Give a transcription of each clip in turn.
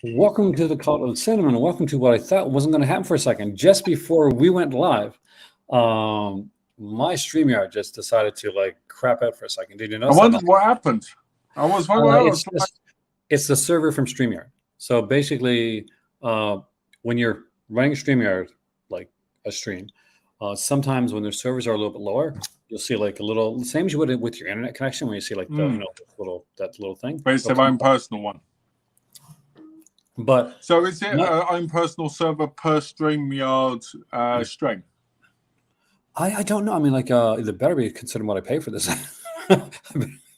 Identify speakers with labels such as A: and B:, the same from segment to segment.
A: Welcome to the Cult of Cinnamon. Welcome to what I thought wasn't going to happen for a second. Just before we went live, my StreamYard just decided to like crap out for a second. Did you know?
B: I wondered what happened. I was wondering.
A: It's the server from StreamYard. So basically, when you're running StreamYard, like a stream, sometimes when their servers are a little bit lower, you'll see like a little, the same as you would with your internet connection, when you see like the that little thing.
B: But it's their own personal one.
A: But
B: so is it own personal server per StreamYard stream?
A: I don't know. I mean, like it better be considering what I pay for this. I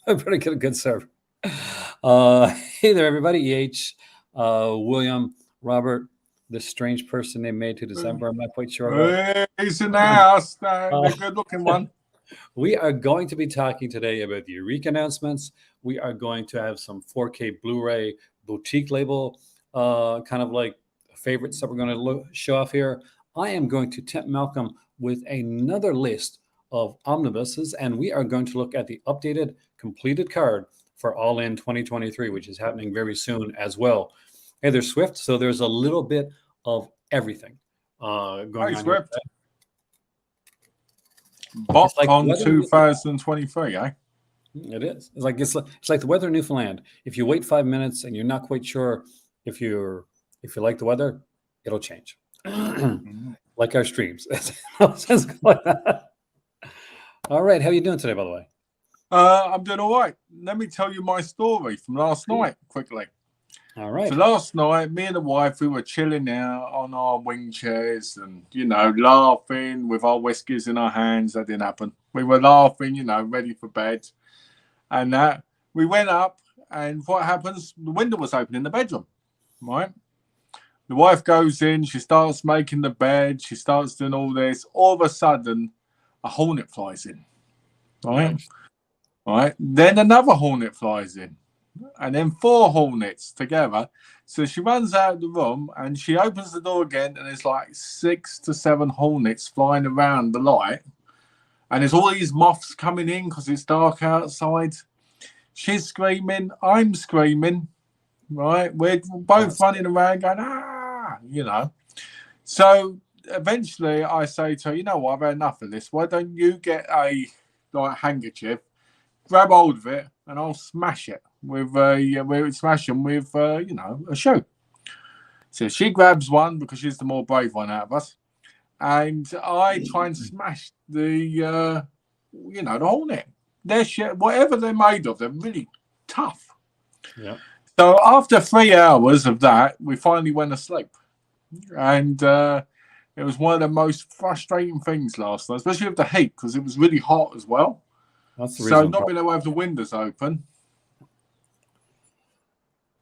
A: better get a good server. Hey there, everybody. EH, William, Robert, this strange person named May2December. I'm not quite sure.
B: He's in the house. The good-looking one.
A: We are going to be talking today about the Eureka announcements. We are going to have some 4K Bluray boutique label kind of like favorites that we're going to show off here. I am going to tempt Malcolm with another list of omnibuses, and we are going to look at the updated completed card for All In 2023, which is happening very soon as well. Hey, there's Swift, so there's a little bit of everything going on.
B: Swift. BotCon like 2023, eh?
A: It is. It's like the weather in Newfoundland. If you wait 5 minutes and you're not quite sure if you like the weather, it'll change. Like our streams. All right, how are you doing today, by the way?
B: I'm doing all right. Let me tell you my story from last night quickly.
A: All right.
B: So last night, me and the wife, we were chilling out on our wing chairs and, laughing with our whiskies in our hands. That didn't happen. We were laughing, ready for bed. And we went up, and what happens? The window was open in the bedroom, right? The wife goes in, she starts making the bed, she starts doing all this. All of a sudden, a hornet flies in, right? Right. Then another hornet flies in, and then 4 hornets together. So she runs out of the room, and she opens the door again, and there's like 6 to 7 hornets flying around the light. And there's all these moths coming in because it's dark outside. She's screaming, I'm screaming, right? We're both running around going, So eventually I say to her, you know what, I've had enough of this. Why don't you get a handkerchief, grab hold of it, and I'll smash it with smash them with a shoe. So she grabs one because she's the more brave one out of us, and I try and smash the the hornet. They're whatever they're made of, they're really tough.
A: Yeah.
B: So after 3 hours of that, we finally went to sleep, and it was one of the most frustrating things last night, especially with the heat because it was really hot as well.
A: That's the reason.
B: So not being able to have the windows open.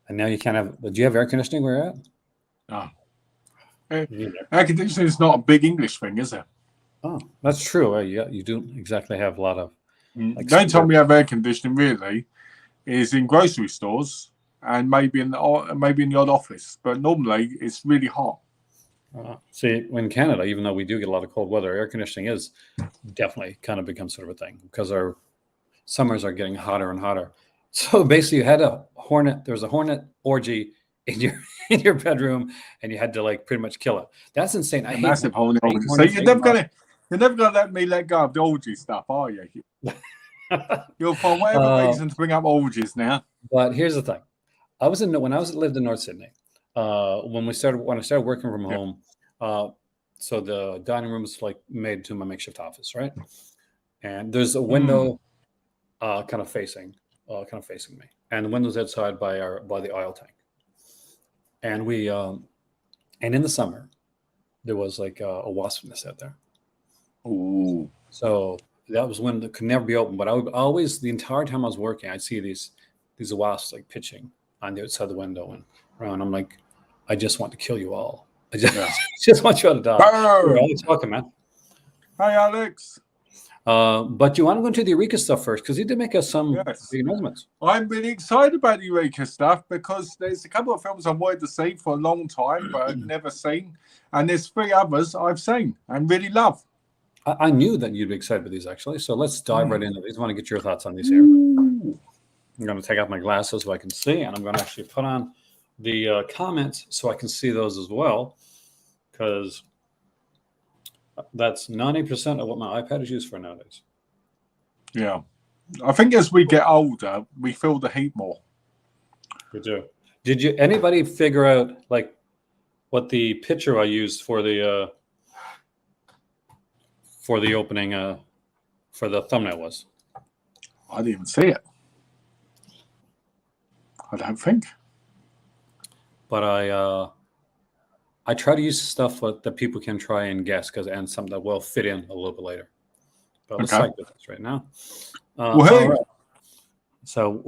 A: And now you can't have. Do you have air conditioning where you're at?
B: No. Air conditioning is not a big English thing, is it?
A: Oh, that's true. Yeah, you do exactly have a lot of.
B: The only time we have air conditioning really is in grocery stores and maybe in the odd office, but normally it's really hot.
A: See, in Canada, even though we do get a lot of cold weather, air conditioning is definitely kind of become sort of a thing because our summers are getting hotter and hotter. So basically, you had there was a hornet orgy in your bedroom, and you had to like pretty much kill it. That's insane. I hate
B: massive hornet. So you're never gonna let me let go of the orgy stuff, are you? You'll find whatever reason to bring up orgies now.
A: But here's the thing: when I lived in North Sydney. When I started working from home, so the dining room is like made to my makeshift office, right? And there's a window kind of facing me, and the window's outside by the oil tank. And we and in the summer there was like a wasp nest out there.
B: Ooh.
A: So that was when it could never be open. But I would always, the entire time I was working, I'd see these wasps like pitching on the outside the window and around. I'm like, I just want to kill you all. I just want you all to die. Alex, welcome, man.
B: Hi, Alex.
A: But you want to go into the Eureka stuff first because you did make us some big announcements.
B: I'm really excited about the Eureka stuff because there's a couple of films I've wanted to see for a long time, but I've never seen. And there's 3 others I've seen and really love.
A: I knew that you'd be excited about these, actually. So let's dive right into these. I want to get your thoughts on these here. I'm going to take off my glasses so I can see, and I'm going to actually put on the comments so I can see those as well, because that's 90% of what my iPad is used for nowadays.
B: Yeah. I think as we get older, we feel the heat more.
A: We do. Did anybody figure out like what the picture I used for the opening for the thumbnail was?
B: I didn't even see it. I don't think.
A: But I try to use stuff that people can try and guess, and something that will fit in a little bit later. But let's talk about this right now.
B: Well, hey.
A: All right. So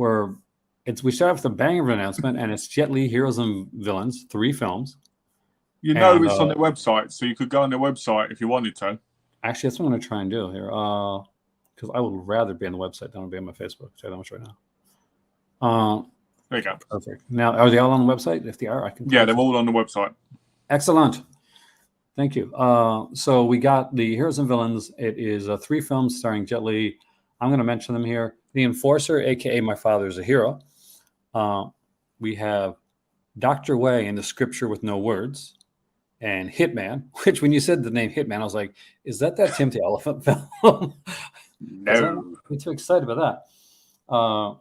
A: we start off with the Bangor announcement, and it's Jet Li Heroes and Villains, 3 films.
B: You know it's on their website, so you could go on their website if you wanted to.
A: Actually, that's what I'm going to try and do here, because I would rather be on the website than be on my Facebook. Say that much right now.
B: There you go.
A: Perfect. Now, are they all on the website? If they are, I can.
B: Yeah, they're all on the website.
A: Excellent. Thank you. So we got the Heroes and Villains. It is 3 films starring Jet Li. I'm going to mention them here. The Enforcer, a.k.a. My Father's a Hero. We have Dr. Wei in the Scripture with No Words. And Hitman, which when you said the name Hitman, I was like, is that Tim the Elephant film?
B: No.
A: I'm too excited about that.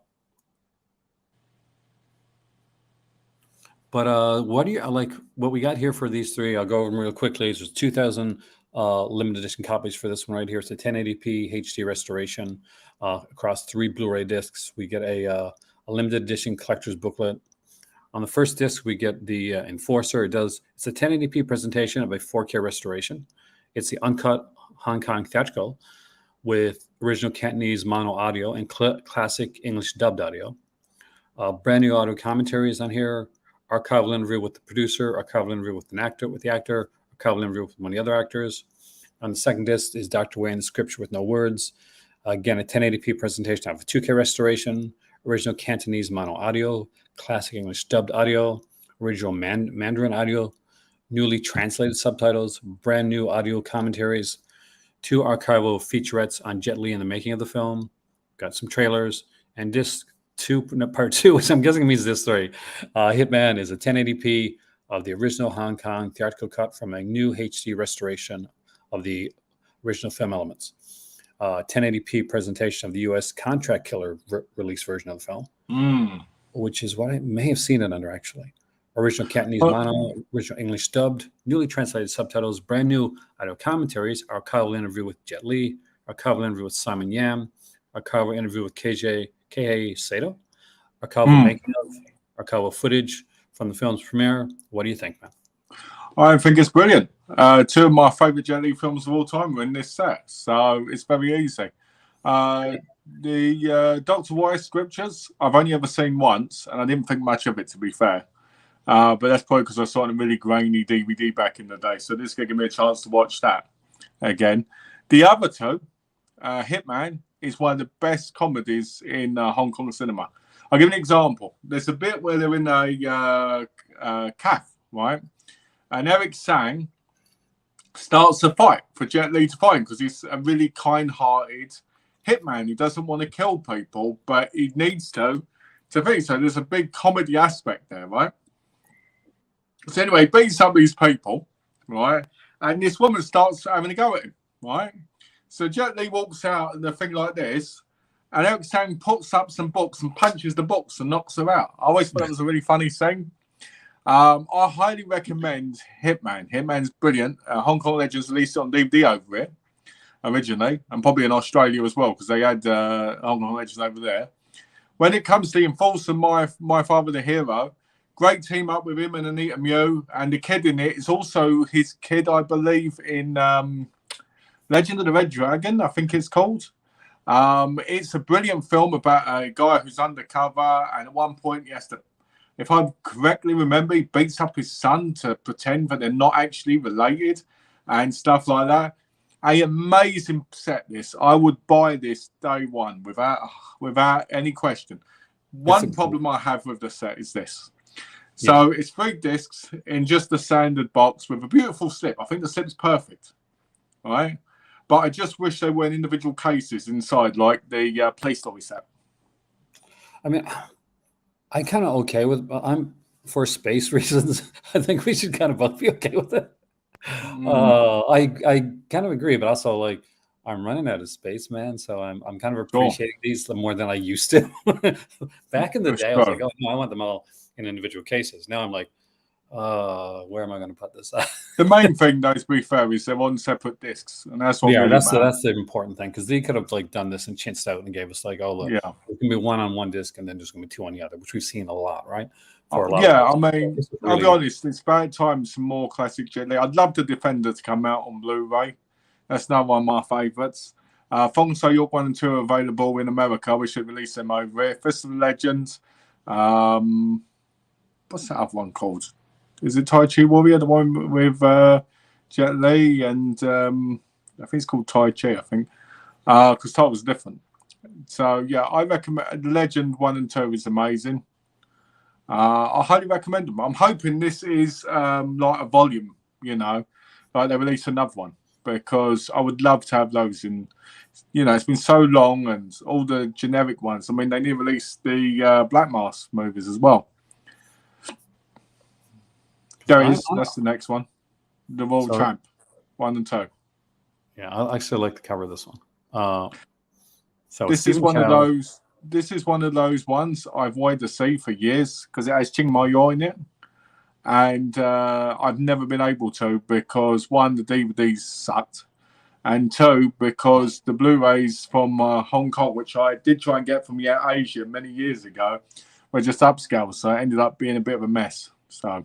A: But what do you like? What we got here for these 3? I'll go over them real quickly. There's 2,000 limited edition copies for this one right here. It's a 1080p HD restoration across 3 Blu-ray discs. We get a limited edition collector's booklet. On the first disc, we get the Enforcer. It's a 1080p presentation of a 4K restoration. It's the uncut Hong Kong theatrical with original Cantonese mono audio and classic English dubbed audio. Brand new audio commentaries on here. Archival interview with the producer. Archival interview with the actor. Archival interview with one of the other actors. On the second disc is Dr. Wei in the Scripture with No Words. Again, a 1080p presentation of a 2K restoration. Original Cantonese mono audio. Classic English dubbed audio, original Mandarin audio, newly translated subtitles, brand new audio commentaries, 2 archival featurettes on Jet Li and the making of the film, got some trailers, and disc 2, part 2, which I'm guessing means this 3. Hitman is a 1080p of the original Hong Kong theatrical cut from a new HD restoration of the original film elements. 1080p presentation of the U.S. Contract Killer release version of the film. Which is what I may have seen it under, actually. Original Cantonese mono, original English dubbed, newly translated subtitles, brand new audio commentaries, archival interview with Jet Li, archival interview with Simon Yam, archival interview with Kei Sato, archival making of, archival footage from the film's premiere. What do you think, man?
B: I think it's brilliant. 2 of my favourite Jet Li films of all time were in this set, so it's very easy. The Dr. Wei Scriptures, I've only ever seen once, and I didn't think much of it, to be fair. But that's probably because I saw it on a really grainy DVD back in the day, so this is going to give me a chance to watch that again. The other 2, Hitman, is one of the best comedies in Hong Kong cinema. I'll give you an example. There's a bit where they're in a cafe, right? And Eric Sang starts a fight for Jet Li to fight because he's a really kind-hearted hitman who doesn't want to kill people, but he needs to think. So there's a big comedy aspect there, right? So anyway, he beats up these people, right? And this woman starts having a go at him, right? So Jet Li walks out and the thing like this, and Eric Sang puts up some books and punches the books and knocks her out. I always thought it was a really funny thing. I highly recommend Hitman. Hitman's brilliant. Hong Kong Legends released it on DVD over it originally, and probably in Australia as well, because they had Hong Kong Legends over there. When it comes to the Enforcer, my Father the Hero, great team up with him and Anita Mew, and the kid in it is also his kid, I believe, in Legend of the Red Dragon, I think it's called. It's a brilliant film about a guy who's undercover, and at one point he has to, if I correctly remember, he beats up his son to pretend that they're not actually related and stuff like that. An amazing set, this. I would buy this day one without any question. One problem I have with the set is this. So it's 3 discs in just the standard box with a beautiful slip. I think the slip's perfect, right? But I just wish they were in individual cases inside, like the Play Story set.
A: I mean, I kind of okay with. for space reasons, I think we should kind of both be okay with it. I kind of agree, but also like I'm running out of space, man. So I'm kind of appreciating these more than I used to. Back in the day, I was like, oh no, I want them all in individual cases. Now I'm like, where am I going to put this?
B: The main thing, though, to be fair, is they're on separate discs, and that's what really
A: that's the important thing, because they could have like done this and chinched out and gave us like, oh look, it can be one on one disc and then there's going to be two on the other, which we've seen a lot, right?
B: For a lot of I mean, I'll be honest, it's about time some more classic Jet Li. I'd love the Defender to come out on Blu-ray. That's not one of my favourites. Fongso York 1 and 2 are available in America. We should release them over here. Fist of the Legends. What's that other one called? Is it Tai Chi Warrior, the one with Jet Li? And I think it's called Tai Chi, I think. Because title was different. So, yeah, I recommend Legend 1 and 2 is amazing. I highly recommend them. I'm hoping this is like a volume, you know, like they release another one, because I would love to have those in, you know, it's been so long, and all the generic ones. I mean, they need to release the Black Mask movies as well. There it is. That's the next one. The Royal Champ 1 and 2.
A: Yeah, I actually like the cover of this one. So
B: this is one of those. This is one of those ones I've wanted to see for years, because it has Ching Ma Yo in it, and I've never been able to, because one, the DVDs sucked, and two, because the Blu-rays from Hong Kong, which I did try and get from Asia many years ago, were just upscale, so it ended up being a bit of a mess.
A: So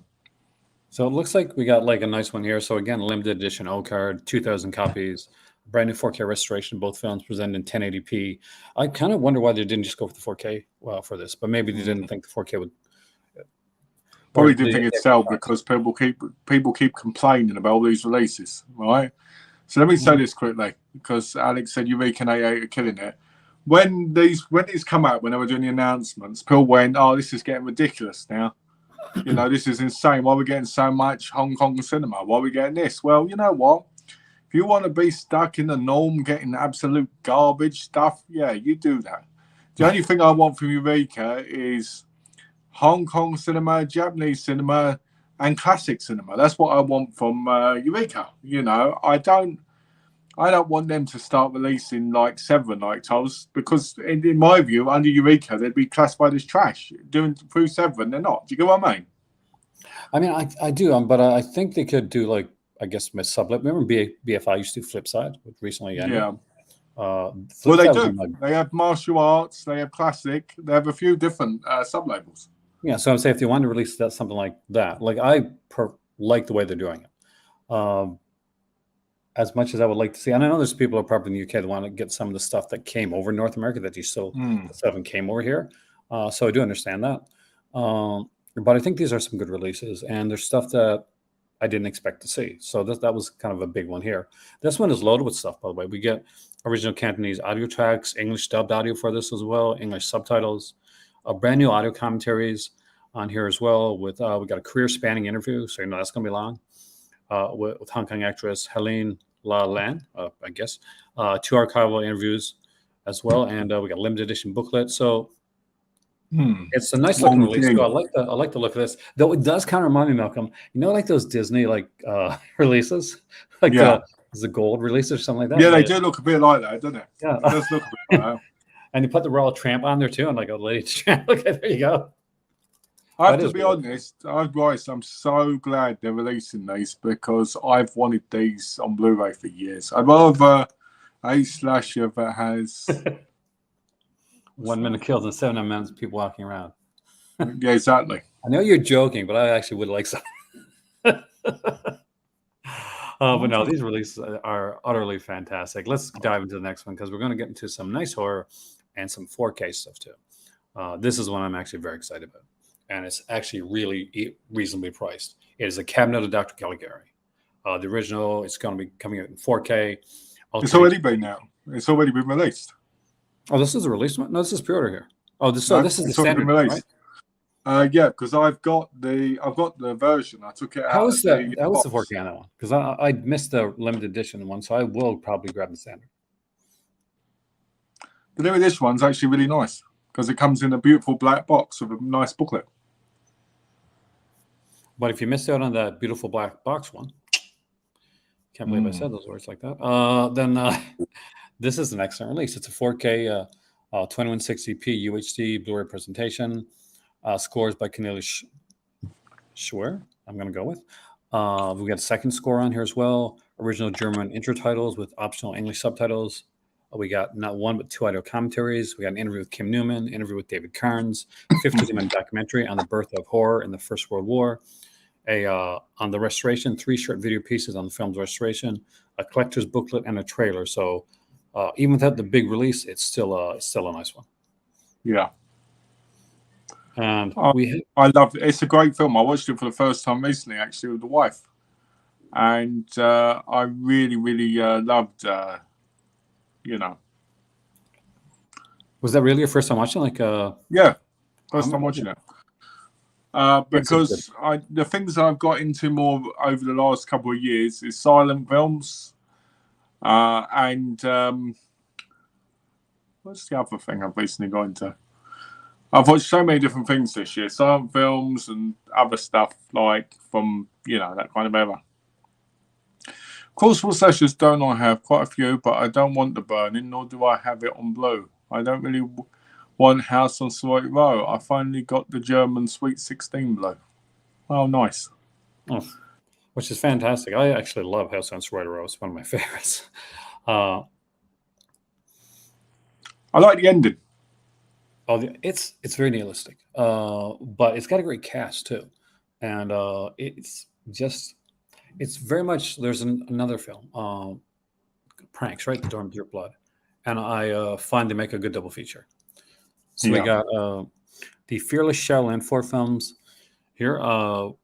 A: it looks like we got like a nice one here. So again, limited edition O-card, 2,000 copies. Brand new 4K restoration, both films presented in 1080p. I kind of wonder why they didn't just go for the 4K for this, but maybe they didn't think the 4K would.
B: Probably didn't think it'd sell, because people keep complaining about all these releases, right? So let me say this quickly, because Alex said Eureka and A8 are killing it. When these come out, when they were doing the announcements, people went, "Oh, this is getting ridiculous now. You know, this is insane. Why are we getting so much Hong Kong cinema? Why are we getting this?" Well, you know what? If you want to be stuck in the norm, getting absolute garbage stuff, yeah, you do that. The only thing I want from Eureka is Hong Kong cinema, Japanese cinema, and classic cinema. That's what I want from Eureka. You know, I don't want them to start releasing like Seven Night titles, because in my view, under Eureka, they'd be classified as trash. Doing through Seven, they're not. Do you get what I mean?
A: I mean, I do, but I think they could do like, I guess, my sublet. Remember BFI used to do Flipside, which recently ended.
B: Yeah. Well, they do. They have martial arts. They have classic. They have a few different sub-labels.
A: Yeah, so I'd say if they wanted to release something like that, like I like the way they're doing it. As much as I would like to see, and I know there's people who are probably in the UK that want to get some of the stuff that came over North America that you still haven't came over here. So I do understand that. But I think these are some good releases, and there's stuff that I didn't expect to see. So that was kind of a big one here. This one is loaded with stuff, by the way. We get original Cantonese audio tracks, English dubbed audio for this as well, English subtitles, brand new audio commentaries on here as well. With we got a career-spanning interview, so you know that's going to be long, with Hong Kong actress Helene La Lan, I guess. 2 archival interviews as well, and we got a limited edition booklet. So it's a nice looking release. So I like the look of this. Though it does kind of remind me, Malcolm, you know, like those Disney releases, like the gold release or something like that.
B: Yeah, they do look a bit like that, don't they?
A: Yeah,
B: it does look a bit like that.
A: And you put the Royal Tramp on there too, and like a Lady's Tramp. Okay, there you go.
B: I have to be honest, I'm so glad they're releasing these, because I've wanted these on Blu-ray for years. I'd rather a slasher that has
A: 1 minute kills and 7 minutes people walking around.
B: Yeah, exactly.
A: I know you're joking, but I actually would like some. But no, these releases are utterly fantastic. Let's dive into the next one, because we're going to get into some nice horror and some 4K stuff too. This is one I'm actually very excited about, and it's actually really reasonably priced. It is A Cabinet of Dr. Caligari. The original, it's going to be coming out in 4K.
B: It's already been out. It's already been released.
A: Oh, this is a release one? No, this is pre-order here. Oh, this is the standard release,
B: right? Yeah, because I've got the version. I took it out.
A: How was the 4K on that one? Because I missed the limited edition one, so I will probably grab the standard.
B: The limited edition one's actually really nice, because it comes in a beautiful black box with a nice booklet.
A: But if you missed out on that beautiful black box one, can't believe I said those words like that. Then this is an excellent release. It's a 4K 2160p UHD Blu-ray presentation. Scores by Cornelius Schwer, I'm going to go with. We got a second score on here as well. Original German intro titles with optional English subtitles. We got not one but two audio commentaries. We got an interview with Kim Newman, interview with David Carnes, 50-minute documentary on the birth of horror in the First World War. On the restoration, 3 short video pieces on the film's restoration, a collector's booklet, and a trailer. So even without the big release, it's still a nice one.
B: Yeah.
A: And
B: I love it. It's a great film. I watched it for the first time recently, actually, with the wife. And I really, really loved,
A: Was that really your first time watching?
B: Yeah, first time watching it. Because the things I've got into more over the last couple of years is silent films, and what's the other thing I've recently got into? I've watched so many different things this year, silent films and other stuff from that kind of era. Of course, what slashes don't I have? Quite a few, but I don't want the burning, nor do I have it on blue. I don't really want House on Sweet Row. I finally got the German Sweet 16 blue. Oh, nice.
A: Oh, which is fantastic. I actually love House on Sweet Row. It's one of my favorites.
B: I like the ending.
A: It's very nihilistic, but it's got a great cast too, and it's very much. There's another film, Pranks, right? The Dorm Your Blood, and I find they make a good double feature. So we got the Fearless Shaolin 4 films here.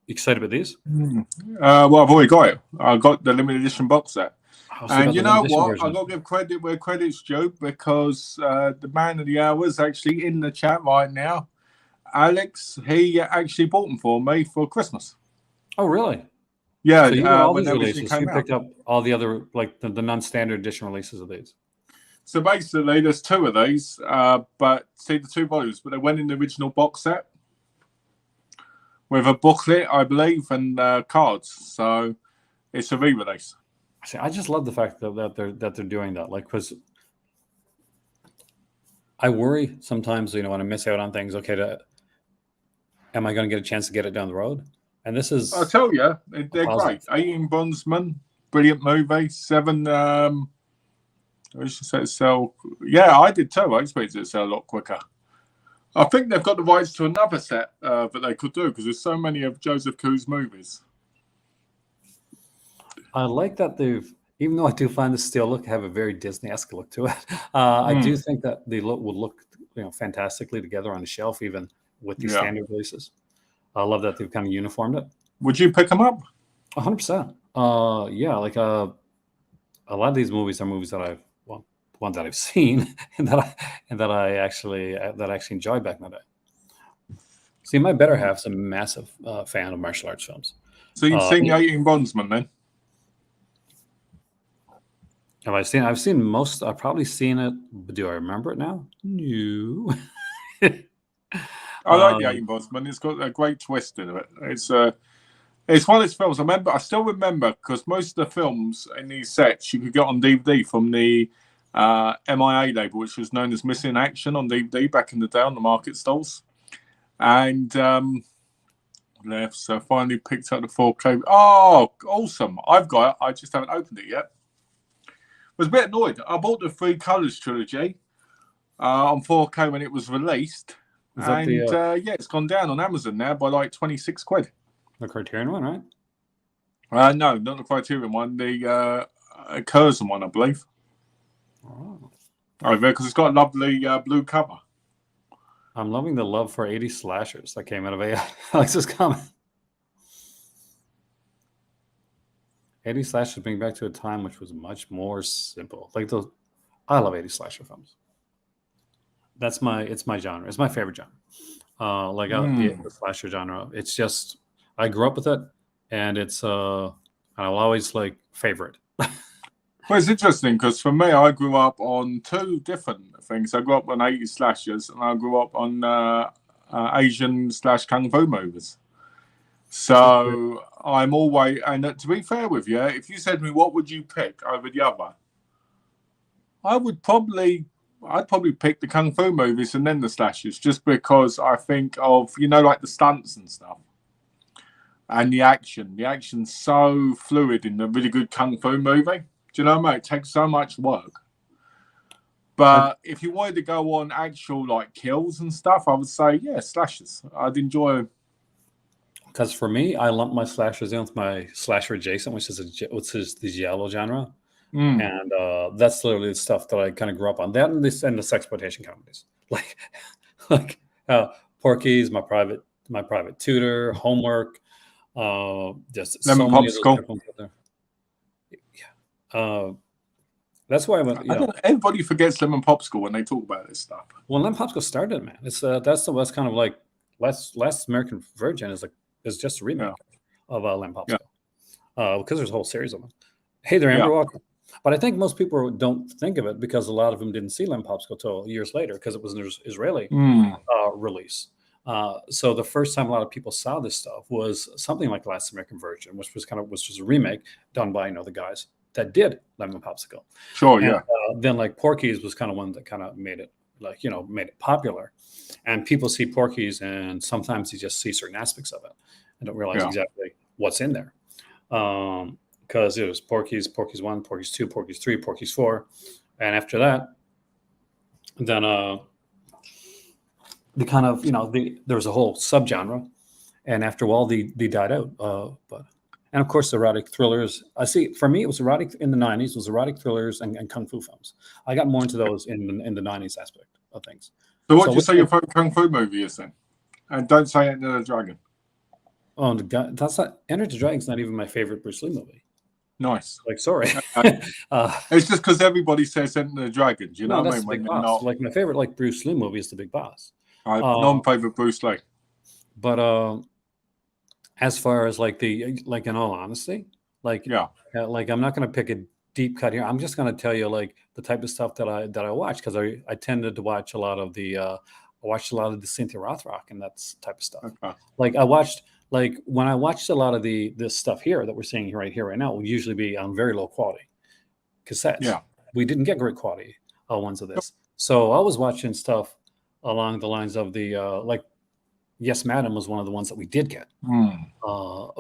A: Excited about these?
B: Well, I've already got it. I got the limited edition box set. And you know what? I've got to give credit where credit's due, because the man of the hour is actually in the chat right now. Alex, he actually bought them for me for Christmas.
A: Oh, really?
B: Yeah.
A: So you got all these releases. You picked up all the other, the non-standard edition releases of these.
B: So basically, there's 2 of these, but see the 2 volumes, but they went in the original box set with a booklet, I believe, and cards. So it's a re-release.
A: See, I just love the fact that they're doing that. Because I worry sometimes, when I miss out on things. Okay, am I going to get a chance to get it down the road? And this is,
B: I tell you, they're great. 18 Bondsman, brilliant movie. 7. I should say sell. Yeah, I did too. I expected it to sell a lot quicker. I think they've got the rights to another set that they could do, because there's so many of Joseph Koo's movies.
A: I like that even though I do find the still look have a very Disney-esque look to it, I do think that the look would look fantastically together on the shelf, even with the standard releases. I love that they've kind of uniformed it.
B: Would you pick them up?
A: 100%. Yeah, a lot of these movies are movies that ones that I've seen and that I actually enjoyed back in the day. See, my better half's a massive fan of martial arts films.
B: So you've seen the 18 Bondsman then?
A: Have I seen? I've seen most. I've probably seen it, but do I remember it now? No.
B: I like the 18 Bondsman. It's got a great twist in it. It's one of those films. I still remember, because most of the films in these sets you could get on DVD from the MIA label, which was known as Missing Action on DVD back in the day on the market stalls. And left, so finally picked up the 4K. Oh, awesome! I've got it. I just haven't opened it yet. Was a bit annoyed. I bought the 3 Colors trilogy on 4K when it was released, and it's gone down on Amazon now by 26 quid.
A: The Criterion one, right?
B: No, not the Criterion one. The Curzon one, I believe.
A: Oh,
B: because it's got a lovely blue cover.
A: I'm loving the love for 80 slashers that came out of Alex's comment. 80 slashers bring back to a time which was much more simple. I love 80 slasher films. It's my genre. It's my favorite genre. The slasher genre. It's just, I grew up with it, and I'll always favorite.
B: Well, it's interesting, because for me, I grew up on 2 different things. I grew up on 80 slashers, and I grew up on Asian / Kung Fu movies. So I'm always, and to be fair with you, if you said to me, what would you pick over the other? I'd probably pick the kung fu movies and then the slashes, just because I think of, like the stunts and stuff. And the action. The action's so fluid in a really good kung fu movie. Do you know what I mean? It takes so much work. But if you wanted to go on actual like kills and stuff, I would say, yeah, slashes. I'd enjoy.
A: Because for me, I lump my slashers in with my slasher adjacent, which is the giallo genre, and that's literally the stuff that I kind of grew up on. That and the sexploitation comedies, like Porky's, my private tutor, Homework, just
B: Lemon
A: so many of those
B: Popsicle.
A: different ones out there. Yeah. That's why
B: everybody forgets Lemon Popsicle when they talk about this stuff.
A: Well, Lemon Popsicle started, man. It's that's kind of like Last American Virgin is just a remake of Lemon Popsicle, because there's a whole series of them. Hey there, Amber Walker. But I think most people don't think of it because a lot of them didn't see Lemon Popsicle till years later because it was an Israeli release. So the first time a lot of people saw this stuff was something like Last American Virgin, which was a remake done by the guys that did Lemon Popsicle.
B: Sure,
A: and, then like Porky's was kind of one that kind of made it made it popular, and people see Porky's and sometimes you just see certain aspects of it and don't realize exactly what's in there. Because it was Porky's 1, Porky's 2, Porky's 3, Porky's 4, and after that, then the kind of there was a whole subgenre, and after a while they died out. And of course, erotic thrillers. I see. For me, it was erotic in the '90s. It was erotic thrillers and kung fu films. I got more into those in the '90s aspect of things.
B: So, what do you say your favorite kung fu movie is then? And don't say Enter the Dragon.
A: Oh, that's not Enter the Dragon's not even my favorite Bruce Lee movie.
B: Nice.
A: Like, sorry.
B: It's just because everybody says Enter the Dragon. Do you know what I mean?
A: Big Boss. Like my favorite Bruce Lee movie is The Big Boss.
B: Non-favorite Bruce Lee.
A: But as far as in all honesty, I'm not going to pick a deep cut here. I'm just going to tell you the type of stuff that I watch, because I tended to watch a lot of the Cynthia Rothrock and that type of stuff. Okay. I watched when I watched a lot of this stuff here that we're seeing right now will usually be on very low quality cassettes. Yeah, we didn't get great quality ones of this, so I was watching stuff along the lines of the Yes, Madam was one of the ones that we did get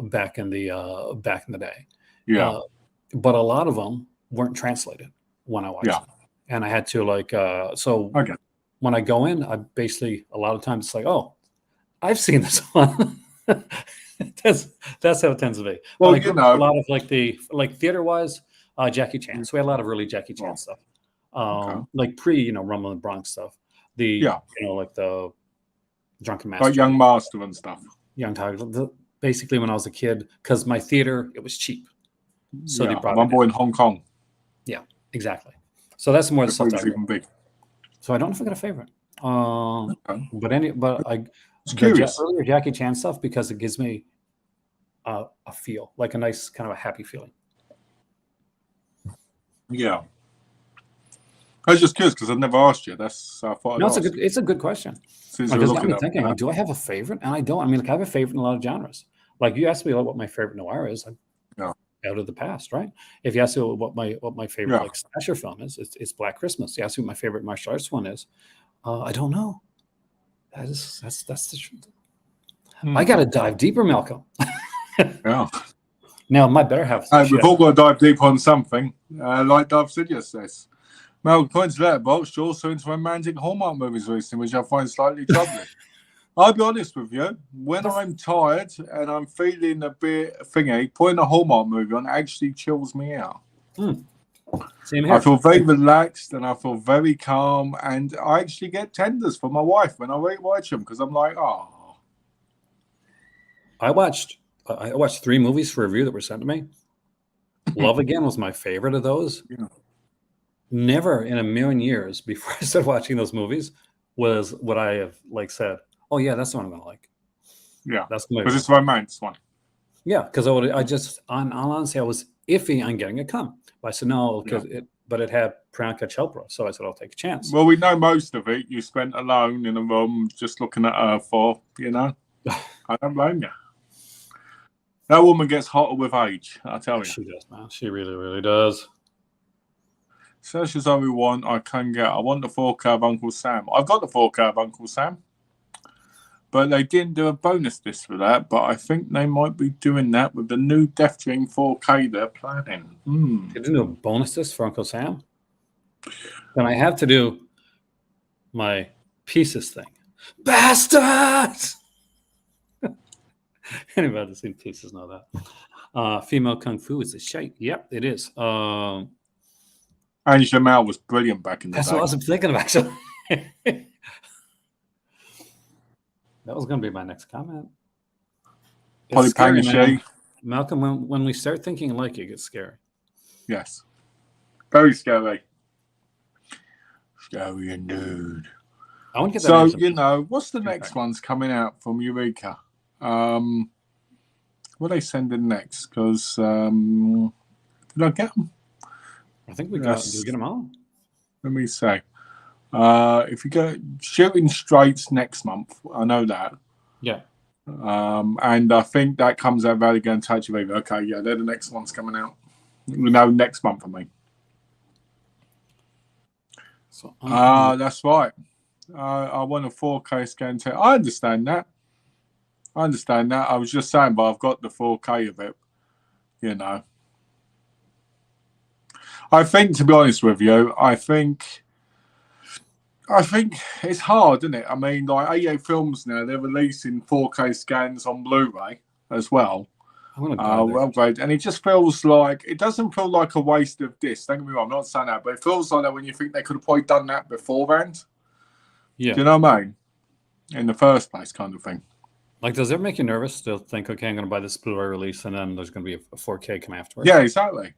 A: back in the day. Yeah, but a lot of them weren't translated when I watched them, and I had to when I go in, I basically a lot of times it's like, oh, I've seen this one. that's how it tends to be. Well, a lot of theater wise, Jackie Chan. So we had a lot of early Jackie Chan stuff, pre Rumble in the Bronx stuff. The the Drunken Master,
B: Young Master and stuff.
A: Young Tiger. Basically, when I was a kid, because my theater it was cheap, so they brought
B: one boy in Hong Kong.
A: Yeah, exactly. So that's more the stuff that
B: even big.
A: So I don't know if I got a favorite, but I.
B: Curious.
A: Earlier Jackie Chan stuff because it gives me a feel, like a nice kind of a happy feeling.
B: Yeah, I was just curious because I've never asked you. That's
A: it's a good question. Because got me thinking, do I have a favorite? And I don't. I mean, I have a favorite in a lot of genres. Like you asked me what my favorite noir is, Out of the Past, right? If you ask me what my favorite slasher film is, it's Black Christmas. You ask me what my favorite martial arts one is, I don't know. That's the truth. I got to dive deeper, Malcolm.
B: Yeah.
A: Now, my better half.
B: We've all got to dive deep on something. Like Dove Sidious says. Malcolm points to that box. You're also into romantic Hallmark movies recently, which I find slightly troubling. I'll be honest with you. When I'm tired and I'm feeling a bit thingy, putting a Hallmark movie on actually chills me out. Same here. I feel very relaxed and I feel very calm, and I actually get tenders for my wife when I watch them because I'm like, oh.
A: I watched 3 movies for review that were sent to me. Love Again was my favorite of those. Yeah. Never in a million years before I started watching those movies would I have said, oh yeah, that's the one I'm gonna like.
B: Yeah, that's because it's a romance one.
A: Yeah, because honestly, I was iffy on getting it come. But I said no, because it had Priyanka Chopra, so I said I'll take a chance.
B: Well, we know most of it. You spent alone in a room just looking at her for, I don't blame you. That woman gets hotter with age, I tell you.
A: She does, man. She really, really does.
B: Such as I want, I can get. I want the 4K of Uncle Sam. I've got the 4K of Uncle Sam. But they didn't do a bonus disc for that. But I think they might be doing that with the new Death Dream 4K they're planning.
A: They didn't do a bonus disc for Uncle Sam? Then I have to do my pieces thing. Bastards! Anybody that's seen pieces know that. Female Kung Fu is a shite. Yep, it is.
B: And Jamal was brilliant back in the day.
A: That's what I was thinking of, actually. That was going to be my next comment.
B: Polly Pang,
A: Malcolm, when we start thinking alike, it gets scary.
B: Yes. Very scary. Scary indeed.
A: I want to get that.
B: So, you know, what's the next ones coming out from Eureka? What are they sending next? Because did I get them?
A: I think we got. Did we get them all?
B: Let me say. If you go Shooting Straight's next month, I know that.
A: Yeah.
B: And I think that comes out very again. Touch of Eva. Okay, yeah, they're the next ones coming out. No, next month for me.
A: So
B: that's right. I want a 4K scan. I understand that. I was just saying, but I've got the 4K of it. You know. I think, to be honest with you, I think it's hard, isn't it? I mean, like 88 Films now, they're releasing 4K scans on Blu-ray as well. Well, great. And it just feels like, it doesn't feel like a waste of disc. Don't get me wrong, I'm not saying that, but it feels like that when you think they could have probably done that beforehand.
A: Yeah.
B: Do you know what I mean? In the first place, kind of thing.
A: Like, does it make you nervous to think, okay, I'm going to buy this Blu-ray release and then there's going to be a 4K come afterwards?
B: Yeah, exactly.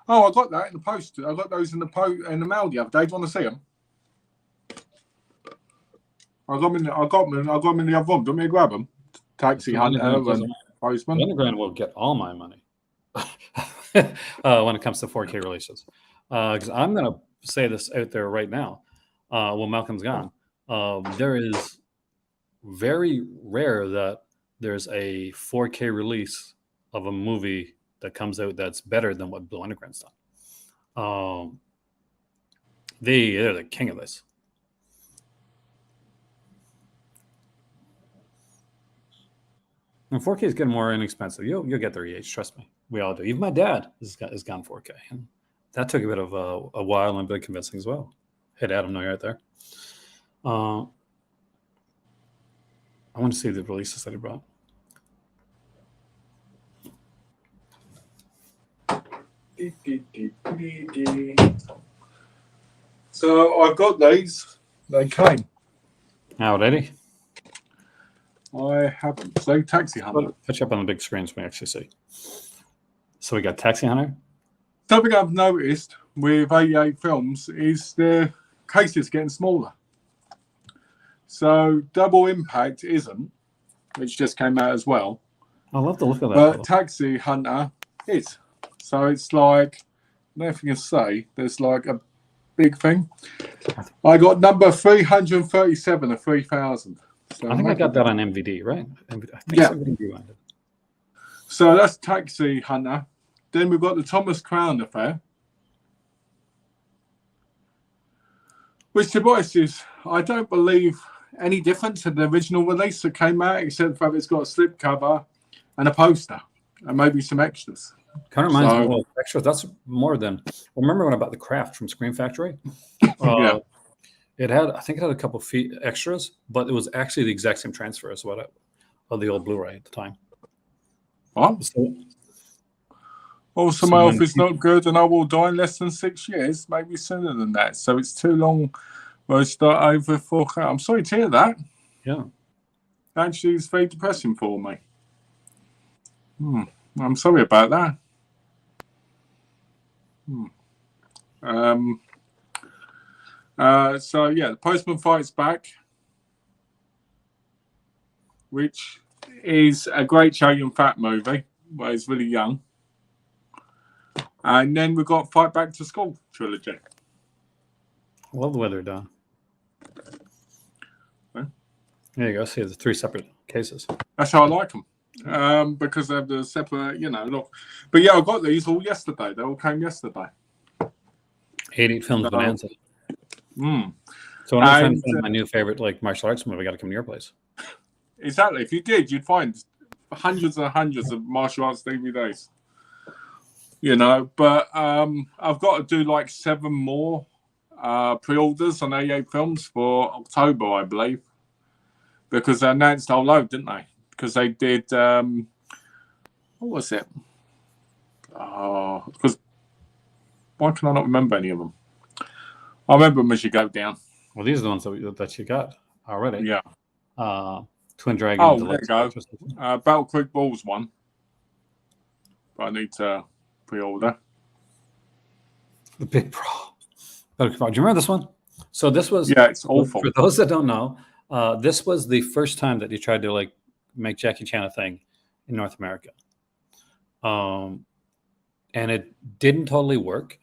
B: Oh, I got that in the post. I got those in the mail the other day. Do you want to see them? I got them in the other room. Do you want me to grab them? Taxi Hunter and Postman.
A: Underground will get all my money when it comes to 4K releases. Because I'm going to say this out there right now. Well, Malcolm's gone. There is very rare that there's a 4K release of a movie that comes out that's better than what Blue Underground's done. They're the king of this. And 4K is getting more inexpensive. You'll get their EH, trust me. We all do. Even my dad has gone 4K. And that took a bit of a while and a bit convincing as well. Hey, Adam, no, you're right there. I want to see the releases that he brought.
B: So I've got these. They came.
A: How ready?
B: I haven't. So Taxi Hunter.
A: Put you up on the big screen so we actually see. So we got Taxi Hunter.
B: Something I've noticed with 88 Films is the cases getting smaller. So Double Impact isn't, which just came out as well.
A: I love the look of that.
B: But Taxi Hunter is. So it's like, nothing to say. There's like a big thing. I got number 337 of 3,000. So
A: I think I got that on MVD, right? I think
B: yeah.
A: somebody rewound it.
B: So that's Taxi Hunter. Then we've got the Thomas Crown Affair. Which devices, I don't believe any different to the original release that came out, except for it's got a slipcover and a poster and maybe some extras.
A: Kind of reminds me of extras. That's more than. Remember when I bought the Craft from Scream Factory?
B: Yeah.
A: I think it had a couple of feet extras, but it was actually the exact same transfer as of the old Blu-ray at the time.
B: What? Also, my health is not good, and I will die in less than 6 years, maybe sooner than that. So it's too long. Where I start over 4K. I'm sorry to hear that.
A: Yeah.
B: Actually, it's very depressing for me. I'm sorry about that. So yeah, the Postman Fights Back, which is a great Chow Yun-Fat movie where he's really young. And then we've got Fight Back to School trilogy.
A: I love the way they're done.
B: Okay.
A: There you go. See, the 3 separate cases.
B: That's how I like them. because they have the separate, look. But yeah, I got these all yesterday. They all came yesterday.
A: 88 Films Bonanza. So when I'm trying to find my new favorite martial arts movie, I got to come to your place.
B: Exactly. If you did, you'd find hundreds and hundreds of martial arts DVDs. But I've got to do 7 more pre-orders on 88 Films for October, I believe, because they announced a whole load, didn't they? Because they did what was it? Because why can I not remember any of them? I remember them as you go down.
A: Well, these are the ones that you got already.
B: Yeah.
A: Twin Dragon.
B: Oh, there you go. Battle Creek Balls one. But I need to pre-order.
A: The Big Pro. Do you remember this one? So this was...
B: Yeah, it's awful.
A: For those that don't know, this was the first time that you tried to make Jackie Chan a thing in North America. And it didn't totally work.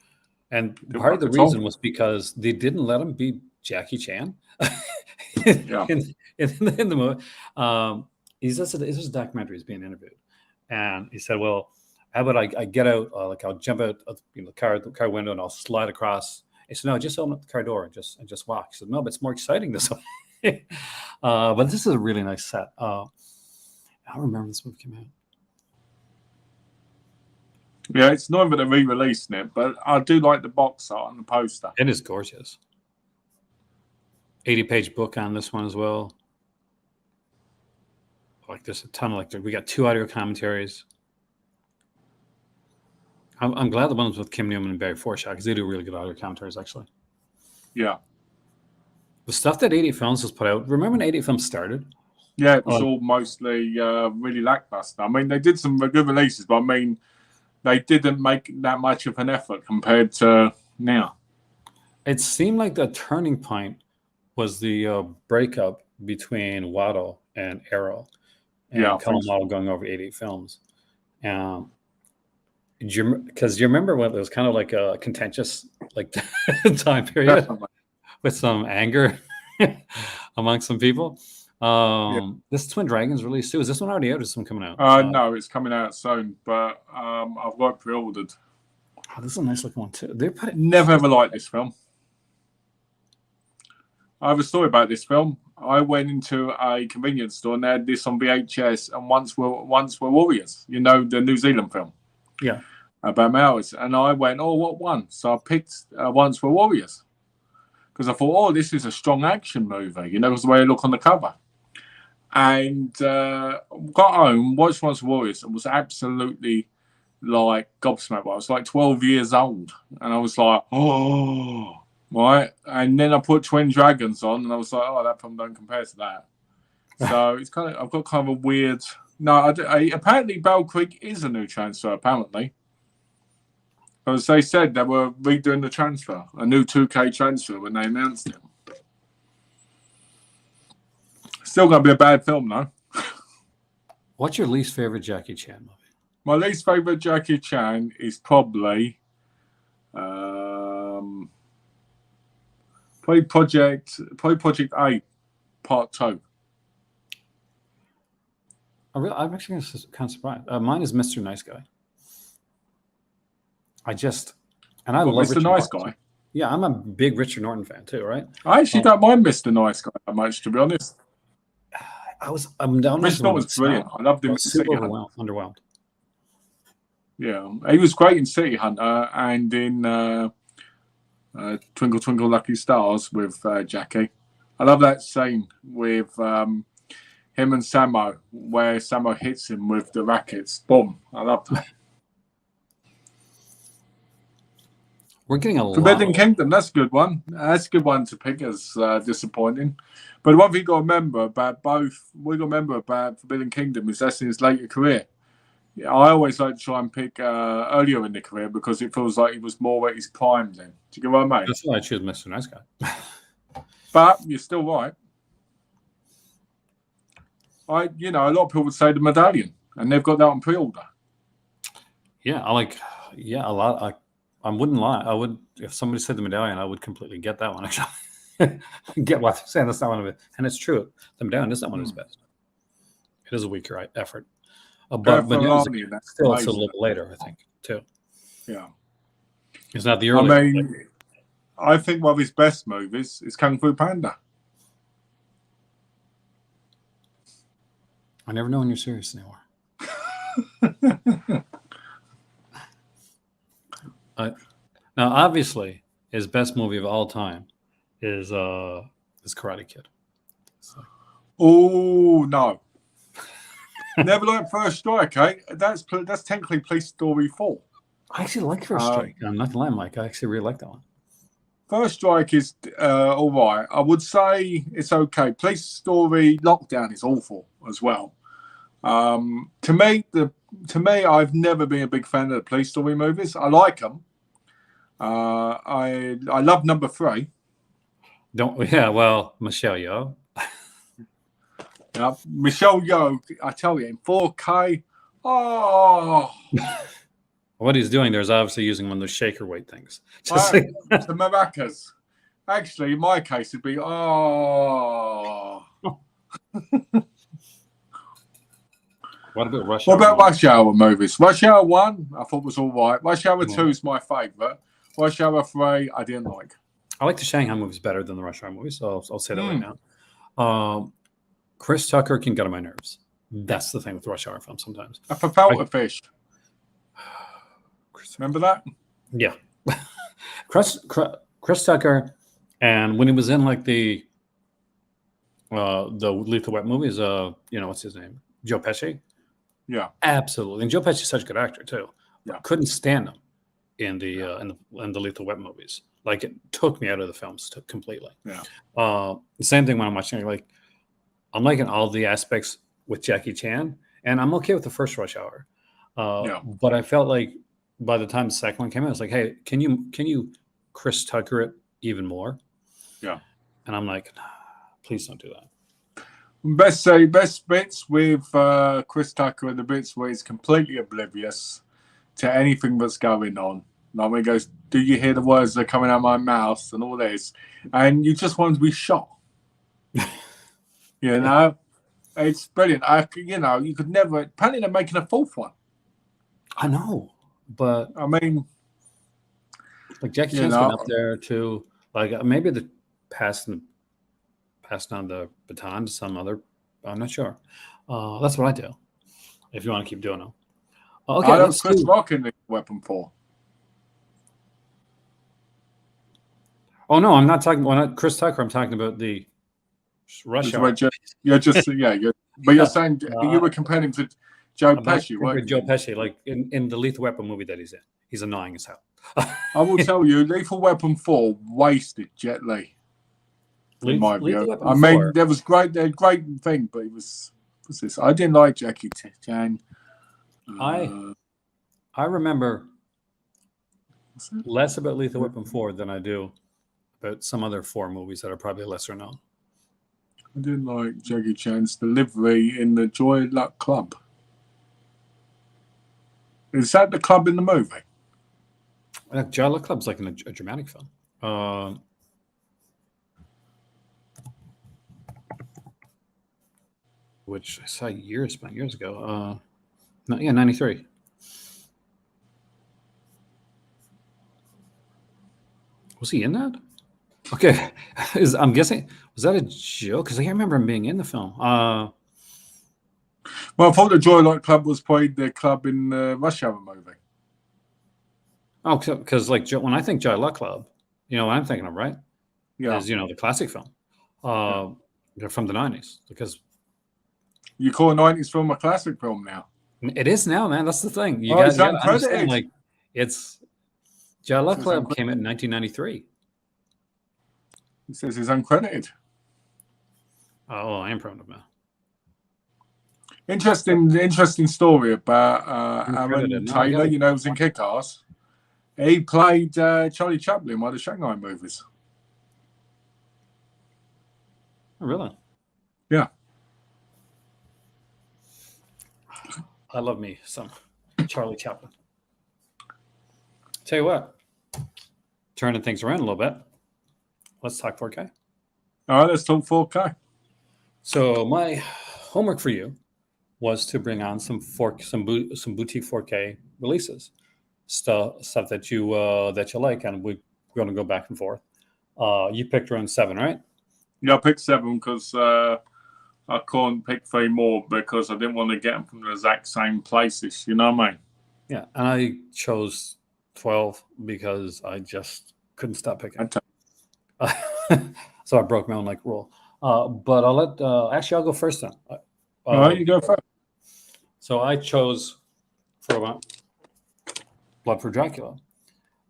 A: And part of the reason was because they didn't let him be Jackie Chan in the movie. This is a documentary. He's being interviewed, and he said, "Well, how about I get out? I'll jump out of the car window and I'll slide across." He said, "No, just open up the car door and just walk." He said, "No, but it's more exciting this way." But this is a really nice set. I don't remember this movie came out.
B: Yeah, it's not even a re-releasing it, but I do like the box art and the poster.
A: It is gorgeous. 80-page book on this one as well. There's a ton of we got 2 audio commentaries. I'm glad the ones with Kim Newman and Barry Forshaw, because they do really good audio commentaries, actually.
B: Yeah.
A: The stuff that 88 Films has put out, remember when 88 Films started?
B: Yeah, it was all mostly really lackluster. I mean, they did some good releases, but I mean, they didn't make that much of an effort compared to now.
A: It seemed like the turning point was the breakup between Watto and Arrow. And Kalamata going over 88 Films. Because you remember when it was kind of like a contentious time period with some anger among some people. This Twin Dragons released too. Is this one already out or is this one coming out?
B: No, it's coming out soon, but I've got it pre-ordered.
A: Oh, this is a nice looking one too.
B: Never ever liked this film. I have a story about this film. I went into a convenience store and they had this on VHS and Once Were Warriors, the New Zealand film.
A: Yeah.
B: About Maoris. And I went, what one? So I picked Once Were Warriors. Because I thought, this is a strong action movie. Because the way I look on the cover. And got home, watched Once Were Warriors, and was absolutely gobsmacked. I was 12 years old. And I was like, oh... Right, and then I put Twin Dragons on, and I was like, that film don't compare to that. So it's I've got kind of a weird... No, apparently Battle Creek is a new transfer, apparently. As they said, they were redoing the transfer, a new 2K transfer when they announced it. Still going to be a bad film, though.
A: What's your least favorite Jackie Chan movie?
B: My least favorite Jackie Chan is probably... Probably Project A, Part 2.
A: I'm actually kind of surprised. Mine is Mr. Nice Guy. I love
B: Mr. Nice Guy.
A: Yeah, I'm a big Richard Norton fan too, right?
B: I actually don't mind Mr. Nice Guy that much, to be honest.
A: I'm down.
B: Mr. Norton was brilliant. I loved him.
A: Super underwhelmed.
B: Yeah, he was great in City Hunter and in Twinkle Twinkle Lucky Stars with Jackie. I love that scene with him and Samo, where Samo hits him with the rackets. Boom! I love that.
A: We're getting a
B: Forbidden Kingdom. That's a good one. That's a good one to pick as disappointing. But one thing you got to remember about Forbidden Kingdom is that's in his later career. Yeah, I always like to try and pick earlier in the career because it feels like he was more at his prime then. Do you get what I mean?
A: That's why I choose Mr. Nice Guy.
B: But you're still right. A lot of people would say The Medallion, and they've got that on pre-order.
A: Yeah, a lot. I wouldn't lie. I would, if somebody said The Medallion, I would completely get that one. Actually, get what they're saying. That's not one of it, and it's true. The Medallion is not one of his best. It is a weaker effort. But
B: Ferrari, that's
A: still, it's a
B: amazing.
A: little later, I think, too.
B: Yeah.
A: It's not the
B: I
A: early.
B: mean, I think one of his best movies is Kung Fu Panda.
A: I never know when you're serious anymore. Now, obviously, his best movie of all time is Karate Kid. Like...
B: Oh no, never liked First Strike. Eh? That's technically Police Story 4.
A: I actually like First Strike. I'm not gonna lie, Mike. I actually really like that one.
B: First Strike is all right. I would say it's okay. Police Story Lockdown is awful as well. To me, I've never been a big fan of the Police Story movies. I like them. I love number 3.
A: Well, Michelle Yeoh.
B: Yeah, Michelle Yeoh. I tell you, in 4K. Oh.
A: What he's doing there is obviously using one of those shaker weight things.
B: The maracas. Actually, in my case, it'd be oh.
A: What about Rush Hour?
B: What about Rush Hour movies? Rush Hour 1, I thought was all right. Rush Hour 2 is my favourite. Rush Hour 3, I didn't like.
A: I like the Shanghai movies better than the Rush Hour movies, so I'll say that right now. Chris Tucker can get on my nerves. That's the thing with Rush Hour films sometimes.
B: A Papalta fish. Remember that?
A: Yeah. Chris Tucker, and when he was in like the Lethal Weapon movies, what's his name? Joe Pesci.
B: Yeah,
A: absolutely. And Joe Pesci's such a good actor too.
B: Yeah,
A: couldn't stand him in the Lethal Weapon movies. Like it took me out of the films completely.
B: Yeah.
A: The same thing when I'm watching. Like I'm liking all the aspects with Jackie Chan, and I'm okay with the first Rush Hour. But I felt like by the time the second one came out, I was like, hey, can you Chris Tucker it even more?
B: Yeah.
A: And I'm like, nah, please don't do that.
B: Best bits with Chris Tucker are the bits where he's completely oblivious to anything that's going on. Like when he goes, do you hear the words that are coming out of my mouth and all this? And you just want to be shot. You know? It's brilliant. You could never... Apparently they're making a 4th one.
A: I know, but...
B: I mean...
A: Like Jackie Chan's been up there too. Like maybe the passing on the baton to some other... I'm not sure. That's what I do. If you want to keep doing it. Okay,
B: I love Chris Rock in the Weapon 4.
A: Oh no, I'm not talking about Chris Tucker. I'm talking about the Rush Hour.
B: You're saying you were comparing to Joe Pesci, weren't you?
A: Joe Pesci, like in the Lethal Weapon movie that he's in. He's annoying as hell.
B: I will tell you, Lethal Weapon 4 wasted Jet Li. In my view. I mean, there was great thing, but it was this. I didn't like Jackie Chan.
A: I remember less about Lethal Weapon 4 than I do about some other 4 movies that are probably lesser known.
B: I didn't like Jackie Chan's delivery in the Joy Luck Club. Is that the club in the movie?
A: Joy Luck Club's like in a dramatic film. Which I saw years ago. 93. Was he in that? Okay, I'm guessing, was that a joke? Because I can't remember him being in the film.
B: Well, I thought the Joy Luck Club was played the club in the Rush Hour movie.
A: Oh, because like when I think Joy Luck Club, what I'm thinking of, right?
B: Yeah.
A: Is the classic film. They're from the 90s. Because
B: you call a 90s film a classic film now?
A: It is now, man. That's the thing. You
B: guys
A: understand, like it's Joy Luck Club came out in 1993.
B: It says it's uncredited.
A: Oh, I am proud of that.
B: Interesting story about Aaron Taylor. He was in Kick-Ass. He played Charlie Chaplin in one of the Shanghai movies.
A: Oh, really?
B: Yeah.
A: I love me some Charlie Chaplin. Tell you what, turning things around a little bit. Let's talk 4K.
B: All right, let's talk 4K.
A: So my homework for you was to bring on some boutique 4K releases, stuff that you like, and we're going to go back and forth. You picked around 7, right?
B: Yeah, I picked 7 because I couldn't pick 3 more because I didn't want to get them from the exact same places. You know what I mean?
A: Yeah, and I chose 12 because I just couldn't stop picking. So I broke my own rule. But I'll actually I'll go first then.
B: All right, you go first.
A: So I chose for Blood for Dracula.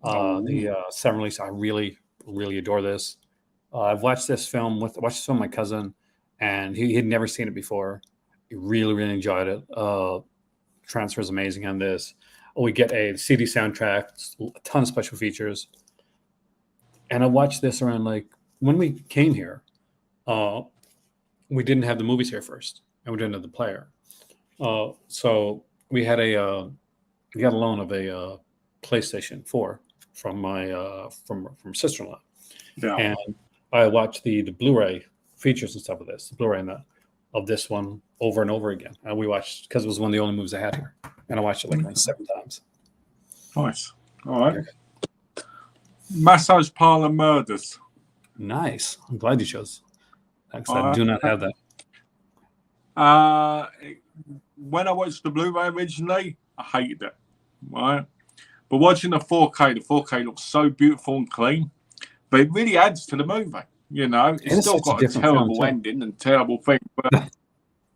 A: The 7 release. I really, really adore this. I've watched this film with my cousin, and he had never seen it before. He really, really enjoyed it. Transfer is amazing on this. We get a CD soundtrack, a ton of special features. And I watched this around when we came here, we didn't have the movies here first, and we didn't have the player. So we had we got a loan of a PlayStation 4 from my from sister-in-law.
B: Yeah.
A: And I watched the Bluray features and stuff of this, the Bluray of this one over and over again. And we watched because it was one of the only movies I had here, and I watched it 7 times.
B: Nice. All right. Massage Parlor Murders.
A: Nice. I'm glad you chose. I do not have that.
B: When I watched the Blu-ray originally, I hated it. Right. But watching the 4K looks so beautiful and clean. But it really adds to the movie. You know, it's still got a terrible ending and terrible thing,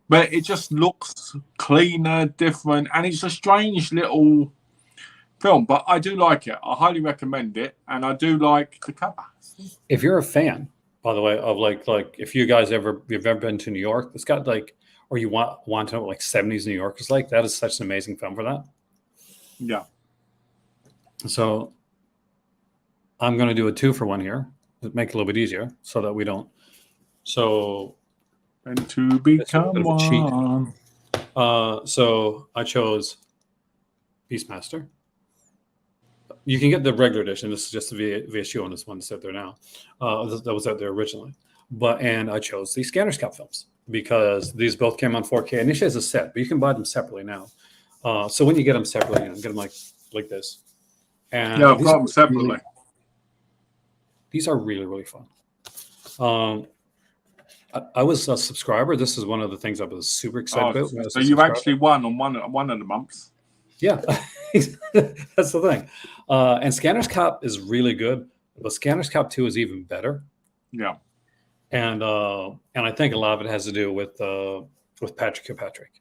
B: but it just looks cleaner, different, and it's a strange little film. But I do like it. I highly recommend it, and I do like the cover.
A: If you're a fan, by the way, of if you guys you've ever been to New York, it's got or you want to know what 70s New York is like, that is such an amazing film for that.
B: Yeah.
A: So I'm going to do a 2-for-1 here to make it a little bit easier so that we don't. So.
B: And to become one.
A: So I chose Beastmaster. You can get the regular edition. This is just the VSU on this one that's out there now. That was out there originally. And I chose the Scanner's Cup films because these both came on 4K initially as a set, but you can buy them separately now. So when you get them separately, get them like this. And
B: yeah, I've got them separately.
A: These are really, really fun. I was a subscriber. This is one of the things I was super excited about.
B: So you actually won on one of the months.
A: Yeah, that's the thing. And Scanner's Cop is really good, but Scanner's Cop 2 is even better.
B: Yeah. And
A: I think a lot of it has to do with Patrick Kilpatrick,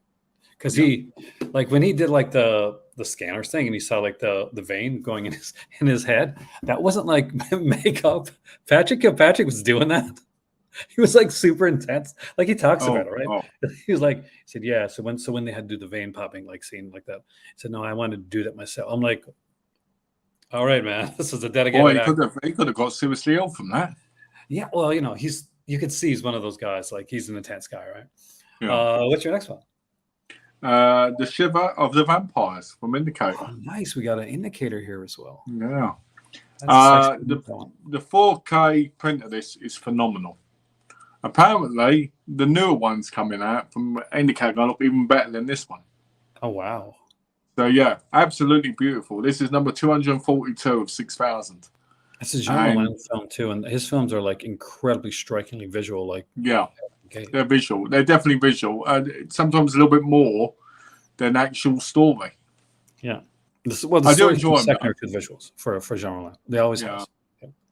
A: because he when he did the scanners thing and he saw the vein going in his head, that wasn't makeup. Patrick Kilpatrick was doing that. He was super intense. He talks about it, right? He said, yeah. So when they had to do the vein popping scene like that, he said, no, I wanted to do that myself. I'm like, all right, man, this is a dedicated.
B: He could have got seriously ill from that.
A: Yeah, well, you could see he's one of those guys. He's an intense guy, right?
B: Yeah.
A: What's your next one?
B: The Shiver of the Vampires from Indicator.
A: Oh, nice. We got an Indicator here as well.
B: Yeah. The 4K print of this is phenomenal. Apparently, the newer ones coming out from Indicator going to look even better than this one.
A: Oh, wow.
B: So, yeah, absolutely beautiful. This is number 242 of 6,000.
A: It's a John Mulaney film, too, and his films are, incredibly strikingly visual.
B: Yeah, they're visual. They're definitely visual. Sometimes a little bit more than actual story.
A: Yeah.
B: I do enjoy them.
A: Secondary to the visuals for John Mulaney. They always have.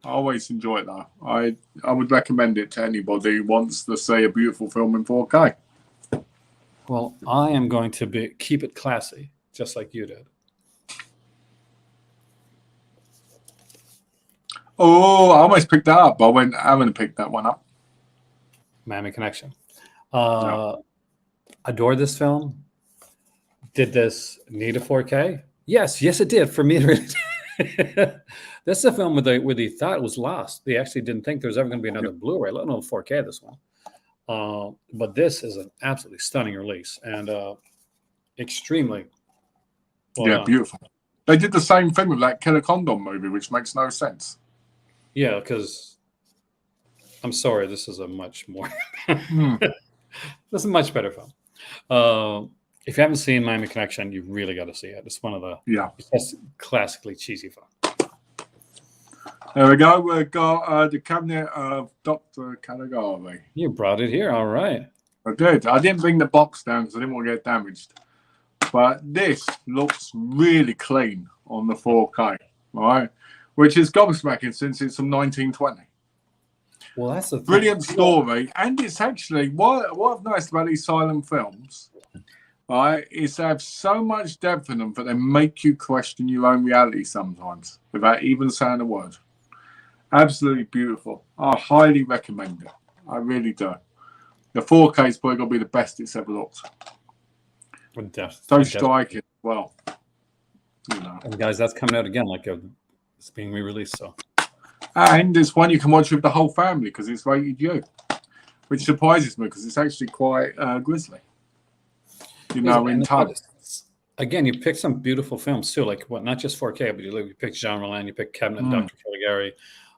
B: I always enjoy it, though. I would recommend it to anybody who wants to see a beautiful film in 4K.
A: Well, I am going to keep it classy, just like you did.
B: Oh, I almost picked that up. I haven't picked that one up.
A: Miami Connection. Adore this film. Did this need a 4K? Yes, it did. For me, this is a film where they thought it was lost. They actually didn't think there was ever going to be another Blu-ray, let alone 4K. This one, but this is an absolutely stunning release and extremely
B: beautiful. They did the same thing with that Killer Condom movie, which makes no sense.
A: Yeah, because I'm sorry, this is a much more this is a much better film. If you haven't seen Miami Connection, you really got to see it. It's one of the it's just classically cheesy fun.
B: There we go. We've got the cabinet of Dr. Caligari.
A: You brought it here. All right.
B: I did. I didn't bring the box down because I didn't want to get damaged. But this looks really clean on the 4K, right? Which is gobsmacking since it's from 1920.
A: Well, that's a
B: brilliant story, and it's actually what I've noticed about these silent films, right? Is they have so much depth in them that they make you question your own reality sometimes without even saying a word. Absolutely beautiful. I highly recommend it. I really do. The 4K is probably going to be the best it's ever looked. So striking as well. You know.
A: And guys, that's coming out again, like it's being re-released. So,
B: and it's one you can watch with the whole family because it's rated U, which surprises me because it's actually quite grisly. You know, in time.
A: Again, you pick some beautiful films too, like not just 4K, but you pick Genre-Land, you pick Cabinet, Dr. Caligari,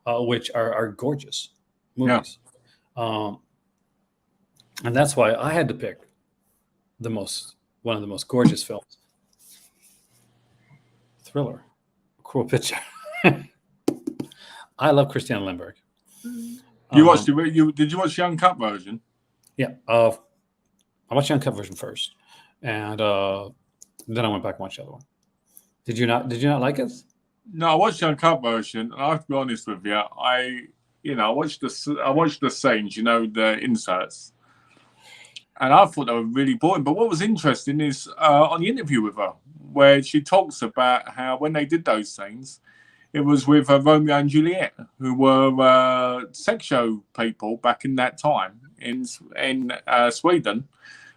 A: which are gorgeous movies. Yeah. And that's why I had to pick one of the most gorgeous films. Thriller. Cool picture. I love Christiane Lindbergh.
B: You watched did you watch the uncut version?
A: Yeah. I watched the uncut version first. And then I went back and watched the other one. Did you not like it?
B: No, I watched the uncut version, and I have to be honest with you, I watched the scenes, the inserts. And I thought they were really boring. But what was interesting is on the interview with her, where she talks about how when they did those scenes, it was with Romeo and Juliet, who were sex show people back in that time in Sweden,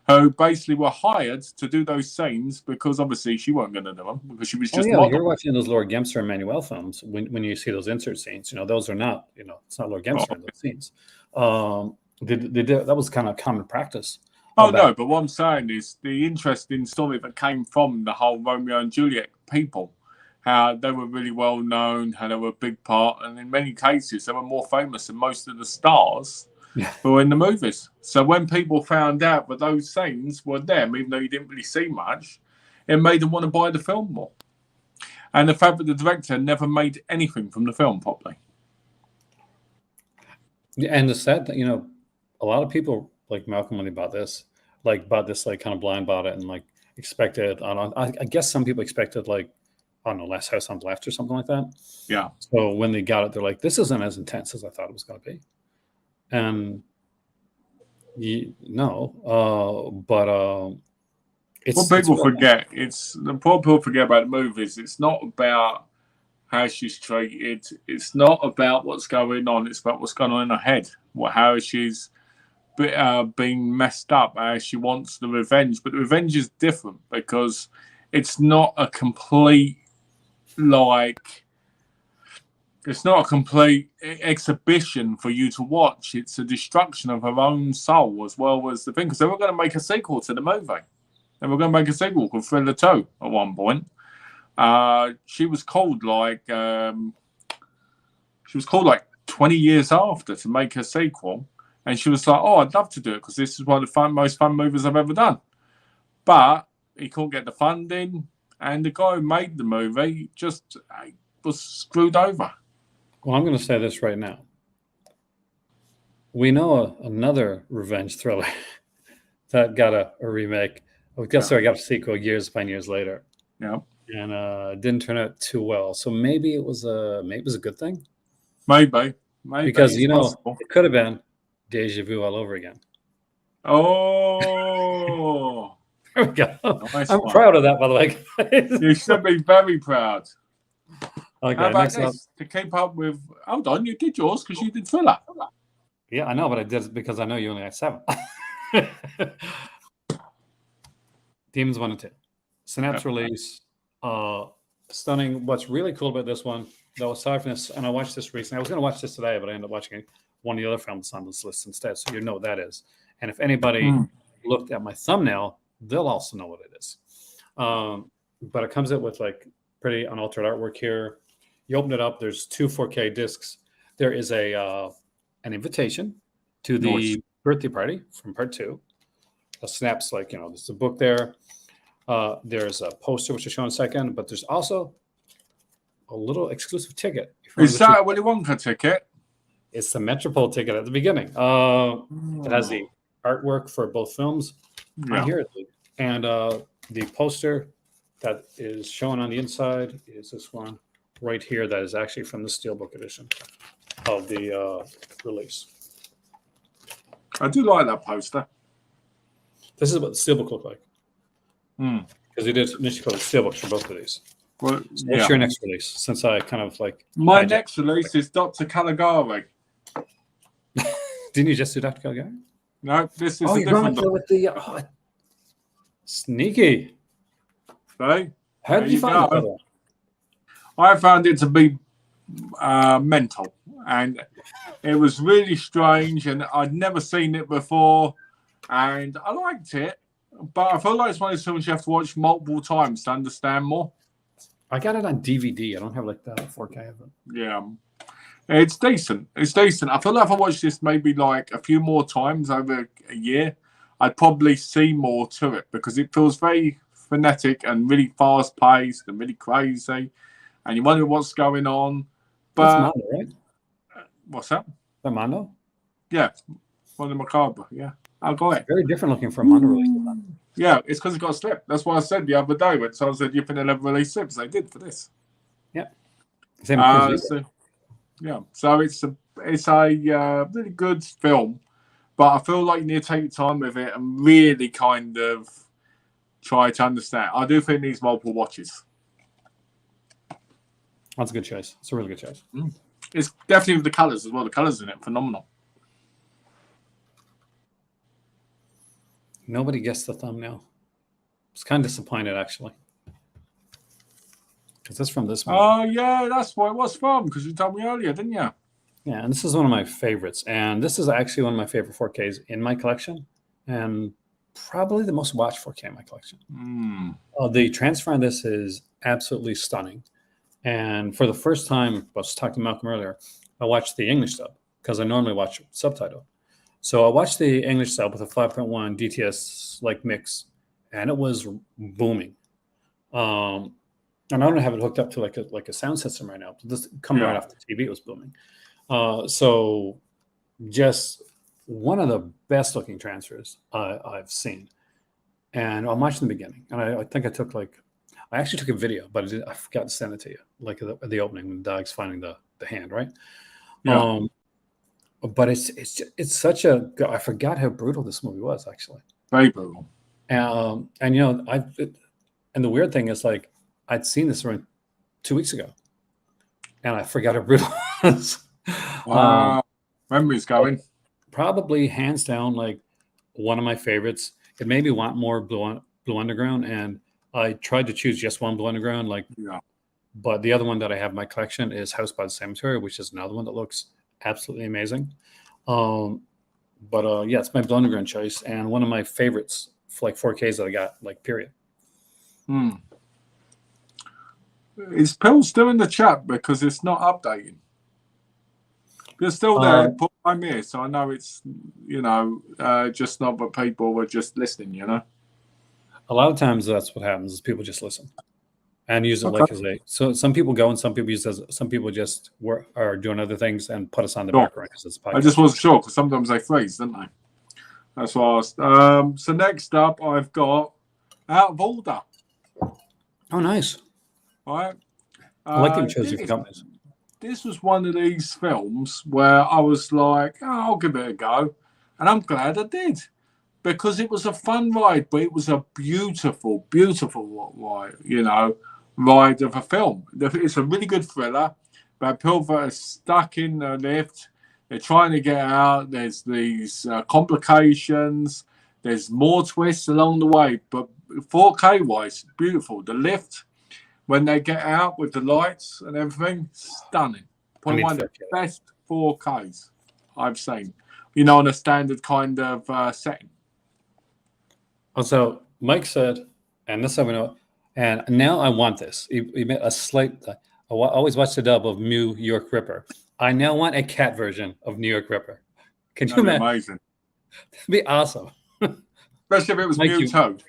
B: who basically were hired to do those scenes because obviously she wasn't going to do them because she was just.
A: Oh yeah, you're watching those Lord Gemser and Manuel films when you see those insert scenes. Those are not. It's not Lord Gemser in those scenes. That was kind of common practice.
B: Oh, no, but what I'm saying is the interesting story that came from the whole Romeo and Juliet people, how they were really well known, how they were a big part, and in many cases they were more famous than most of the stars who were in the movies. So when people found out that those scenes were them, even though you didn't really see much, it made them want to buy the film more. And the fact that the director never made anything from the film properly.
A: Yeah, and the sad that, a lot of people like Malcolm when he bought this kind of blind bought it and like expected. I guess some people expected like, I don't know, Last House on the Left or something like that.
B: Yeah.
A: So when they got it, they're like, this isn't as intense as I thought it was going to be. And it's
B: what people forget. People forget about the movies. It's not about how she's treated. It's not about what's going on. It's about what's going on in her head. How she's being messed up, how she wants the revenge. But the revenge is different because it's not a complete exhibition for you to watch. It's a destruction of her own soul as well as the thing. Because they were going to make a sequel to the movie. They were going to make a sequel called Thriller 2 at one point. She was called like 20 years after to make a sequel. And she was like, I'd love to do it because this is one of the most fun movies I've ever done. But he couldn't get the funding. And the guy who made the movie just was screwed over.
A: Well, I'm going to say this right now. We know another revenge thriller that got a remake. I guess I got a sequel years upon years later.
B: Yeah.
A: And it didn't turn out too well. So maybe it was a good thing.
B: Maybe.
A: Because, it could have been Deja Vu all over again.
B: Oh.
A: There we go. Nice I'm proud of that, by the way.
B: You should be very proud.
A: Okay,
B: how about this? To keep up with... Hold on, you did yours because you did Thriller.
A: Yeah, I know, but I did it because I know you only had 7. Demons 1 and 2. Synapse release. Stunning. What's really cool about this one, though, aside from this, and I watched this recently. I was going to watch this today, but I ended up watching one of the other films on this list instead, so you know what that is. And if anybody looked at my thumbnail, they'll also know what it is. But it comes out with like pretty unaltered artwork here. You open it up. There's 2 4K discs. There is an invitation to the birthday party from part 2. snaps, like, there's a book there. There's a poster, which I'll show in a second, but there's also a little exclusive ticket.
B: Is that a Willy Wonka ticket?
A: It's the Metropole ticket at the beginning. It has the artwork for both films right here. And the poster that is shown on the inside is this one right here that is actually from the Steelbook edition of the release.
B: I do like that poster.
A: This is what the Steelbook looked like. Because they did initially call it Steelbooks for both of these.
B: Well,
A: so what's your next release? Since I kind of like...
B: My next release is Dr. Caligari.
A: Didn't you just do Dr. Caligari?
B: No, this is
A: a different one. With the... sneaky.
B: Okay.
A: How did you find it?
B: I found it to be mental. And it was really strange. And I'd never seen it before. And I liked it. But I feel like it's one of those films you have to watch multiple times to understand more.
A: I got it on DVD. I don't have like the 4K of it.
B: Yeah. It's decent. It's decent. I feel like if I watched this maybe like a few more times over a year, I'd probably see more to it because it feels very frenetic and really fast paced and really crazy. And you wonder what's going on. But
A: that's Mondo, right?
B: What's that?
A: The Mondo?
B: Yeah. Mondo Macabre. Yeah. I got it.
A: Very different looking for a Mondo release.
B: Yeah, it's because it got slipped. That's what I said the other day when someone said you think they'll ever release slips. They did for this.
A: Yeah. Same with
B: so it's a really good film, but I feel like you need to take your time with it and really kind of try to understand. I do think it needs multiple watches.
A: That's a good choice. It's a really good choice.
B: It's definitely with the colours as well. The colours in it, phenomenal.
A: Nobody guessed the thumbnail. I was kind of disappointed, actually. Because that's from this one.
B: Oh, yeah, that's what it was from, because you told me earlier, didn't you?
A: Yeah, and this is one of my favorites. And this is actually one of my favorite 4Ks in my collection. And probably the most watched 4K in my collection. The transfer on this is absolutely stunning. And for the first time, I was talking to Malcolm earlier, I watched the English dub, because I normally watch subtitle. So I watched the English sub with a 5.1 DTS like mix, and it was booming. And I don't have it hooked up to like a sound system right now. Just coming right off the TV, it was booming. So just one of the best looking transfers I've seen. And I'm watching the beginning, and I think I actually took a video, but I forgot to send it to you, like the opening when the dog's finding the hand, right? Yeah. But it's such a, I forgot how brutal this movie was, actually.
B: Very brutal.
A: And and the weird thing is, like, I'd seen this around 2 weeks ago, and I forgot how brutal it was.
B: Wow. Memory's going.
A: Probably hands down, like, one of my favorites. It made me want more Blue Underground, and I tried to choose just one Blue Underground, but the other one that I have in my collection is House by the Cemetery, which is another one that looks absolutely amazing. It's my Blue Underground choice and one of my favorites for like 4Ks that I got, like, period.
B: Is Pill still in the chat because it's not updating? You're still there, but I'm here, so I know it's, just not what people were just listening,
A: A lot of times that's what happens is people just listen and use it like as so some people go and some people use it as, some people just are doing other things and put us on the background because it's a podcast.
B: I just wasn't sure because sometimes they freeze, don't they? That's what I asked. So next up I've got Out of Order.
A: Oh, nice.
B: All right.
A: I like that you chose different companies.
B: This was one of these films where I was like, I'll give it a go. And I'm glad I did. Because it was a fun ride, but it was a beautiful, beautiful ride of a film. It's a really good thriller. But people are stuck in the lift. They're trying to get out. There's these complications. There's more twists along the way. But 4K-wise, beautiful. The lift, when they get out with the lights and everything, stunning. Probably one of the best 4Ks I've seen. On a standard kind of setting.
A: Also, Mike said, and this is how we know, and now I want this. He made a slight, I always watch the dub of New York Ripper. I now want a cat version of New York Ripper. Can you imagine?
B: Amazing.
A: That'd be awesome.
B: Especially if it was
A: Mike,
B: Mewtwo.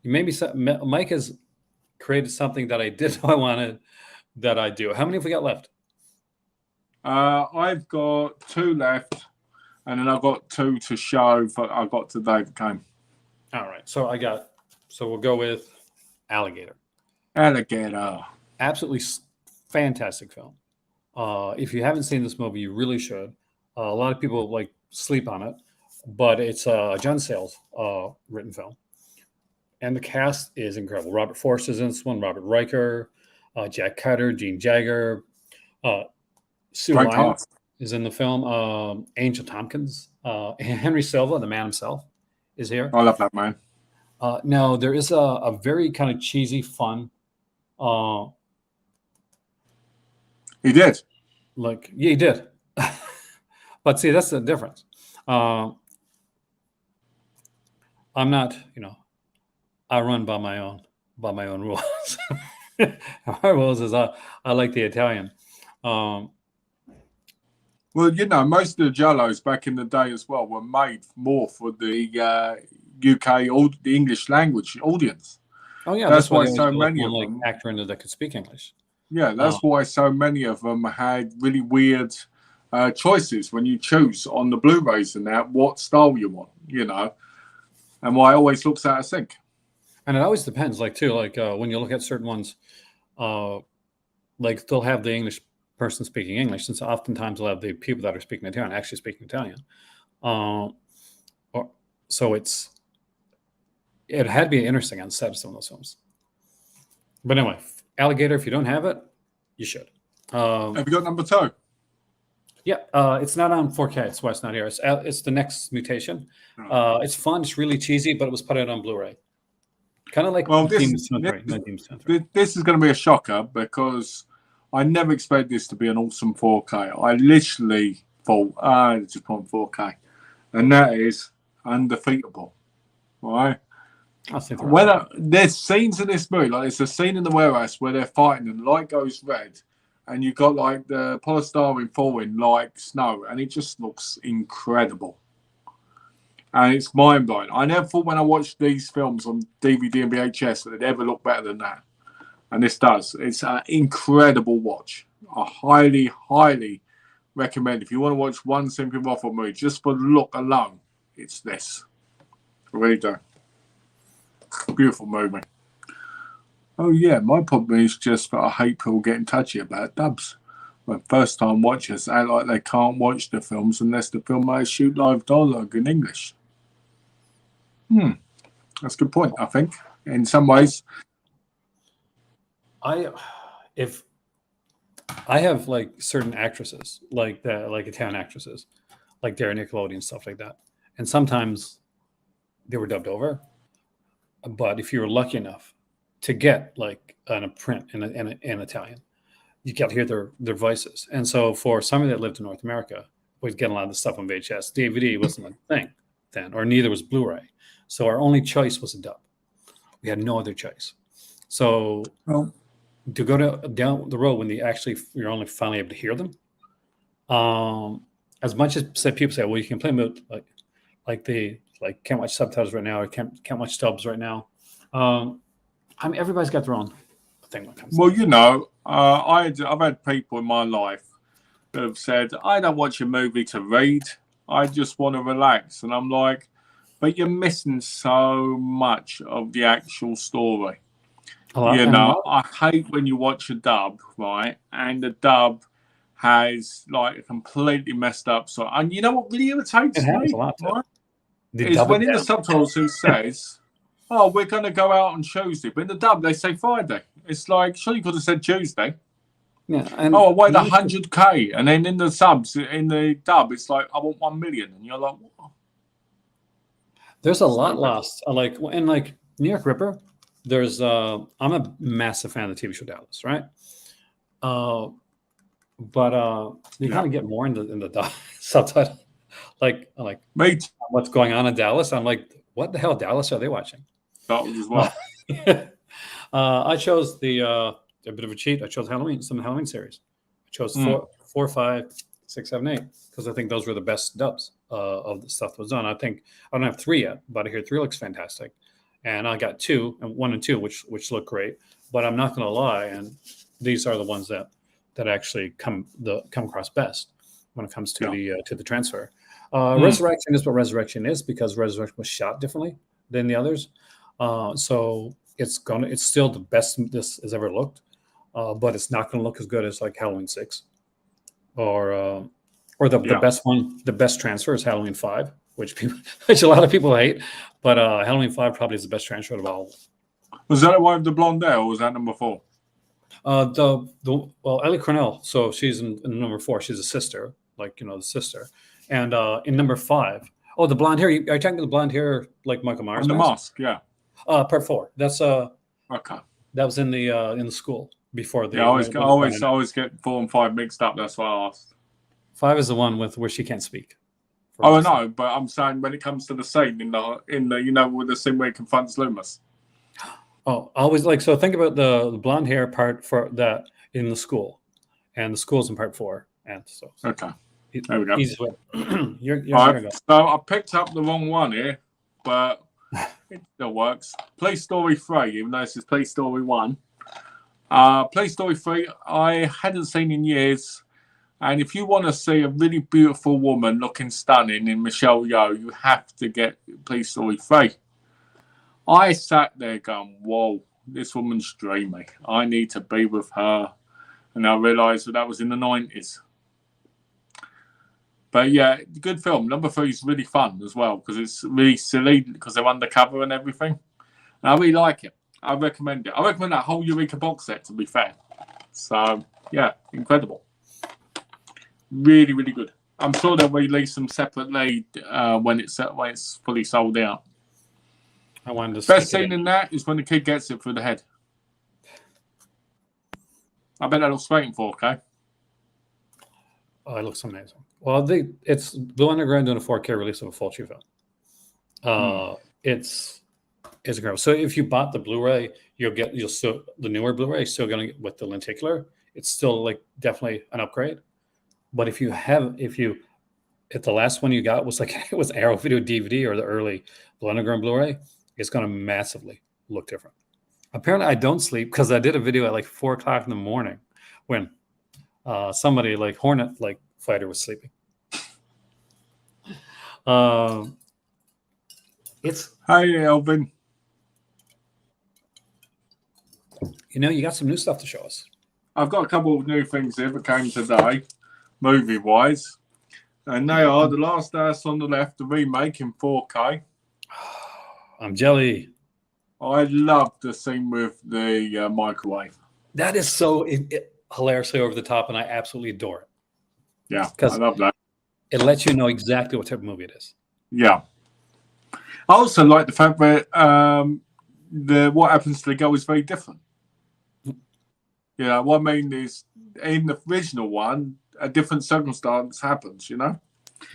A: you made me. Mike has created something that I did know I wanted that I do. How many have we got left?
B: I've got 2 left, and then I've got 2 to show. I got today that came.
A: All right. So we'll go with Alligator.
B: Alligator.
A: Absolutely fantastic film. If you haven't seen this movie, you really should. A lot of people like sleep on it, but it's a John Sayles written film. And the cast is incredible. Robert Forster is in this one, Robert Riker, Jack Carter, Gene Jagger, Sue
B: Great
A: Lyon
B: cast.
A: is in the film, Angel Tompkins, Henry Silva, the man himself, is here.
B: I love that man.
A: Now, there is a very kind of cheesy, fun.
B: He did.
A: Yeah, he did. But see, that's the difference. I'm not, I run by my own rules. My rules is I like the Italian.
B: Well, most of the Jellos back in the day as well were made more for the UK or the English language audience.
A: Oh yeah,
B: that's why
A: they
B: so
A: always
B: many
A: look
B: of
A: for,
B: them.
A: actor in that could speak English.
B: Yeah, that's why so many of them had really weird choices when you choose on the Blu-rays and that what style you want, and why it always looks out of sync.
A: And it always depends, when you look at certain ones, they'll have the English person speaking English, and so oftentimes they'll have the people that are speaking Italian actually speaking Italian. So it had to be interesting on set of some of those films. But anyway, Alligator, if you don't have it, you should.
B: Have you got number 2?
A: Yeah, it's not on 4K. That's why it's not here. It's the Next Mutation. It's fun. It's really cheesy, but it was put out on Blu-ray. Kind of like
B: this is going to be a shocker because I never expected this to be an awesome 4K. I literally thought, it's just on 4K. And that is Undefeatable. Right? There's scenes in this movie, like there's a scene in the warehouse where they're fighting and the light goes red and you've got like the polystyrene falling like snow and it just looks incredible. And it's mind-blowing. I never thought when I watched these films on DVD and VHS that they'd ever look better than that. And this does. It's an incredible watch. I highly, highly recommend. If you want to watch one Simply Waffle movie, just for the look alone, it's this. I really do. Beautiful movie. Oh, yeah. My problem is just that I hate people getting touchy about dubs. When first-time watchers act like they can't watch the films unless the film may shoot live dialogue in English. That's a good point, I think. In some ways.
A: I have like certain actresses, like Italian actresses, like Dara Nickelodeon, stuff like that. And sometimes they were dubbed over. But if you were lucky enough to get like a print in Italian, you got to hear their voices. And so for somebody that lived in North America, we'd get a lot of the stuff on VHS. DVD wasn't a thing then, or neither was Blu-ray. So our only choice was a dub. We had no other choice. So to go down the road when you're only finally able to hear them, as much as people say, well, you can play them can't watch subtitles right now or can't watch dubs right now. Everybody's got their own thing when it comes.
B: Well, I've had people in my life that have said, I don't watch a movie to read. I just want to relax. And I'm like, but you're missing so much of the actual story. I hate when you watch a dub, right? And the dub has like a completely messed up story. And you know what really irritates me? Right? Is when in the subtitles it says, oh, we're going to go out on Tuesday. But in the dub, they say Friday. It's like, sure, you could have said Tuesday.
A: Yeah.
B: I want 100K. And then in the subs, in the dub, it's like, I want 1 million. And you're like, what?
A: There's a lot lost. In New York Ripper, there's I'm a massive fan of the TV show Dallas, right? But you kind of get more into the subtitle. like
B: Mate,
A: what's going on in Dallas? I'm like, what the hell Dallas are they watching?
B: That was as well.
A: I chose a bit of a cheat. I chose some Halloween series. I chose 4, 5, 6, 7, 8, because I think those were the best dubs of the stuff that was done. I think I don't have 3 yet, but I hear 3 looks fantastic, and I got 2 and 1 and 2, which look great. But I'm not going to lie, and these are the ones that actually come across best when it comes to the transfer. Resurrection is what Resurrection is, because Resurrection was shot differently than the others. So it's still the best this has ever looked, but it's not going to look as good as like Halloween 6 or the best one. The best transfer is Halloween 5, which a lot of people hate, but Halloween 5 probably is the best transfer of all.
B: Was that the one with the blonde hair, or was that number 4?
A: Ellie Cornell. So she's in number 4. She's a sister, like the sister. And in number 5, the blonde hair. Are you talking about the blonde hair like Michael Myers?
B: And the mask, yeah.
A: Part 4. That's
B: okay.
A: That was in the school before the.
B: Yeah, I always get 4 and 5 mixed up. That's why I asked.
A: 5 is the one where she can't speak.
B: Oh no, but I'm saying when it comes to the scene in the with the scene where he confronts Loomis.
A: Oh, always so think about the blonde hair part for that in the school, and the school's in part 4, and so.
B: Okay. There we go.
A: Easy way. you're
B: right, so I picked up the wrong one here, but it still works. Police Story 3, even though this is Police Story 1. Police Story 3, I hadn't seen in years. And if you want to see a really beautiful woman looking stunning in Michelle Yeoh, you have to get Police Story 3. I sat there going, whoa, this woman's dreamy. I need to be with her. And I realised that was in the 90s. But yeah, good film. Number 3 is really fun as well, because it's really silly, because they're undercover and everything. And I really like it. I recommend it. I recommend that whole Eureka box set, to be fair. So, yeah, incredible. Really, really good. I'm sure they'll release them separately when it's fully sold out.
A: I wanted to
B: best scene in that is when the kid gets it through the head. I bet that looks great in 4K.
A: Oh, it looks amazing. Well, it's Blue Underground doing a 4K release of a full film. It's incredible. So if you bought the Blu-ray, you'll still the newer Blu-ray still going to get with the lenticular. It's still like definitely an upgrade. But if the last one you got was like it was Arrow Video DVD or the early Blue Underground Blu-ray, it's going to massively look different. Apparently, I don't sleep because I did a video at like 4:00 in the morning when somebody like Hornet like fighter was sleeping.
B: Hi, Elvin.
A: You got some new stuff to show us.
B: I've got a couple of new things here that came today, movie-wise. And they are The Last House on the Left, the remake in 4K.
A: I'm jelly.
B: I love the scene with the microwave.
A: That is so hilariously over the top, and I absolutely adore it.
B: Yeah, I love that.
A: It lets you know exactly what type of movie it is.
B: Yeah. I also like the fact that what happens to the girl is very different. Yeah, what I mean is, in the original one, a different circumstance happens, Yeah.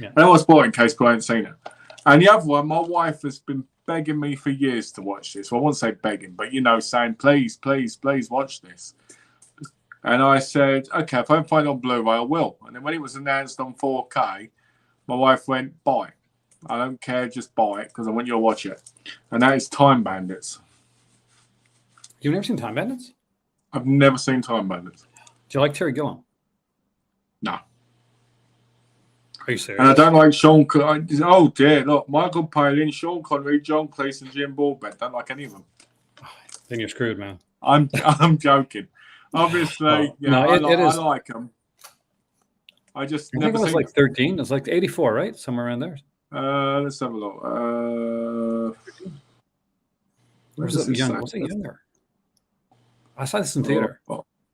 B: I don't want to spoil it in case I haven't seen it. And the other one, my wife has been begging me for years to watch this. Well, I won't say begging, but, saying, please, please, please watch this. And I said, okay, if I can find it on Blu-ray, I will. And then when it was announced on 4K, my wife went, buy it. I don't care, just buy it, because I want you to watch it. And that is Time Bandits.
A: You've never seen Time Bandits?
B: I've never seen Time Bandits.
A: Do you like Terry Gilliam?
B: No.
A: Are you serious?
B: And I don't like Sean. Oh dear! Look, Michael Palin, Sean Connery, John Cleese, and Jim Broadbent. Don't like any of them.
A: Then you're screwed, man.
B: I'm joking. Obviously, I like them. I think
A: it was like 13. It's like 84, right? Somewhere around there.
B: Let's have a look.
A: Was it younger? I saw this in theater.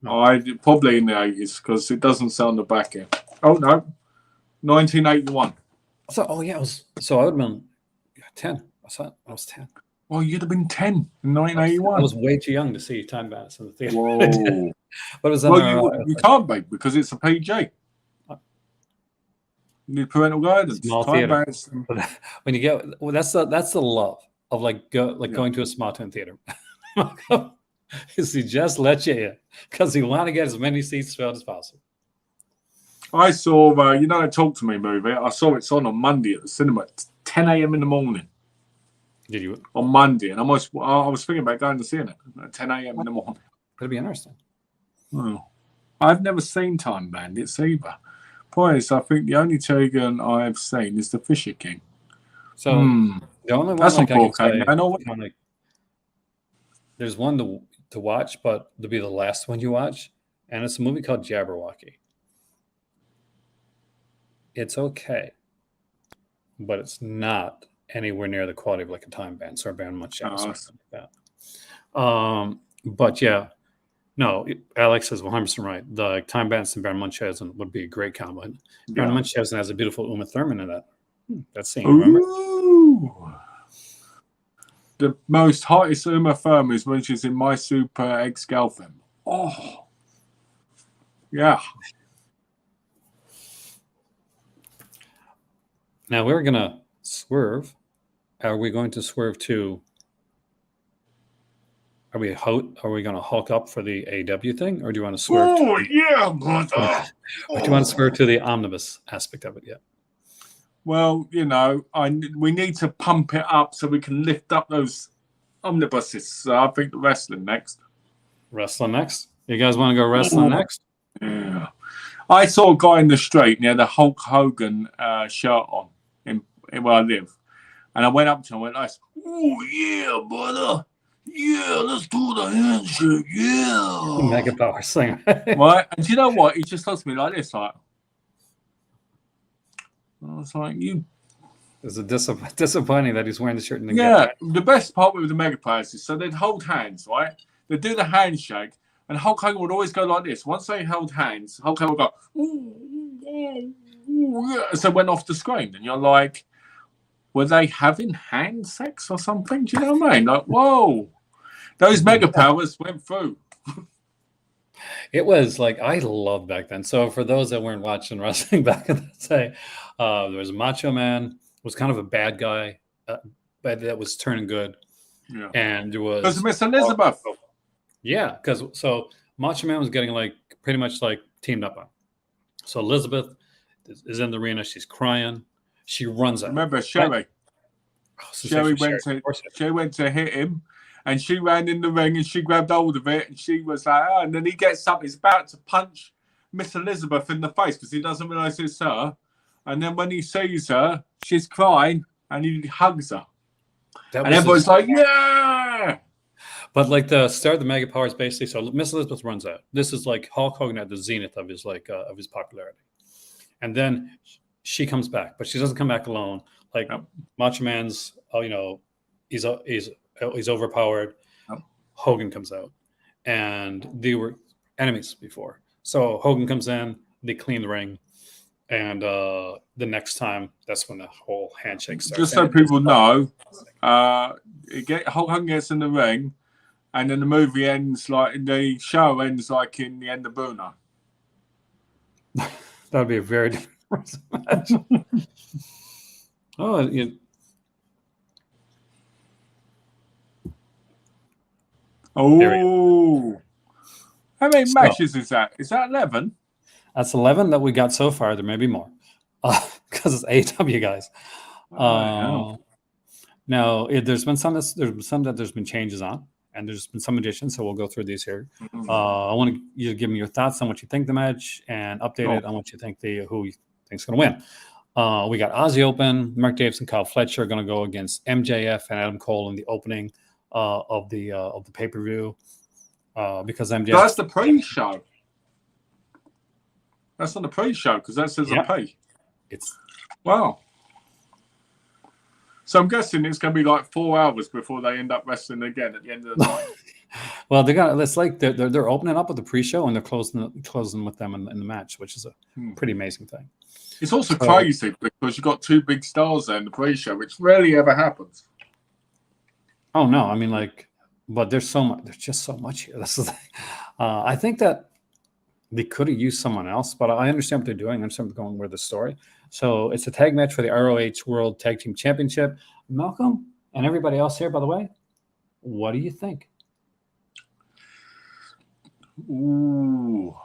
B: I probably in the 80s because it doesn't sound the back end. Oh no, 1981.
A: It was. So I would have been 10. I was 10.
B: Well, you'd have been 10 in 1981.
A: I was way too young to see Time Bandits in the theater.
B: Whoa.
A: But it was
B: you can't be because it's a PG. You need parental guidance.
A: Small theater. When you get that's the love of going to a small town theater. Is he just let you in because he want to get as many seats filled as possible.
B: I saw, you know, the Talk to Me movie. I saw it's on Monday at the cinema at 10 a.m. in the morning.
A: Did you?
B: On Monday, and I was thinking about going to see it at 10 a.m. in the morning.
A: That'd be interesting.
B: Well, I've never seen Time Bandits either. Point is, I think the only Tegan I've seen is The Fisher King.
A: So the only one
B: That's
A: like
B: on
A: I can
B: 4K.
A: say,
B: I know.
A: like, there's one to watch, but to be the last one you watch, and it's a movie called Jabberwocky. It's okay, but it's not anywhere near the quality of like a Time Bandits or a Baron Munchausen or something like that. But yeah, no, Alex is 100% right. The Time Bandits and Baron Munchausen would be a great combo. Baron Munchausen has a beautiful Uma Thurman in that scene. Remember?
B: Ooh. The most hottest Uma Thurman is when she's in My Super Ex-Girlfriend. Oh, yeah.
A: Now we're gonna swerve. Are we going to swerve to? Are we going to hulk up for the AW thing, or do you want to swerve?
B: Oh yeah, brother.
A: Or do you want to swerve to the omnibus aspect of it yet?
B: Well, you know, we need to pump it up so we can lift up those omnibuses. So I think the wrestling next.
A: Wrestling next? You guys want to go wrestling next?
B: Yeah. I saw a guy in the street near the Hulk Hogan shirt on in where I live. And I went up to him and went like, oh, yeah, brother. Yeah, let's do the handshake. Yeah.
A: Mega Power singer.
B: Right? And do you know what? He just looks at me like this, like, I was like, you.
A: It's a disappointing that he's wearing the shirt in the
B: Yeah, the best part with the Mega Powers is so they'd hold hands, right? They'd do the handshake, and Hulk Hogan would always go like this. Once they held hands, Hulk Hogan would go, ooh, ooh, ooh, yeah. So it went off the screen, and you're like, were they having hand sex or something? Do you know what I mean? Like, whoa, those Mega Powers went through.
A: It was like, I loved back then. So for those that weren't watching wrestling back in the day, there was Macho Man, was kind of a bad guy, but that was turning good.
B: Yeah.
A: And there was
B: Miss Elizabeth.
A: Yeah, because so Macho Man was getting like pretty much like teamed up on. So Elizabeth is in the arena. She's crying. She runs out.
B: Remember Sherry?
A: Right?
B: Sherry went to hit him, and she ran in the ring and she grabbed hold of it, and she was like, oh, and then he gets up. He's about to punch Miss Elizabeth in the face because he doesn't realize it's her. And then when he sees her, she's crying, and he hugs her. And everyone's like, yeah!
A: But like the start of the Mega Powers, basically, so Miss Elizabeth runs out. This is like Hulk Hogan at the zenith of his of his popularity. And then she comes back, but she doesn't come back alone. Like Macho Man's, he's overpowered. Hogan comes out, and they were enemies before. So Hogan comes in, they clean the ring. And the next time, that's when the whole handshake starts.
B: Just so people know, Hulk Hogan gets in the ring, and then the movie ends the show ends like in the end of Bruno.
A: That would be a very different match. Oh,
B: how many matches is that? Is that 11?
A: That's 11 that we got so far. There may be more because it's AEW, guys. Now, there's been some that there's been changes on, and there's been some additions. So we'll go through these here. I want you to give me your thoughts on what you think the match and update it on what you think who you think's going to win. We got Aussie Open, Mark Davis and Kyle Fletcher are going to go against MJF and Adam Cole in the opening of the pay-per-view because MJF.
B: That's the pre-show. That's not the pre-show because that says a pay. Wow. So I'm guessing it's going to be like 4 hours before they end up wrestling again at the end of the night.
A: Well, it's like they're opening up with the pre-show and they're closing with them in the match, which is a pretty amazing thing.
B: It's also crazy because you've got two big stars there in the pre-show, which rarely ever happens.
A: Oh no, I mean but there's so much. There's just so much here. This is I think that they could have used someone else, but I understand what they're doing. I understand what's going with the story. So it's a tag match for the ROH World Tag Team Championship. Malcolm and everybody else here, by the way, what do you think?
B: Ooh.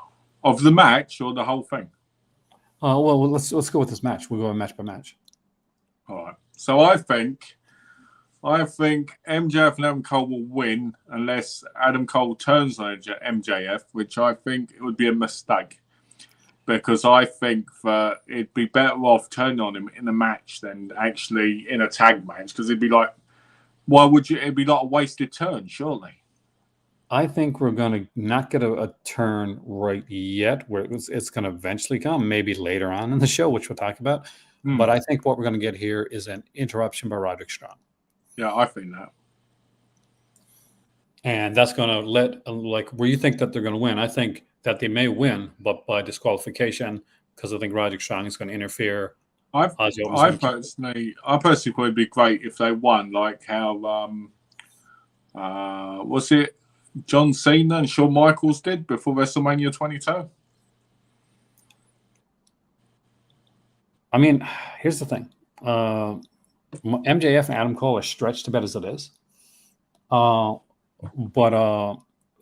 B: Of the match or the whole thing?
A: Well, let's go with this match. We'll go match by match.
B: All right. So I think MJF and Adam Cole will win unless Adam Cole turns on MJF, which I think it would be a mistake. Because I think that it'd be better off turning on him in a match than actually in a tag match. Because it'd be like, why would you? It'd be like a wasted turn, surely.
A: I think we're going to not get a turn right yet, where it's going to eventually come, maybe later on in the show, which we'll talk about. But I think what we're going to get here is an interruption by Roderick Strong.
B: Yeah, I think that.
A: And that's going to where you think that they're going to win. I think that they may win, but by disqualification, because I think Roderick Strong is going to interfere.
B: I personally thought it'd be great if they won, like how was it John Cena and Shawn Michaels did before WrestleMania 22?
A: I mean, here's the thing. MJF and Adam Cole are stretched about as it is.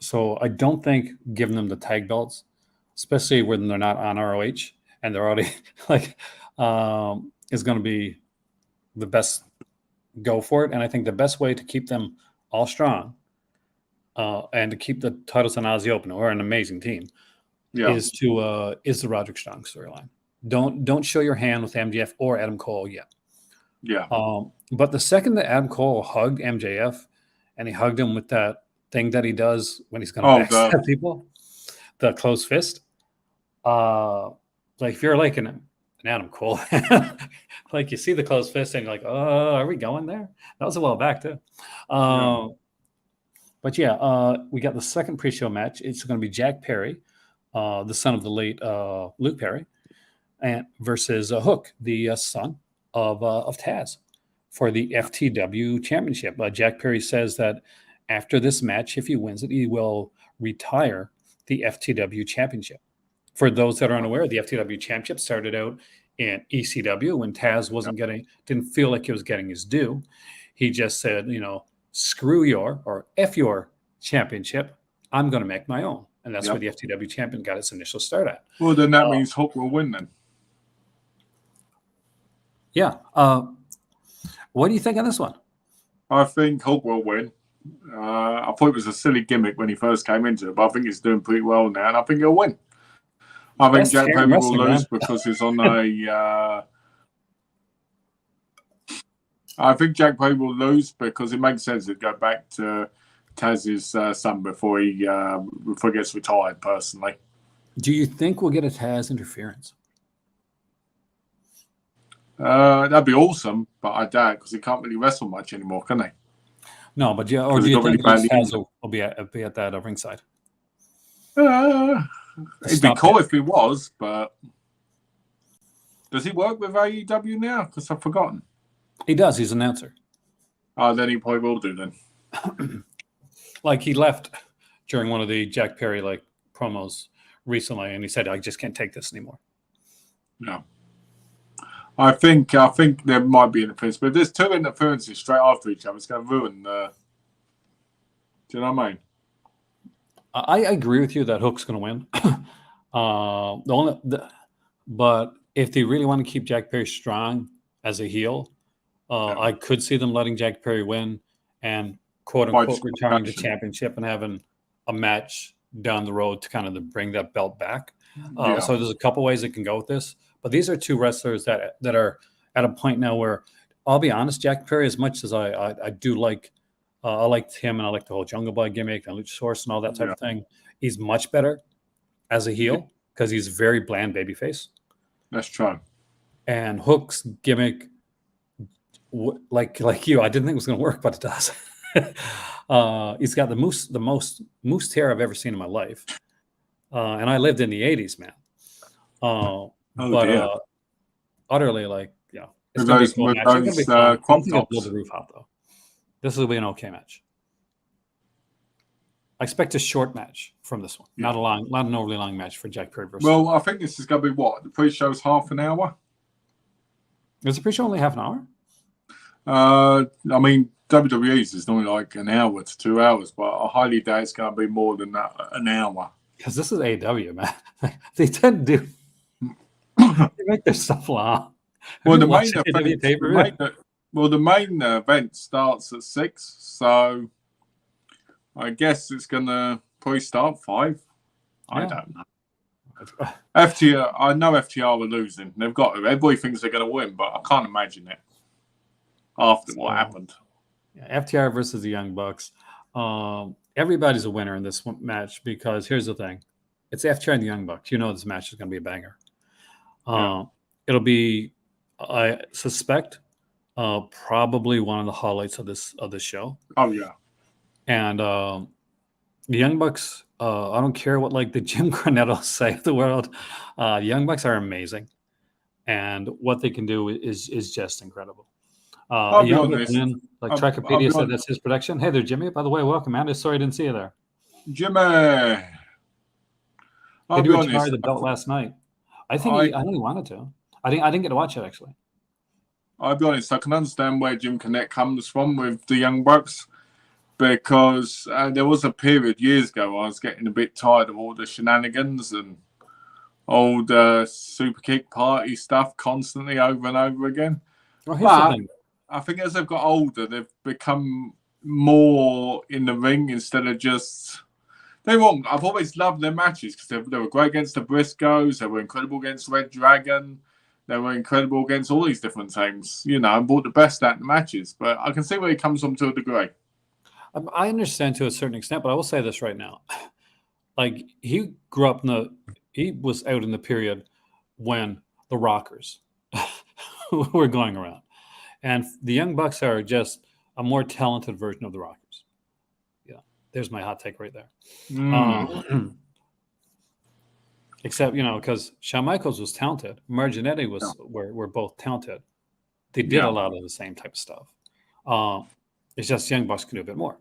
A: So I don't think giving them the tag belts, especially when they're not on ROH and they're already is going to be the best go for it. And I think the best way to keep them all strong and to keep the titles on Aussie Open, or an amazing team, is the Roderick Strong storyline. Don't show your hand with MJF or Adam Cole yet.
B: Yeah.
A: But the second that Adam Cole hugged MJF, and he hugged him with that thing that he does when he's going to backstab people, the closed fist. Like if you're like an Adam Cole, like you see the closed fist and you're like, oh, are we going there? That was a while back too. But we got the second pre-show match. It's going to be Jack Perry, the son of the late Luke Perry, and versus Hook, the son of Taz, for the FTW championship. Jack Perry says that after this match, if he wins it, he will retire the FTW championship. For those that are unaware, the FTW championship started out in ECW when Taz didn't feel like he was getting his due. He just said, screw F your championship. I'm going to make my own. And that's where the FTW champion got its initial start at.
B: Well, then that means Hook will win then.
A: Yeah. What do you think on this one?
B: I think Hook will win. I thought it was a silly gimmick when he first came into it, but I think he's doing pretty well now, and I think he'll win. I think Jack Perry will lose because he's on a... I think Jack Perry will lose because it makes sense to go back to Taz's son before he gets retired, personally.
A: Do you think we'll get a Taz interference?
B: That'd be awesome, but I doubt because he can't really wrestle much anymore, can he?
A: No, but do you think Taz will be at that ringside?
B: It'd be cool if he was, but does he work with AEW now? Because I've forgotten.
A: He does. He's an announcer.
B: Oh, then he probably will do then.
A: Like he left during one of the Jack Perry promos recently, and he said, "I just can't take this anymore."
B: No. I think there might be interference, but if there's two interferences straight after each other, it's going to ruin the... Do you know what I mean?
A: I agree with you that Hook's going to win. But if they really want to keep Jack Perry strong as a heel, I could see them letting Jack Perry win and quote-unquote retiring the championship and having a match down the road to kind of bring that belt back. So there's a couple ways it can go with this. But these are two wrestlers that are at a point now where, I'll be honest, Jack Perry, as much as I do like, I liked him and I like the whole Jungle Boy gimmick and Luchasaurus and all that type of thing, he's much better as a heel because he's very bland babyface.
B: That's true.
A: And Hook's gimmick, like you, I didn't think it was going to work, but it does. He's got the most moose hair I've ever seen in my life. And I lived in the 80s, man. Utterly it's going to be a cool match. It's going to be blow the roof out, though. This will be an okay match. I expect a short match from this one, not an overly long match for Jack Perry versus.
B: Well, I think this is going to be what the pre-show's half an hour.
A: Is the pre-show only half an hour?
B: I mean, WWE's is normally like an hour to 2 hours, but I highly doubt it's going to be more than that, an hour.
A: Because this is AEW, man. They tend to do. They make their stuff long.
B: Well,
A: Have
B: the
A: you
B: main
A: watched the
B: event,
A: AEW pay-per-view?
B: the main event starts at 6, so I guess it's gonna probably start 5. I
A: Yeah.
B: don't know. FTR, I know FTR are losing. They've got to. Everybody thinks they're going to win, but I can't imagine it after what happened.
A: Yeah, FTR versus the Young Bucks. Everybody's a winner in this match because here's the thing: it's FTR and the Young Bucks. You know this match is going to be a banger. It'll be, I suspect, probably one of the highlights of this show.
B: Oh yeah,
A: and the Young Bucks. I don't care what like the Jim Cornetto say of the world. The Young Bucks are amazing, and what they can do is just incredible.
B: I'll be honest.
A: Like Trackpedia said, that's his production. Hey there, Jimmy. By the way, welcome, man. Sorry I didn't see you there.
B: Jimmy.
A: Did you retire the belt last night? I think he wanted to. I didn't get to watch it actually.
B: I'll be honest. I can understand where Jim Cornette comes from with the Young Bucks. Because there was a period years ago I was getting a bit tired of all the shenanigans and all the super kick party stuff constantly over and over again. But I think as they've got older, they've become more in the ring instead of just... I've always loved their matches because they were great against the Briscoes. They were incredible against Red Dragon. They were incredible against all these different teams. You know, and brought the best out in the matches. But I can see where he comes from to a degree.
A: I understand to a certain extent, but I will say this right now. Like, he grew up he was out in the period when the Rockers were going around. And the Young Bucks are just a more talented version of the Rockers. Yeah, there's my hot take right there. Except, because Shawn Michaels was talented. Marginetti were both talented. They did a lot of the same type of stuff. It's just Young Bucks can do a bit more.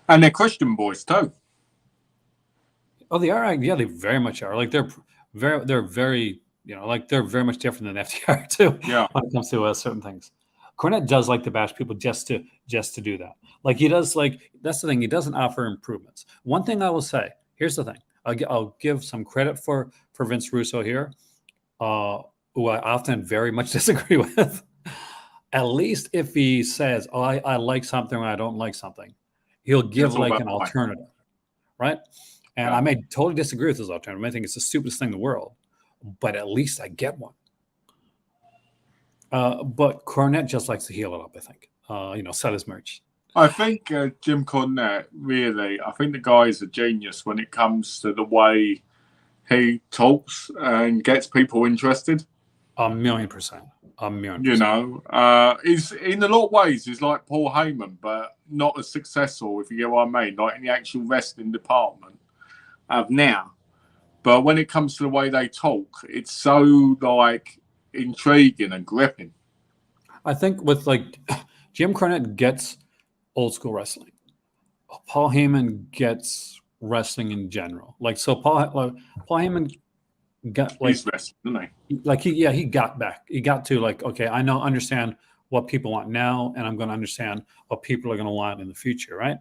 B: And they're Christian boys too.
A: Oh, they are. Yeah, they very much are. Like they're very they're very much different than FTR too.
B: Yeah.
A: When it comes to certain things, Cornette does like to bash people just to do that. Like he does. Like that's the thing. He doesn't offer improvements. One thing I will say. Here's the thing. I'll give some credit for Vince Russo here, who I often very much disagree with. At least if he says, "Oh, I like something," or "I don't like something," he'll give like an alternative, right? And I may totally disagree with his alternative. I think it's the stupidest thing in the world, but at least I get one. But Cornette just likes to heal it up. I think, sell his merch.
B: I think Jim Cornette really. I think the guy is a genius when it comes to the way he talks and gets people interested.
A: 1,000,000%.
B: He's in a lot of ways he's like Paul Heyman, but not as successful, if you get what I mean, like in the actual wrestling department of now. But when it comes to the way they talk, it's so like intriguing and gripping.
A: I think with like Jim Cornette gets old school wrestling. Paul Heyman gets wrestling in general. Like so, Paul Heyman got like
B: he's wrestling, isn't he?
A: Like he got back. He got to like, okay, I understand what people want now, and I'm going to understand what people are going to want in the future, right?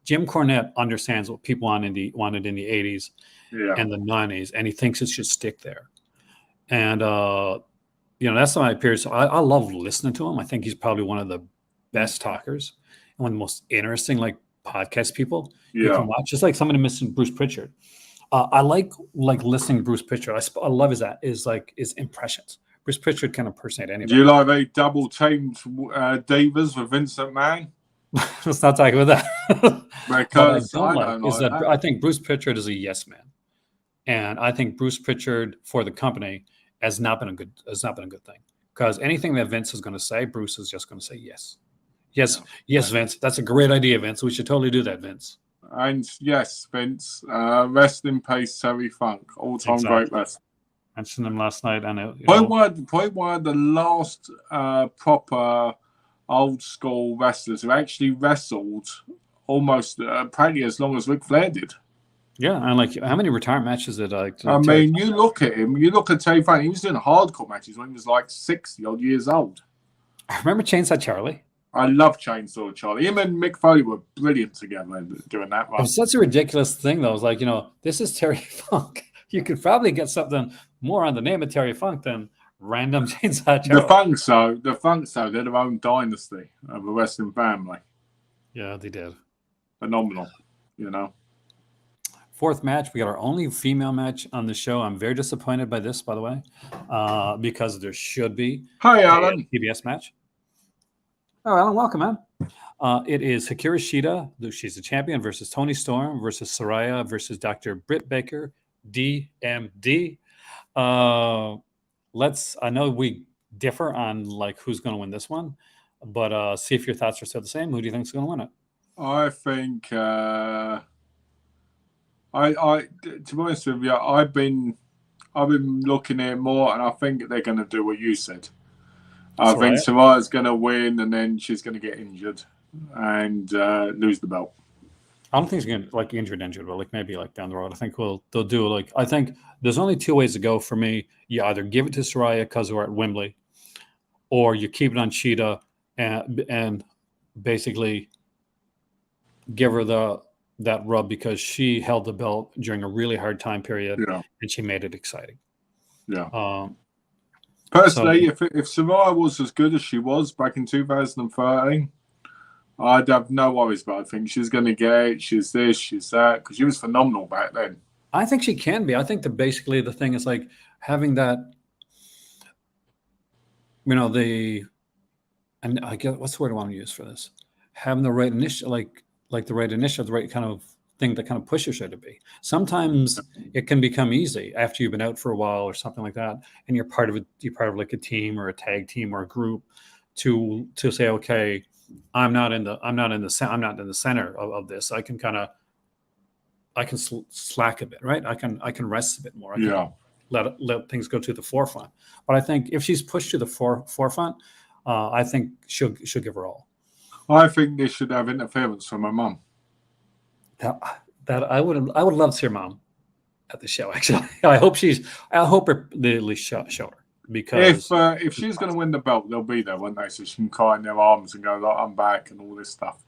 A: Jim Cornette understands what people wanted in the 80s and the 90s, and he thinks it should stick there. And that's my period. So I love listening to him. I think he's probably one of the best talkers and one of the most interesting like podcast people you can watch. Just like somebody missing Bruce Pritchard. I like listening to Bruce Pritchard. I love his impressions. Bruce Pritchard can impersonate anybody.
B: Do you like a double teamed divas with Vince McMahon?
A: Let's not talk about that.
B: Because
A: I think Bruce Pritchard is a yes man, and I think Bruce Pritchard for the company has not been a good thing. Because anything that Vince is going to say, Bruce is just going to say yes, Vince. That's a great idea, Vince. We should totally do that, Vince.
B: And yes, Vince, rest in peace, Terry Funk, all-time great wrestler.
A: Mentioned him last night, and
B: probably one of the last proper old school wrestlers who actually wrestled almost practically as long as Ric Flair did.
A: Yeah, and like how many retirement matches did
B: you look at him, you look at Terry Funk, he was doing hardcore matches when he was like 60 odd years old.
A: I remember Chainsaw Charlie.
B: I love Chainsaw Charlie. Him and Mick Foley were brilliant together doing that one.
A: It was such a ridiculous thing, though. It was like, this is Terry Funk. You could probably get something more on the name of Terry Funk than random Chainsaw
B: The
A: Charles.
B: Funks, though, they're their own dynasty of a wrestling family.
A: Yeah, they did.
B: Phenomenal, you know.
A: Fourth match, we got our only female match on the show. I'm very disappointed by this, by the way, because there should be
B: Hi,
A: a
B: Alan.
A: PBS match. Oh, Alan, welcome, man. It is Hikaru Shida, she's the champion, versus Toni Storm versus Saraya versus Dr. Britt Baker, DMD. I know we differ on like who's going to win this one, but see if your thoughts are still the same. Who do you think is going to win it?
B: I think to be honest with you, I've been looking at it more, and I think they're going to do what you said. I think Saraya's going to win, and then she's going to get injured and lose the belt.
A: I don't think she's going to like injured, but like maybe like down the road. I think they'll do like I think there's only two ways to go for me. You either give it to Saraya because we're at Wembley, or you keep it on Shida and basically give her that rub because she held the belt during a really hard time period, and she made it exciting.
B: Yeah. Personally, if Saraya was as good as she was back in 2013, I'd have no worries about it. I think she's going to get it. She's this, she's that, because she was phenomenal back then.
A: I think she can be. I think that basically the thing is like having that, and I guess what's the word I want to use for this? Having the right initiative, like the right initiative, the right kind of thing that kind of pushes her to be. Sometimes it can become easy after you've been out for a while or something like that, and you're part of like a team or a tag team or a group to say, okay, I'm not in the center of this. I can slack a bit, right? I can rest a bit more. I can let things go to the forefront. But I think if she's pushed to the forefront, I think she'll give her all.
B: I think they should have interference from her mum.
A: That I would love to see her mom at the show. Actually, I hope they at least show her. Because
B: if she's going to win the belt, they'll be there, won't they? So she can cry in their arms and go, like, I'm back and all this stuff.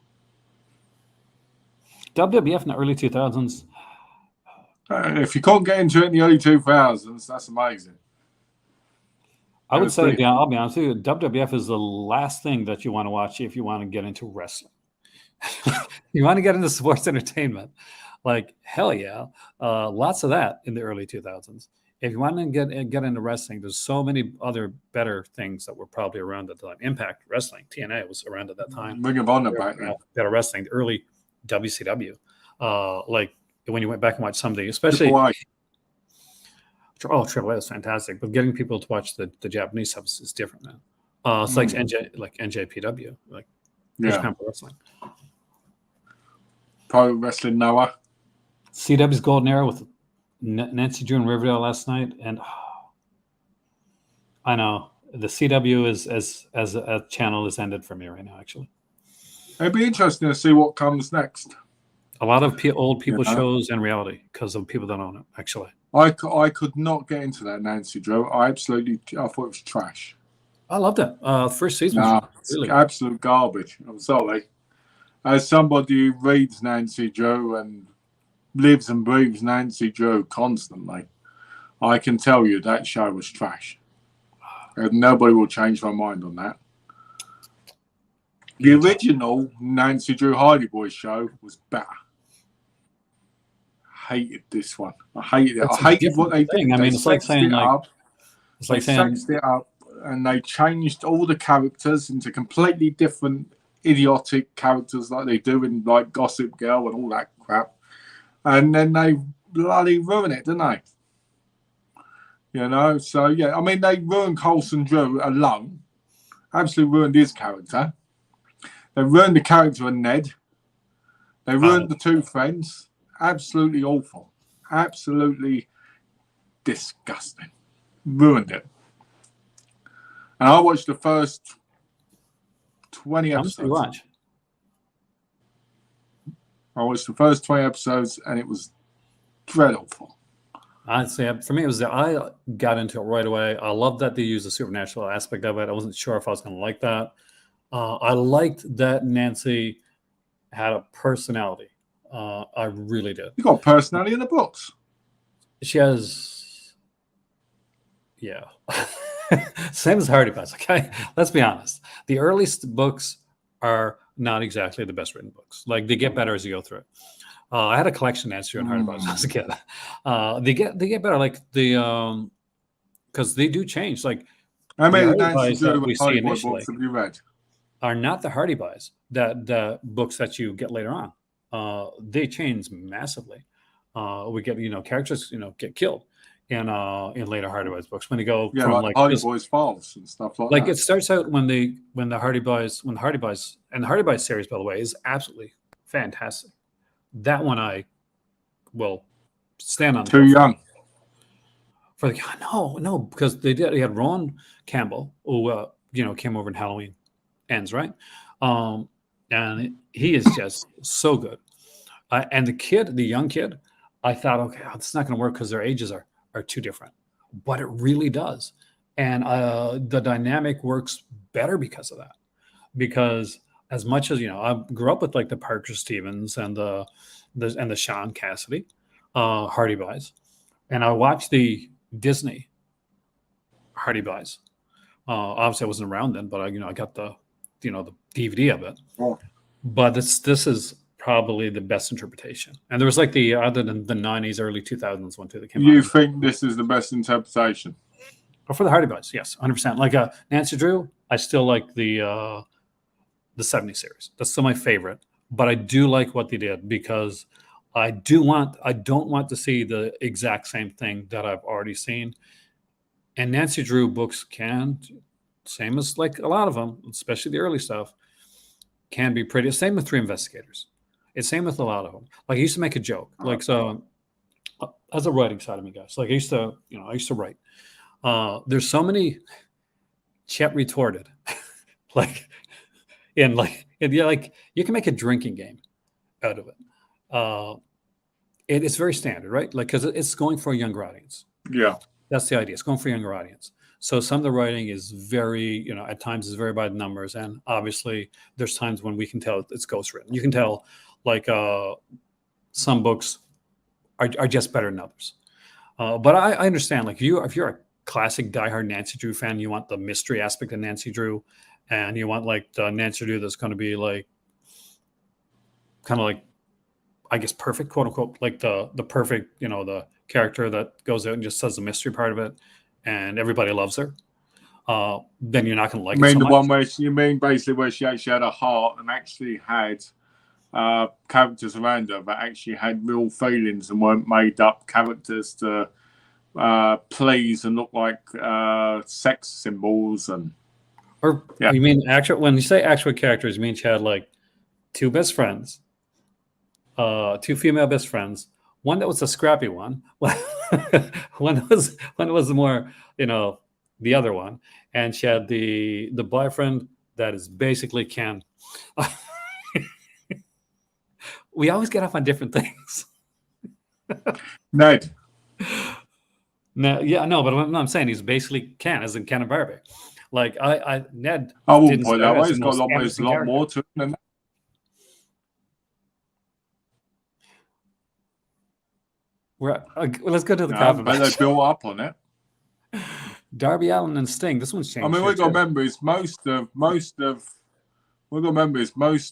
A: WWF in the early 2000s.
B: If you can't get into it in the early 2000s, that's amazing.
A: I would say, I'll be honest with you, WWF is the last thing that you want to watch if you want to get into wrestling. You want to get into sports entertainment. Like, hell yeah. Lots of that in the early 2000s. If you want to get into wrestling, there's so many other better things that were probably around at the time. Impact Wrestling, TNA was around at that time.
B: Ring of Honor back then.
A: Better wrestling, the early WCW. Like when you went back and watched somebody, especially Triple A is fantastic, but getting people to watch the Japanese stuff is different now. It's like NJPW, like Japan Pro Wrestling.
B: Pro Wrestling Noah.
A: CW's Golden Era with Nancy Drew and Riverdale last night, and I know the CW is as a channel has ended for me right now. Actually,
B: it'd be interesting to see what comes next.
A: A lot of old people shows and reality because of people that own it. Actually,
B: I could not get into that Nancy Drew. I thought it was trash.
A: I loved it. First season was really
B: absolute garbage. I'm sorry. As somebody who reads Nancy Drew and lives and breathes Nancy Drew constantly, I can tell you that show was trash. And nobody will change my mind on that. The original Nancy Drew Hardy Boys show was better. Hated this one. I hated it. I hated what they did.
A: I mean, it's like saying
B: they sexed it up and they changed all the characters into completely different idiotic characters like they do in like Gossip Girl and all that crap. And then they bloody ruin it, didn't they? So yeah, I mean, they ruined Colson Drew alone. Absolutely ruined his character. They ruined the character of Ned. They ruined the two friends. Absolutely awful. Absolutely disgusting. Ruined it. And I watched the first 20 episodes. I watched the first 20 episodes and it was dreadful.
A: I'd say for me, I got into it right away. I love that they used the supernatural aspect of it. I wasn't sure if I was going to like that. I liked that Nancy had a personality. I really did.
B: You got personality in the books.
A: She has. Yeah. Same as Hardy Boys. Okay, let's be honest. The earliest books are not exactly the best written books. Like they get better as you go through it. I had a collection answer on Hardy Boys when I was a kid. They get better. Like the because they do change. Like
B: How
A: the
B: many
A: Hardy
B: Nancy
A: Boys that
B: Drew
A: we see
B: Hardy Boy
A: initially
B: books have you read?
A: are not the Hardy Boys that the books that you get later on. They change massively. We get characters get killed in later Hardy Boys books when they go
B: Yeah,
A: from
B: like
A: like
B: Hardy
A: just
B: Boys Files and stuff like
A: like
B: that.
A: it starts out when the Hardy Boys and the Hardy Boys series, by the way, is absolutely fantastic. That one I will stand on the
B: Too
A: hill
B: young.
A: for the no because they had Ron Campbell who came over in Halloween Ends, right? And he is just so good. And the young kid, I thought, okay, it's not going to work because their ages are too different, but it really does, and the dynamic works better because of that. Because as much as I grew up with like the Parker Stevens and the Sean Cassidy, Hardy Boys, and I watched the Disney Hardy Boys. Obviously, I wasn't around then, but I got the DVD of it.
B: Oh.
A: But this is probably the best interpretation. And there was like the other than the 90s, early 2000s one too that came out.
B: You think this is the best interpretation?
A: But for the Hardy Boys, yes, 100%. Like Nancy Drew, I still like the 70s series. That's still my favorite. But I do like what they did because I don't want to see the exact same thing that I've already seen. And Nancy Drew books same as like a lot of them, especially the early stuff, can be pretty. Same with Three Investigators. It's same with a lot of them. Like I used to make a joke. Like so, as a writing side of me, guys. Like I used to write. There's so many Chet retorted, like like you can make a drinking game out of it. It's very standard, right? Like because it's going for a younger audience.
B: Yeah.
A: That's the idea. It's going for a younger audience. So some of the writing is very, at times is very by the numbers. And obviously there's times when we can tell it's ghostwritten. You can tell like some books are just better than others. But I understand, like if you're a classic diehard Nancy Drew fan, you want the mystery aspect of Nancy Drew and you want like the Nancy Drew that's going to be like kind of like, I guess, perfect, quote unquote, like the perfect, the character that goes out and just says the mystery part of it and everybody loves her, then you're not going to like it so
B: the
A: much.
B: one where you mean basically where she actually had a heart and actually had characters around her that actually had real feelings and weren't made up characters to please and look like sex symbols
A: You mean actual, when you say actual characters, you mean she had like two best friends, two female best friends, one that was a scrappy one, one was the more, the other one, and she had the boyfriend that is basically Ken. We always get off on different things.
B: Ned.
A: No, yeah, no, but what I'm saying he's basically Ken, as in Ken and Barbie. Like Ned.
B: I wouldn't put it that way. It's got a lot more to it than that.
A: Let's go to the cover.
B: But they built up on it.
A: Darby Allin and Sting. This one's changed.
B: I mean, we got to remember is most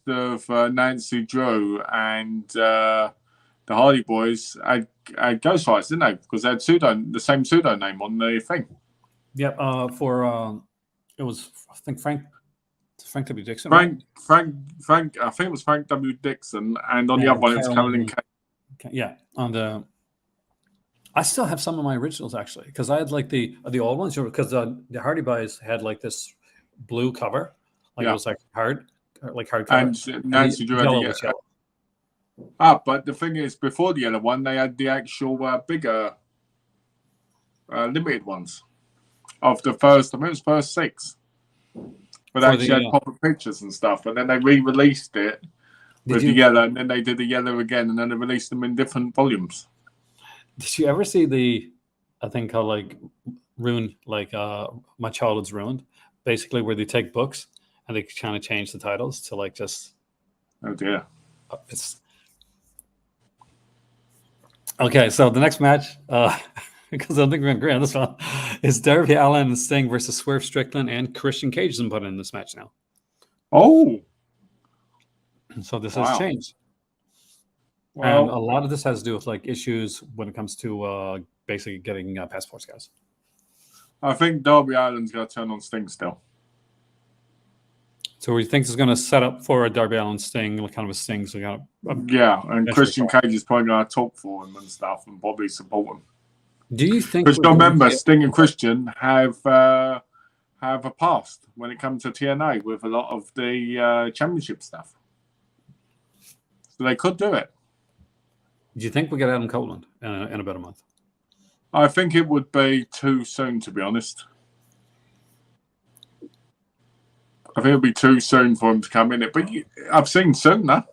B: of Nancy Drew and the Hardy Boys had ghostwriters, didn't they? Because they had the same pseudonym on the thing.
A: Yep. It was, I think, Frank W. Dixon.
B: Frank. I think it was Frank W. Dixon, and on the other one it was Carolyn K.
A: Yeah. I still have some of my originals actually, because I had like the old ones, because the Hardy Boys had like this blue cover, like it was like hard cover.
B: And Nancy Drew had the yellow. But the thing is, before the yellow one, they had the actual bigger limited ones of the first. I mean, it was first 6, but actually had proper pictures and stuff. And then they re-released it with the yellow, and then they did the yellow again, and then they released them in different volumes.
A: Did you ever see a thing called like Ruined, like My Childhood's Ruined, basically where they take books and they kind of change the titles to like just.
B: Oh dear.
A: It's okay. So the next match, because I think we're going to agree on this one, is Darby Allin and Sting versus Swerve Strickland and Christian Cage has been put in this match now.
B: Oh,
A: So this
B: wow.
A: has changed.
B: Well,
A: And a lot of this has to do with like issues when it comes to basically getting passports, guys.
B: I think Darby Allin's going to turn on Sting still.
A: So he thinks it's going to set up for a Darby Allin Sting, like kind of a Sting. So
B: Yeah, and
A: That's
B: Christian
A: right.
B: Cage is probably going to talk for him and stuff and probably support him.
A: do you think?
B: Because
A: we're going to
B: remember,
A: get-
B: Sting and Christian have a past when it comes to TNA with a lot of the championship stuff. So they could do it.
A: Do you think we get Adam Copeland in about a month?
B: I think it would be too soon, to be honest. I think it would be too soon for him to come in it. But I've seen sooner.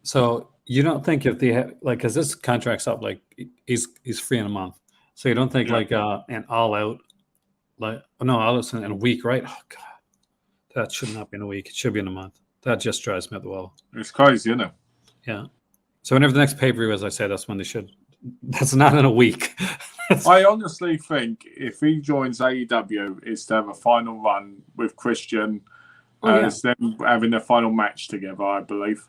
A: So you don't think if they because this contract's up, like he's free in a month. So you don't think like an all out, like no, all out in a week, right? Oh God, that should not be in a week. It should be in a month. That just drives me up the wall.
B: It's crazy, isn't it?
A: Yeah. So whenever the next pay-per-view, as I say, that's when they should. That's not in a week.
B: I honestly think if he joins AEW, it's to have a final run with Christian. It's them having a final match together, I believe.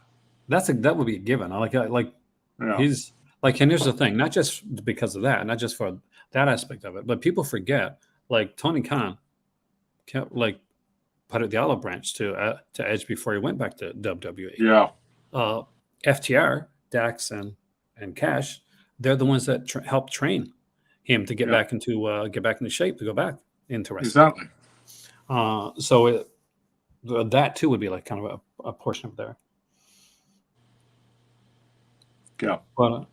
A: That would be a given. I like
B: Yeah.
A: he's like, and here's the thing, not just because of that, not just for that aspect of it, but people forget like Tony Khan kept like put out the olive branch to Edge before he went back to WWE.
B: Yeah.
A: FTR, Dax, and Cash, they're the ones that helped train him to get back into shape to go back into wrestling.
B: Exactly.
A: So that too would be like kind of a portion of there.
B: Yeah.
A: But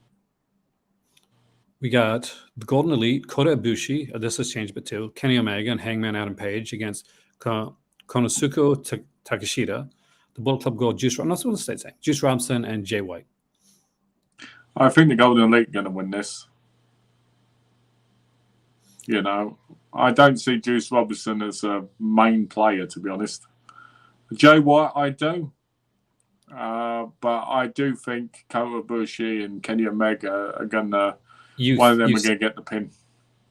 A: we got the Golden Elite, Kota Ibushi. This has changed a bit too. Kenny Omega and Hangman Adam Page against Konosuke Takeshita. The Bullet Club Gold, Juice. I'm not supposed to say Juice Robinson and Jay White.
B: I think the Golden Elite are going to win this. You know, I don't see Juice Robinson as a main player, to be honest. Jay White, I do. But I do think Kota Ibushi and Kenny Omega are going to, one of them are going to get the pin.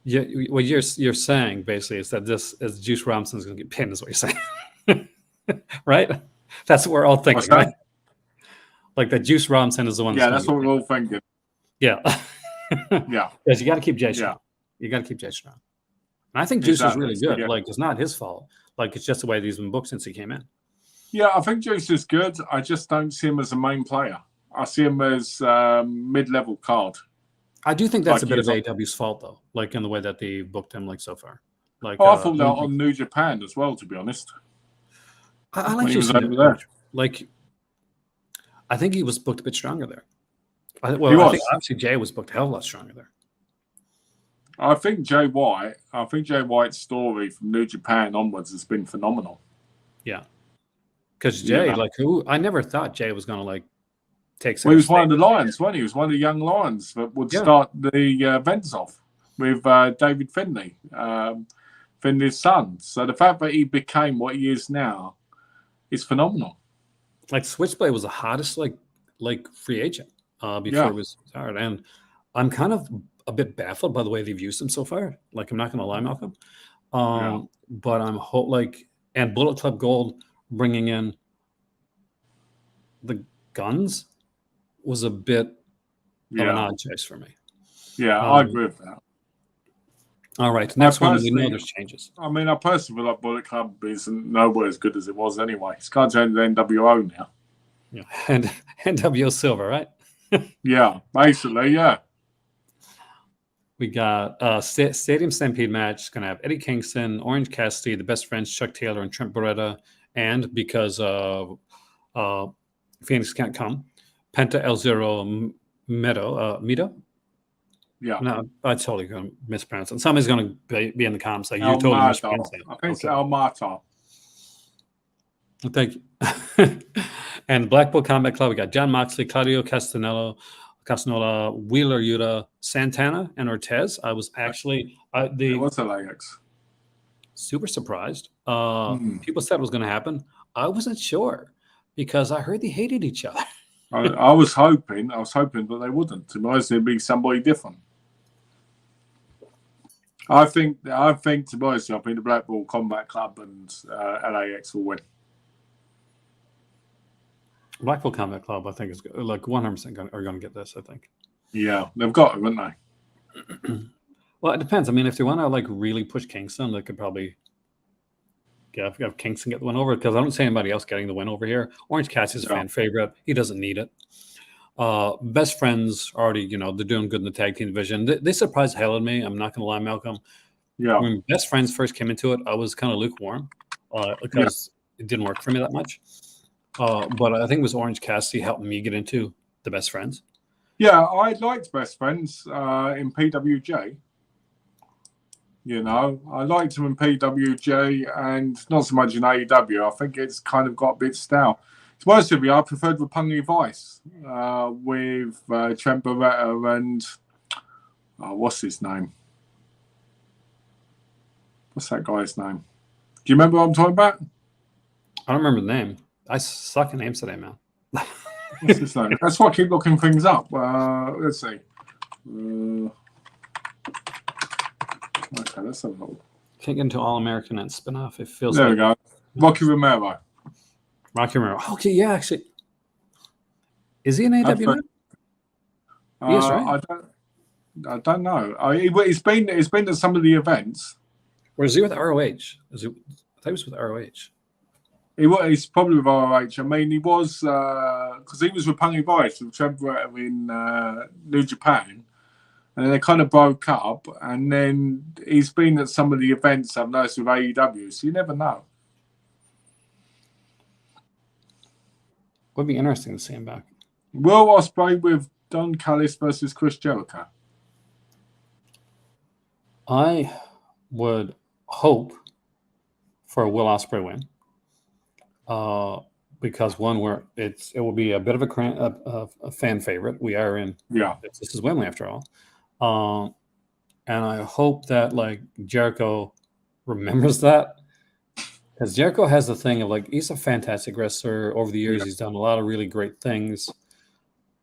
A: Yeah, what you're saying basically is that this is Juice Robinson's going to get pinned, is what you're saying. Right? That's what we're all thinking, right? Like that Juice Robinson is the one.
B: Yeah, that's what we're all thinking.
A: Yeah.
B: Yeah.
A: Because you got to keep Jay strong. You got to keep Jay strong. And I think Juice is really good.
B: Yeah.
A: Like, it's not his fault. Like, it's just the way he's been booked since he came in.
B: Yeah, I think Juice is good. I just don't see him as a main player. I see him as mid-level card.
A: I do think that's a bit of AEW's fault, though. Like, in the way that they booked him, like, so far. Like,
B: I thought that on New Japan as well, to be honest.
A: I like Juice
B: over there.
A: Like, I think he was booked a bit stronger there. I think obviously Jay was booked a hell of a lot stronger there.
B: I think Jay White's story from New Japan onwards has been phenomenal.
A: Yeah. Because Jay, I never thought Jay was going to, like, take
B: Well, he was one of the Lions, wasn't he? He was one of the young Lions that would start the events off with David Finlay, Finlay's son. So the fact that he became what he is now is phenomenal.
A: Like, Switchblade was the hottest, like free agent before he was retired. And I'm kind of a bit baffled by the way they've used him so far. Like, I'm not going to lie, Malcolm. But I'm and Bullet Club Gold bringing in the Guns was a bit of an odd choice for me.
B: Yeah, I agree with that.
A: All right, next one. We know there's changes.
B: I mean, I personally feel like Bullet Club isn't nowhere as good as it was anyway. It's kind of the NWO now.
A: Yeah, and NWO Silver, right?
B: Yeah, basically, yeah.
A: We got Stadium Stampede match. It's going to have Eddie Kingston, Orange Cassidy, the Best Friends, Chuck Taylor, and Trent Beretta. And because Phoenix can't come, Penta El Zero Mito.
B: Yeah.
A: No, I totally going to mispronounce it. Somebody's going to be in the comments like, you
B: El
A: totally
B: Mato.
A: mispronounced it.
B: I think it's El Mato.
A: Thank you. And Blackpool Combat Club, we got John Moxley, Claudio Castagnolo, Wheeler Yuta, Santana, and Ortez. I was actually
B: What's the Lax?
A: Super surprised. People said it was going to happen. I wasn't sure because I heard they hated each other.
B: I was hoping that they wouldn't. To be honest, it'd be somebody different. I think, to be honest, I think the Blackpool Combat Club and LAX will win.
A: Blackpool Combat Club, I think, is like 100% are going to get this, I think.
B: Yeah, they've got it, haven't they?
A: Well, it depends. I mean, if they want to like really push Kingston, they could probably have Kingston get the win over, because I don't see anybody else getting the win over here. Orange Cassidy's a fan favorite. He doesn't need it. Best Friends already, they're doing good in the tag team division. They surprised the hell out of me. I'm not going to lie, Malcolm.
B: Yeah.
A: When Best Friends first came into it, I was kind of lukewarm because it didn't work for me that much. But I think it was Orange Cassidy helped me get into the Best Friends.
B: Yeah, I liked Best Friends in PWJ. I liked them in PWJ and not so much in AEW. I think it's kind of got a bit stale. To be honest with you, I preferred Roppongi Vice with Trent Beretta and what's his name? What's that guy's name? Do you remember what I'm talking about?
A: I don't remember the name. I suck at names today, man.
B: What's his name? That's why I keep looking things up. Let's see. Okay, let's have a look.
A: Can't get into All American and spin-off. It feels
B: there
A: like...
B: we go. Rocky Romero.
A: Rocky Romero. Okay, yeah, actually. Is he an AW now? Yes, right?
B: I don't know. He's been to some of the events.
A: Or is he with ROH? I thought he was with ROH.
B: He's probably with ROH. I mean, he was because he was with Roppongi Vice with Trent Beretta in New Japan, and then they kind of broke up. And then he's been at some of the events I've noticed with AEW, so you never know.
A: Would be interesting to see him back.
B: Will Ospreay with Don Callis versus Chris Jericho.
A: I would hope for a Will Ospreay win. Because one, it will be a bit of a fan favorite. We are in.
B: Yeah.
A: This is Wembley after all. And I hope that like Jericho remembers that, because Jericho has the thing of like, he's a fantastic wrestler. Over the years, he's done a lot of really great things.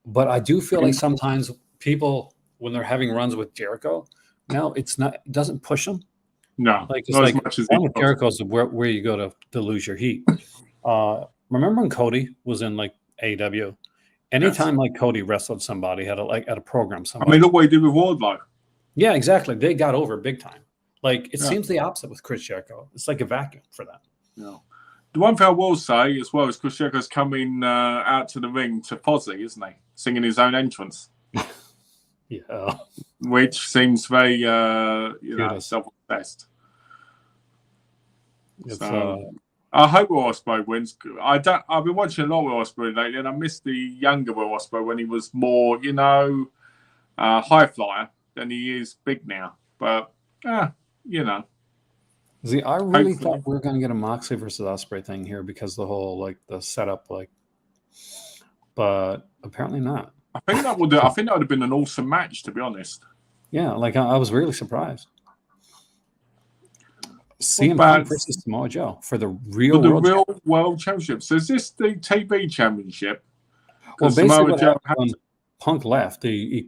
A: But I do feel like sometimes people, when they're having runs with Jericho, it doesn't push them.
B: No,
A: like it's like as Jericho's where you go to lose your heat. Remember when Cody was in like AEW? Anytime like Cody wrestled somebody at a program,
B: I mean, look what he did with Wardlow.
A: Yeah, exactly. They got over big time. Like it seems the opposite with Chris Jericho. It's like a vacuum for them.
B: Yeah. The one thing I will say as well is Chris Jericho's coming out to the ring to Fozzy, isn't he? Singing his own entrance.
A: Yeah.
B: Which seems very self-obsessed. I hope Will Ospreay wins. I've been watching a lot of Will Ospreay lately, and I miss the younger Will Ospreay when he was more, high flyer than he is big now. But,
A: See, I really thought we were going to get a Moxley versus Ospreay thing here because the whole, like, the setup, like, but apparently not.
B: I think that would have been an awesome match, to be honest.
A: Yeah, like, I was really surprised. CM Punk versus Samoa Joe for the real
B: world championship. So is this the TV championship?
A: Well, basically, what happened when Punk left, he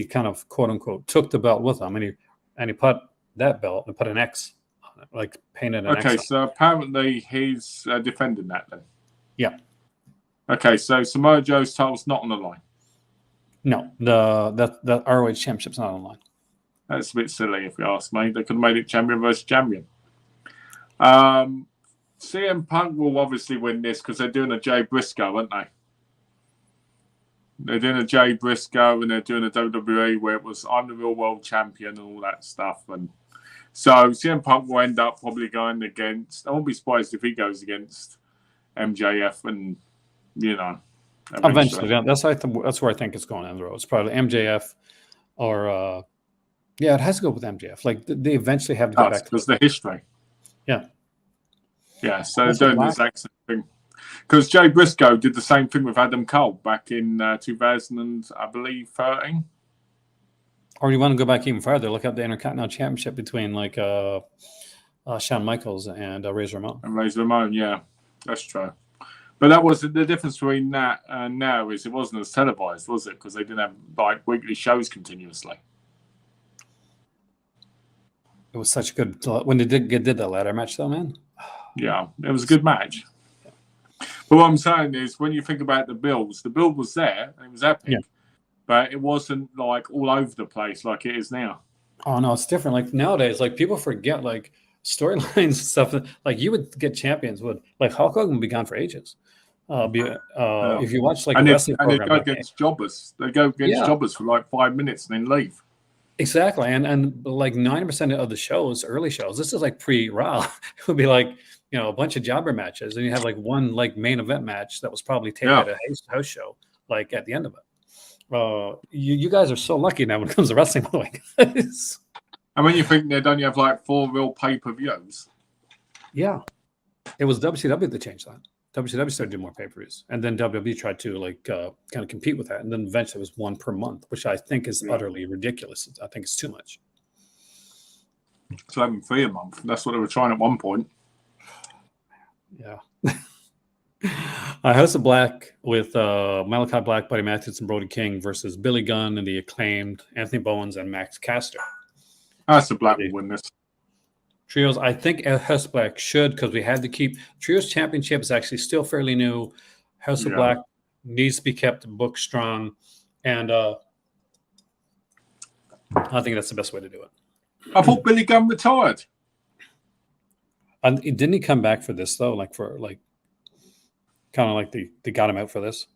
A: kind of quote unquote took the belt with him, and he put that belt and put an X on it, like painted an X.
B: Okay, so apparently he's defending that then.
A: Yeah.
B: Okay, so Samoa Joe's title's not on the line.
A: No, the ROH championship's not on the line.
B: That's a bit silly, if you ask me. They could have made it champion versus champion. CM Punk will obviously win this because they're doing a Jay Briscoe, aren't they? They're doing a Jay Briscoe and they're doing a WWE where it was I'm the real world champion and all that stuff. And so CM Punk will end up probably going against. I won't be surprised if he goes against MJF and
A: eventually. That's where I think it's going down the road. It's probably MJF or. Yeah, it has to go with MJF. Like they eventually have to go back.
B: Because the history.
A: Yeah.
B: Yeah, so they're doing the exact same thing. Because Jay Briscoe did the same thing with Adam Cole back in 2013.
A: Or you want to go back even further? Look at the Intercontinental Championship between like Shawn Michaels and Razor Ramon.
B: And Razor Ramon, yeah, that's true. But that was the difference between that and now is it wasn't as televised, was it? Because they didn't have like weekly shows continuously.
A: It was such a good when they did that ladder match though, man.
B: Yeah, it was a good match. But what I'm saying is, when you think about the build was there, and it was epic,
A: Yeah.
B: but it wasn't like all over the place like it is now.
A: Oh no, it's different. Like nowadays, like people forget like storylines and stuff. Like you would get champions would like Hulk Hogan would be gone for ages. If you watch like a
B: And
A: wrestling
B: they
A: program,
B: go
A: like,
B: against jobbers. They go against
A: yeah,
B: jobbers for like 5 minutes and then leave.
A: exactly. And like 90% of the shows, early shows, this is like pre-Raw. It would be like a bunch of jobber matches, and you have like one like main event match that was probably taped at a house show, like at the end of it. You guys are so lucky now when it comes to wrestling, by the way, guys.
B: And when you think they'd only have like 4 real pay-per-views.
A: Yeah. It was WCW that changed that. WCW started doing more pay-per-views, and then WWE tried to like kind of compete with that, and then eventually it was one per month, which I think is utterly ridiculous. I think it's too much.
B: It's 11 a month. That's what they were trying at one point.
A: Yeah. House of Black with Malachi Black, Buddy Matthews, and Brody King versus Billy Gunn and the Acclaimed, Anthony Bowens, and Max Caster.
B: House of Black will win this.
A: Trios, I think House of Black should, because we had to keep Trios Championship is actually still fairly new. House of Black needs to be kept book strong, and I think that's the best way to do it.
B: I thought Billy Gunn retired.
A: And didn't he come back for this though? Like for like, kind of like they got him out for this.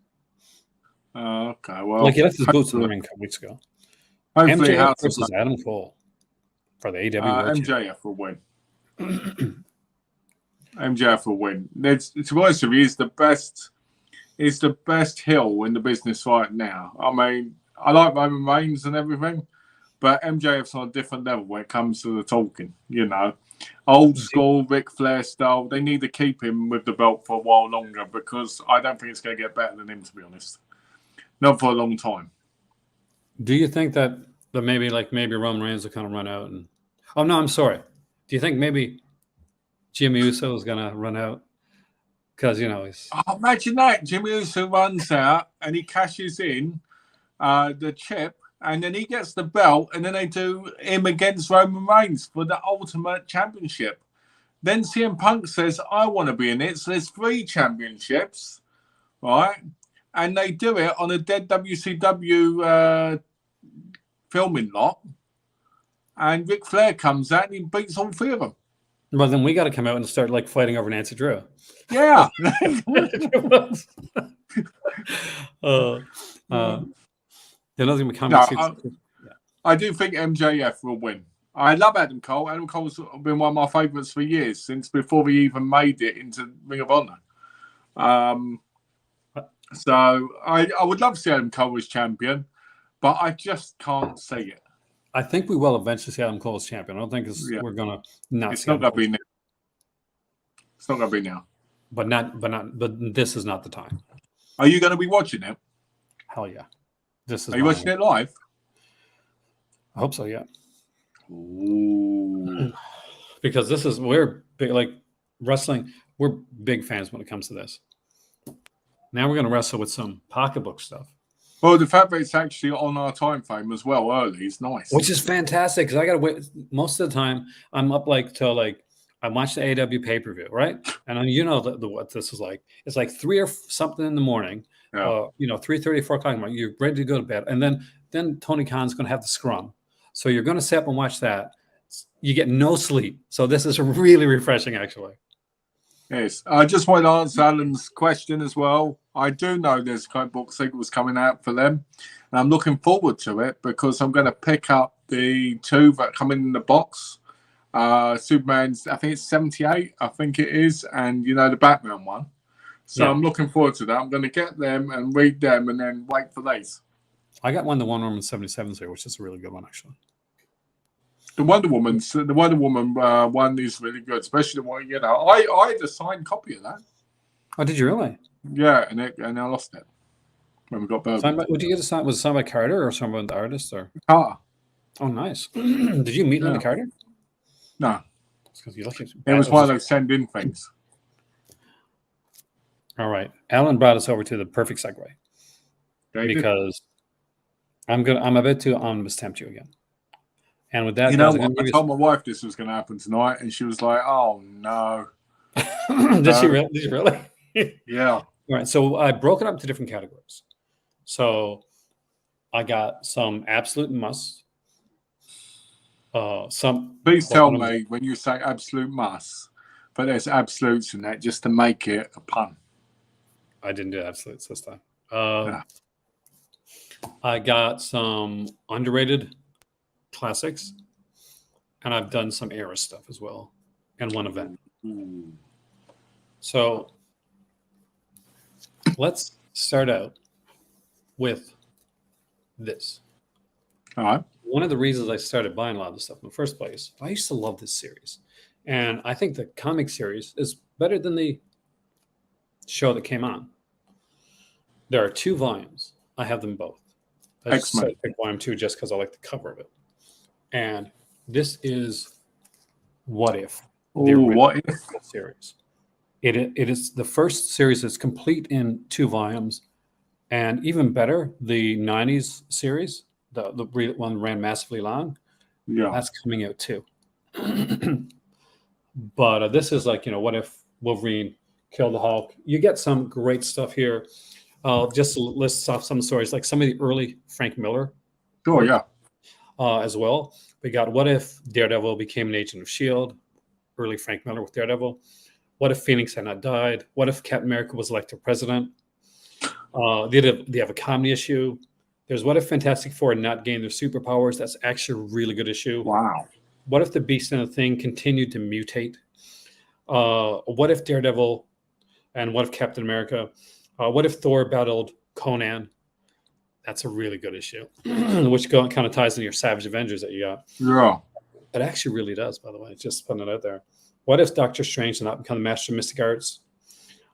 B: Okay, well,
A: like he left his boots in the ring a couple weeks ago.
B: Hopefully,
A: MJF versus Adam Cole for the AW World
B: MJF will win. MJF will win. To be honest with you, he's the best. He's the best heel in the business right now. I mean, I like Roman Reigns and everything, but MJF's on a different level when it comes to the talking. Old school Ric Flair style. They need to keep him with the belt for a while longer, because I don't think it's going to get better than him, to be honest. Not for a long time.
A: Do you think that maybe Roman Reigns will kind of run out? And oh no, I'm sorry. Do you think maybe Jimmy Uso is going to run out? Because he's.
B: Oh, imagine that Jimmy Uso runs out and he cashes in the chip, and then he gets the belt, and then they do him against Roman Reigns for the Ultimate Championship. Then CM Punk says, I want to be in it. So there's 3 championships, right? And they do it on a dead WCW filming lot. And Ric Flair comes out and he beats all 3 of them.
A: Well, then we got to come out and start like fighting over Nancy Drew.
B: Yeah. I do think MJF will win. I love Adam Cole. Adam Cole's been one of my favourites for years, since before we even made it into Ring of Honor. So I would love to see Adam Cole as champion, but I just can't see it.
A: I think we will eventually see Adam Cole as champion. I don't think we're going to not.
B: It's not going to be now. It's not going to be now.
A: But this is not the time.
B: Are you going to be watching it?
A: Hell yeah! This is.
B: Are you watching it live?
A: I hope so. Yeah.
B: Ooh.
A: Because we're big, like wrestling. We're big fans when it comes to this. Now we're going to wrestle with some pocketbook stuff.
B: Well, the fact that it's actually on our time frame as well early is nice.
A: Which is fantastic, because I got to wait. Most of the time, I'm up till I watch the AW pay-per-view, right? And what this is like. It's like 3 or something in the morning. Yeah. 3:30, 4 o'clock in the morning. You're ready to go to bed. And then Tony Khan's going to have the scrum. So you're going to sit up and watch that. You get no sleep. So this is really refreshing, actually.
B: Yes. I just want to answer Alan's question as well. I do know there's comic book sequels coming out for them, and I'm looking forward to it, because I'm going to pick up the 2 that come in the box. Superman's, I think it's 78, I think it is, and the Batman one. So yeah. I'm looking forward to that. I'm going to get them and read them, and then wait for these. I
A: got the Wonder Woman 77 here, which is a really good one, actually.
B: The Wonder Woman one is really good, especially the one I had a signed copy of that.
A: Oh, did you really?
B: Yeah, and I lost it when we got Bourbon.
A: Would you get a sign? Was it signed by Carter or someone the artist or?
B: Carter.
A: Oh, nice. Did you meet Linda Carter?
B: No.
A: It
B: was one of those send-in things.
A: All right, Alan brought us over to the perfect segue, because I'm about to Omnis tempt you again. And with that,
B: You know
A: guys,
B: what? I told my wife this was going to happen tonight, and she was like, "Oh no!"
A: Did she really? Did she really?
B: Yeah.
A: All right. So I broke it up into different categories. So I got some absolute musts. Some.
B: Please
A: Well,
B: tell
A: one of them-
B: me when you say absolute must, but there's absolutes in that just to make it a pun.
A: I didn't do absolutes this time.
B: Yeah.
A: I got some underrated classics, and I've done some era stuff as well in one event.
B: Ooh.
A: So let's start out with this.
B: All right.
A: One of the reasons I started buying a lot of this stuff in the first place, I used to love this series. And I think the comic series is better than the show that came on. There are 2 volumes. I have them both. I just
B: X-Men.
A: decided to pick volume 2 just because I like the cover of it. And this is What If, the
B: Ooh, what if?
A: original series. It is the first series that's complete in 2 volumes. And even better, the 90s series, the one that ran massively long,
B: Yeah.
A: that's coming out too. But this is like, what if Wolverine killed the Hulk? You get some great stuff here. Just to list off some stories, like some of the early Frank Miller
B: Oh, yeah.
A: as well. We got What If Daredevil became an agent of S.H.I.E.L.D., early Frank Miller with Daredevil. What if Phoenix had not died? What if Captain America was elected president? They have a comedy issue. There's What if Fantastic Four had not gained their superpowers? That's actually a really good issue.
B: Wow.
A: What if the Beast and the Thing continued to mutate? What if Daredevil and what if Captain America? What if Thor battled Conan? That's a really good issue, which kind of ties into your Savage Avengers that you got.
B: Yeah.
A: It actually really does, by the way. Just putting it out there. What if Doctor Strange did not become the Master of Mystic Arts?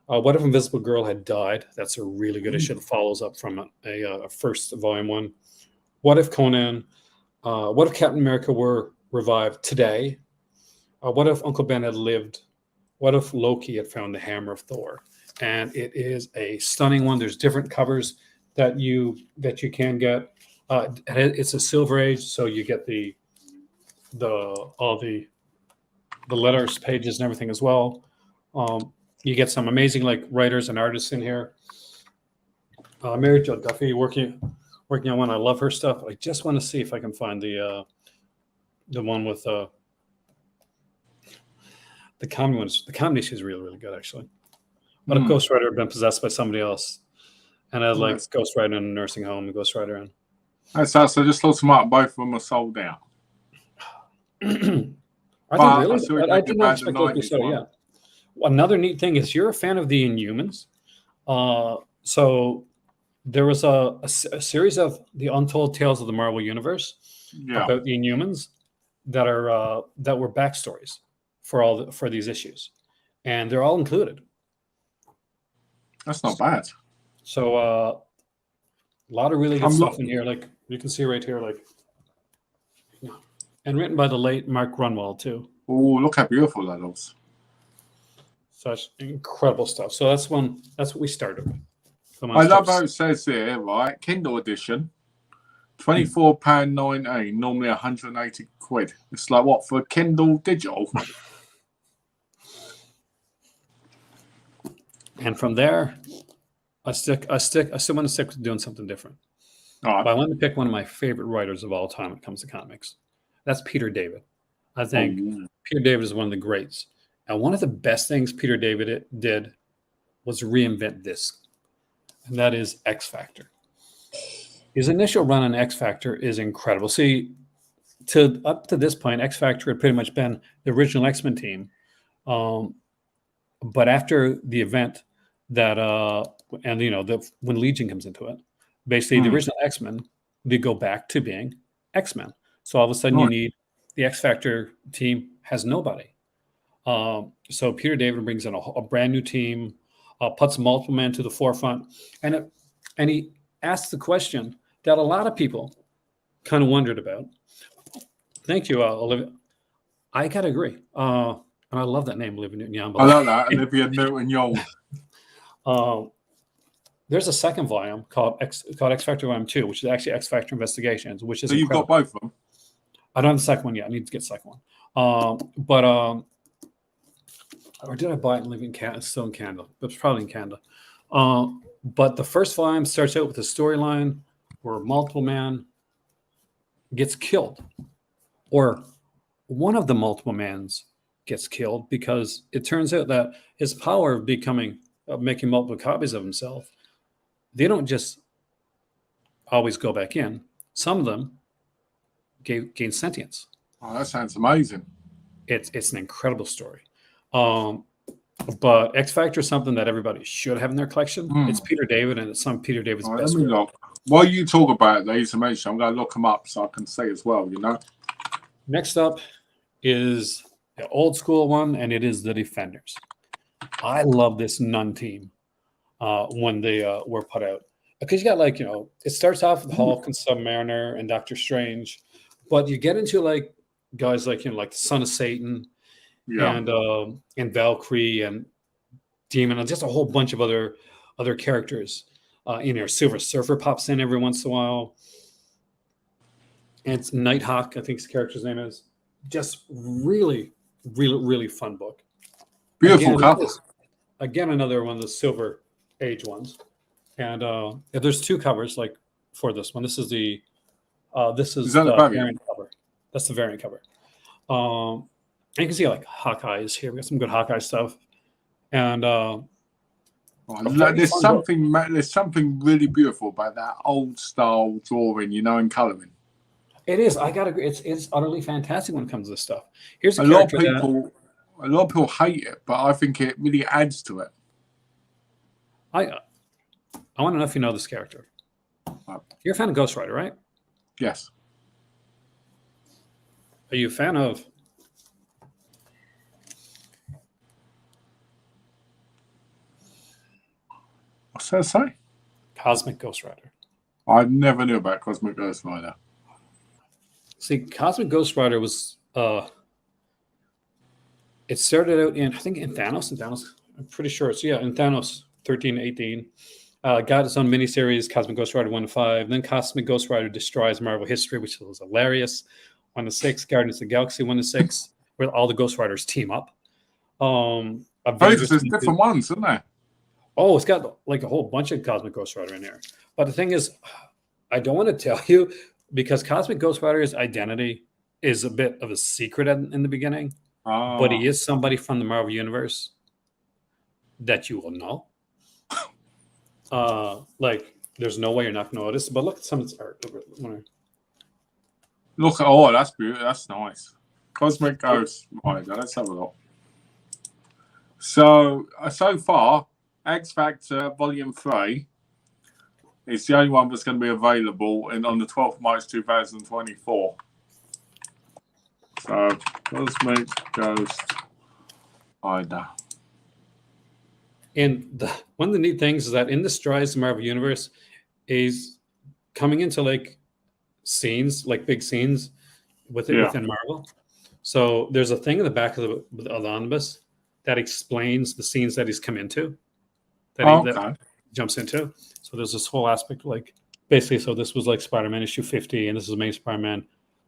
A: What if Invisible Girl had died? That's a really good issue that follows up from a first volume 1. What if Conan? What if Captain America were revived today? What if Uncle Ben had lived? What if Loki had found the hammer of Thor? And it is a stunning one. There's different covers that you can get. It's a Silver Age, so you get all the letters, pages, and everything as well. You get some amazing writers and artists in here. Mary Jo Duffy working on one. I love her stuff. I just want to see if I can find the one with the comedy ones. The comedy issue is really, really good, actually. What if Ghost Rider had been possessed by somebody else and had Ghost Rider in a nursing home and Ghost Rider in?
B: That's us. I just thought about both of them are sold out.
A: I did not expect Loki so, yeah. Another neat thing is you're a fan of the Inhumans. So there was a series of the Untold Tales of the Marvel Universe about the Inhumans that were backstories for these issues, and they're all included.
B: That's not bad.
A: So a lot of really good stuff in here. Like you can see right here, and written by the late Mark Grunwald too.
B: Oh, look how beautiful that looks.
A: Such incredible stuff. So that's what we started with.
B: I love how it says there, right? Kindle edition, £24.19, normally 180 quid. It's like what for Kindle digital?
A: And from there, I still want to stick with doing something different.
B: All right.
A: But I want to pick one of my favorite writers of all time when it comes to comics. That's Peter David. I think Peter David is one of the greats. And one of the best things Peter David did was reinvent this, and that is X Factor. His initial run on X Factor is incredible. See, up to this point, X Factor had pretty much been the original X-Men team. But after the event that, when Legion comes into it, basically the original X-Men, they go back to being X-Men. So all of a sudden you need the X Factor team has nobody. So Peter David brings in a brand new team, puts multiple men to the forefront, and he asks the question that a lot of people kind of wondered about. Thank you, Olivia. I gotta agree, and I love that name, Olivia Newton-Young.
B: I love that, Olivia Newton-Young.
A: There's a second volume called X Factor Volume 2, which is actually X Factor Investigations, which is
B: so you've got both of them.
A: I don't have the second one yet. I need to get the second one. Or did I buy it and live in Canada? It's still in Canada. It's probably in Canada. But the first volume starts out with a storyline where multiple man gets killed, or one of the multiple mans gets killed, because it turns out that his power of making multiple copies of himself, they don't just always go back in. Some of them gain sentience.
B: Oh, that sounds amazing.
A: It's an incredible story. But X Factor is something that everybody should have in their collection. It's Peter David, and it's some Peter David's best work.
B: Look. While you talk about these information, I'm going to look them up so I can say as well, you know.
A: Next up is the old school one, and it is the Defenders. I love this Nun team when they were put out. Because you got, like, you know, it starts off with Hulk and Submariner and Doctor Strange, but you get into, like, guys like, you know, like the Son of Satan, and Valkyrie and Demon, and just a whole bunch of other characters in there. Silver Surfer pops in every once in a while. And it's Nighthawk, I think his character's name is. Just really, really, really fun book.
B: Beautiful cover.
A: Again, another one of the Silver Age ones. And there's two covers, like, for this one. This is the variant cover. That's the variant cover. And you can see, like, Hawkeye's here. We got some good Hawkeye stuff. And
B: there's something really beautiful about that old style drawing, you know, and coloring.
A: It is. I gotta agree. It's utterly fantastic when it comes to this stuff. Here's
B: a lot of people hate it, but I think it really adds to it.
A: I want to know if you know this character. You're a fan of Ghost Rider, right?
B: Yes.
A: Are you a fan of?
B: What's that say?
A: Cosmic Ghost Rider.
B: I never knew about Cosmic Ghost Rider.
A: See, Cosmic Ghost Rider was it started out in, I think, in Thanos. I'm pretty sure it's in Thanos 13, 18. Got its own miniseries, Cosmic Ghost Rider 1-5. Then Cosmic Ghost Rider Destroys Marvel History, which was hilarious. 1-6. Guardians of the Galaxy 1-6, where all the Ghost Riders team up.
B: There's different ones, isn't there?
A: Oh, it's got like a whole bunch of Cosmic Ghost Rider in there. But the thing is, I don't want to tell you, because Cosmic Ghost Rider's identity is a bit of a secret in the beginning. Oh. But he is somebody from the Marvel Universe that you will know. Like, there's no way you're not going to notice. But look at some of its art.
B: Look, oh, that's beautiful. That's nice. Cosmic Ghost Rider. Let's have a look. So far, X Factor Volume 3 is the only one that's going to be available on the 12th of March 2024. So, Cosmic Ghost Rider.
A: And one of the neat things is that in the Strides of Marvel Universe is coming into, like, scenes, like big scenes within Marvel. So there's a thing in the back of the omnibus that explains the scenes that he's come into, that jumps into. So there's this whole aspect, like, basically, so this was like Spider-Man issue 50, and this is main Spider-Man.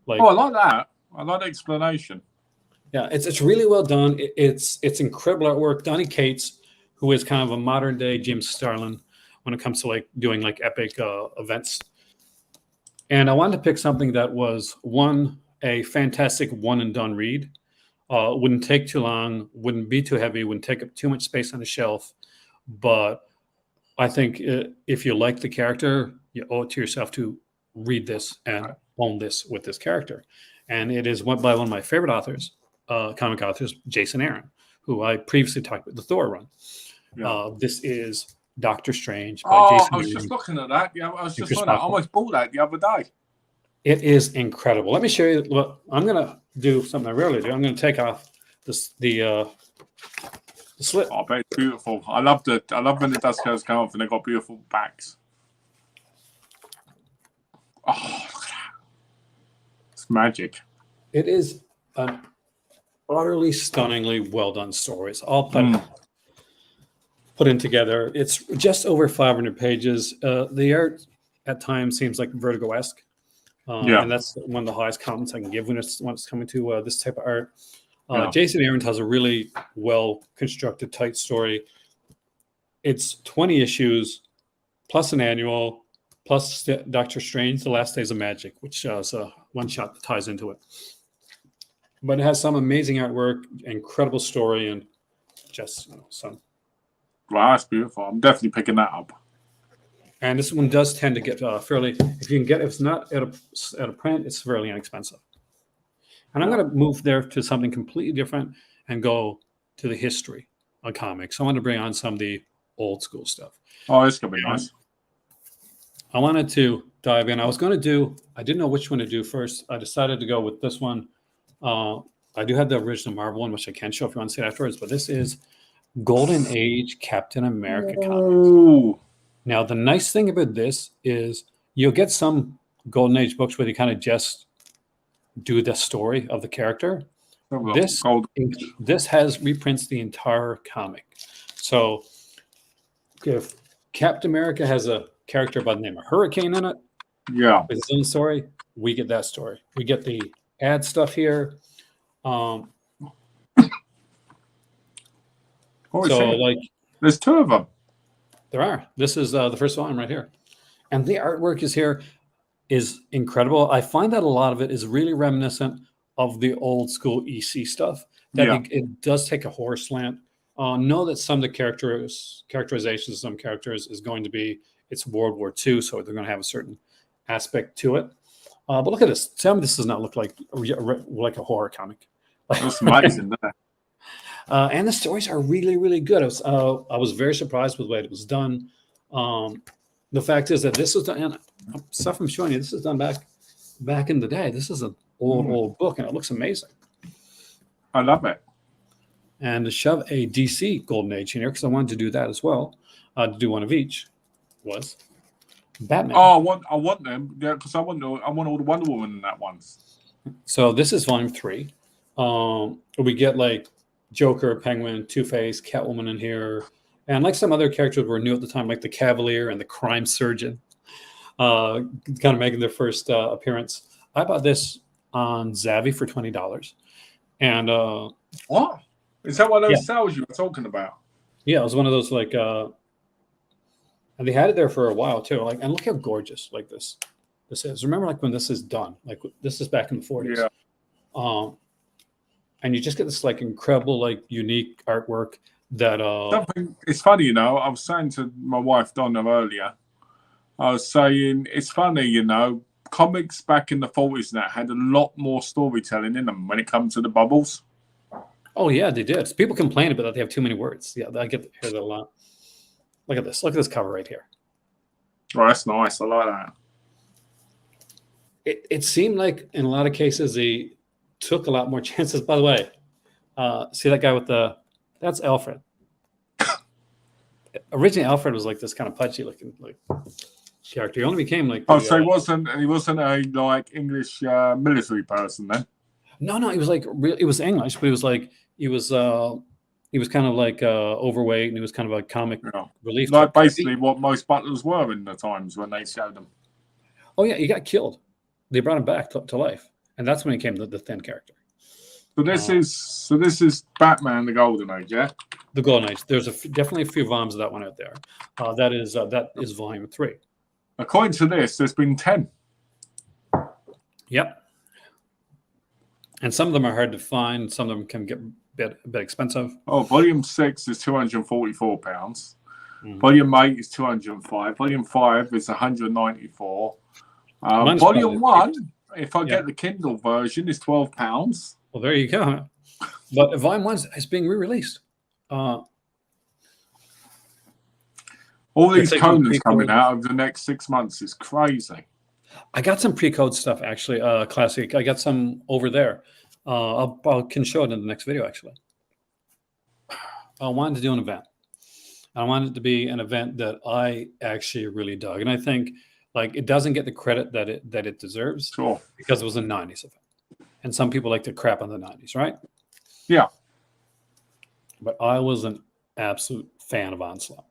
A: Like,
B: I like that. I like the explanation.
A: Yeah, it's really well done. It's incredible artwork. Donny Cates, who is kind of a modern day Jim Starlin when it comes to, like, doing, like, epic events. And I wanted to pick something that was a fantastic one and done read. Wouldn't take too long, wouldn't be too heavy, wouldn't take up too much space on the shelf. But I think if you like the character, you owe it to yourself to read this and own this with this character. And it is by one of my favorite authors, comic authors, Jason Aaron, who I previously talked about, the Thor run. Yeah. This is Doctor Strange by Jason
B: I was
A: Aaron.
B: just looking at that. Yeah, I was just looking at that. I almost bought that the other day.
A: It is incredible. Let me show you. Well, I'm going to do something I rarely do. I'm going to take off the slit.
B: Oh, I bet it's beautiful. I love when the dust covers come off and they've got beautiful backs. Oh, look at that. It's magic.
A: It is an utterly stunningly well done story. It's all put in together. It's just over 500 pages. The art at times seems like Vertigo-esque.
B: Yeah.
A: And that's one of the highest compliments I can give when it's coming to this type of art.
B: Yeah.
A: Jason Aaron has a really well constructed, tight story. It's 20 issues plus an annual plus Doctor Strange: The Last Days of Magic, which is a one shot that ties into it. But it has some amazing artwork, incredible story, and just some.
B: Wow, that's beautiful. I'm definitely picking that up.
A: And this one does tend to get fairly. If you can get, if it's not at a print, it's fairly inexpensive. And I'm going to move there to something completely different and go to the history of comics. I want to bring on some of the old school stuff.
B: Oh, it's going to be nice.
A: I wanted to dive in. I was going to do, I didn't know which one to do first. I decided to go with this one. I do have the original Marvel one, which I can show if you want to see it afterwards, but this is Golden Age Captain America comics. Now, the nice thing about this is you'll get some Golden Age books where they kind of just do the story of the character. This has reprints the entire comic. So if Captain America has a character by the name of Hurricane in it,
B: with
A: his own story, we get that story. We get the ad stuff here.
B: There's two of them.
A: There are. This is the first one right here, and the artwork is incredible. I find that a lot of it is really reminiscent of the old school EC stuff. It does take a horror slant. Know that some of the characterizations of some characters is going to be it's World War II, so they're going to have a certain aspect to it. But look at this. Tell me this does not look like a horror comic.
B: That's amazing, doesn't it?
A: And the stories are really, really good. I was very surprised with the way it was done. The fact is that this was done, and stuff I'm showing you, this is done back in the day. This is an old book, and it looks amazing.
B: I love it.
A: And to shove a DC Golden Age in here, because I wanted to do that as well, to do one of each, was Batman.
B: Oh, I want them, because I want all the Wonder Woman in that one.
A: So this is volume 3. We get like Joker, Penguin, Two-Face, Catwoman in here, and like some other characters were new at the time, like the Cavalier and the Crime Surgeon, kind of making their first appearance. I bought this on Zavvi for $20, and
B: what is that? One of those sales you were talking about?
A: Yeah, it was one of those like, and they had it there for a while too. Like, and look how gorgeous like this is. Remember, like when this is done, like this is back in the 40s. Yeah. And you just get this like incredible, like unique artwork that
B: it's funny, I was saying to my wife Donna earlier, I was saying it's funny, comics back in the 40s that had a lot more storytelling in them when it comes to the bubbles.
A: Oh yeah, they did. People complain about that they have too many words. Yeah, I get hear that a lot. Look at this. Look at this cover right here.
B: Oh, that's nice. I like that.
A: It seemed like in a lot of cases they took a lot more chances. By the way, see that guy with that's Alfred. Originally, Alfred was like this kind of pudgy looking like character. He only became like
B: so he wasn't a like English military person then?
A: No, he was like it was English, but he was kind of like overweight, and he was kind of a comic relief.
B: Like basically what most butlers were in the times when they showed them.
A: Oh yeah, he got killed. They brought him back to life. And that's when he came the thin character.
B: So this is Batman: The Golden Age, yeah.
A: The Golden Age. There's definitely a few volumes of that one out there. That is volume 3.
B: According to this, there's been 10.
A: Yep. And some of them are hard to find. Some of them can get a bit expensive.
B: Oh, volume 6 is £244. Volume 8 is 205. Volume 5 is 194. Volume 1. If I get the Kindle version, it's £12.
A: Well, there you go. But Volume 1 is being re-released.
B: All these Conans coming out over the next 6 months is crazy.
A: I got some pre-code stuff, actually, classic. I got some over there. I can show it in the next video, actually. I wanted to do an event. I wanted it to be an event that I actually really dug. And I think like it doesn't get the credit that it deserves because it was a 90s event. And some people like to crap on the 90s, right?
B: Yeah.
A: But I was an absolute fan of Onslaught.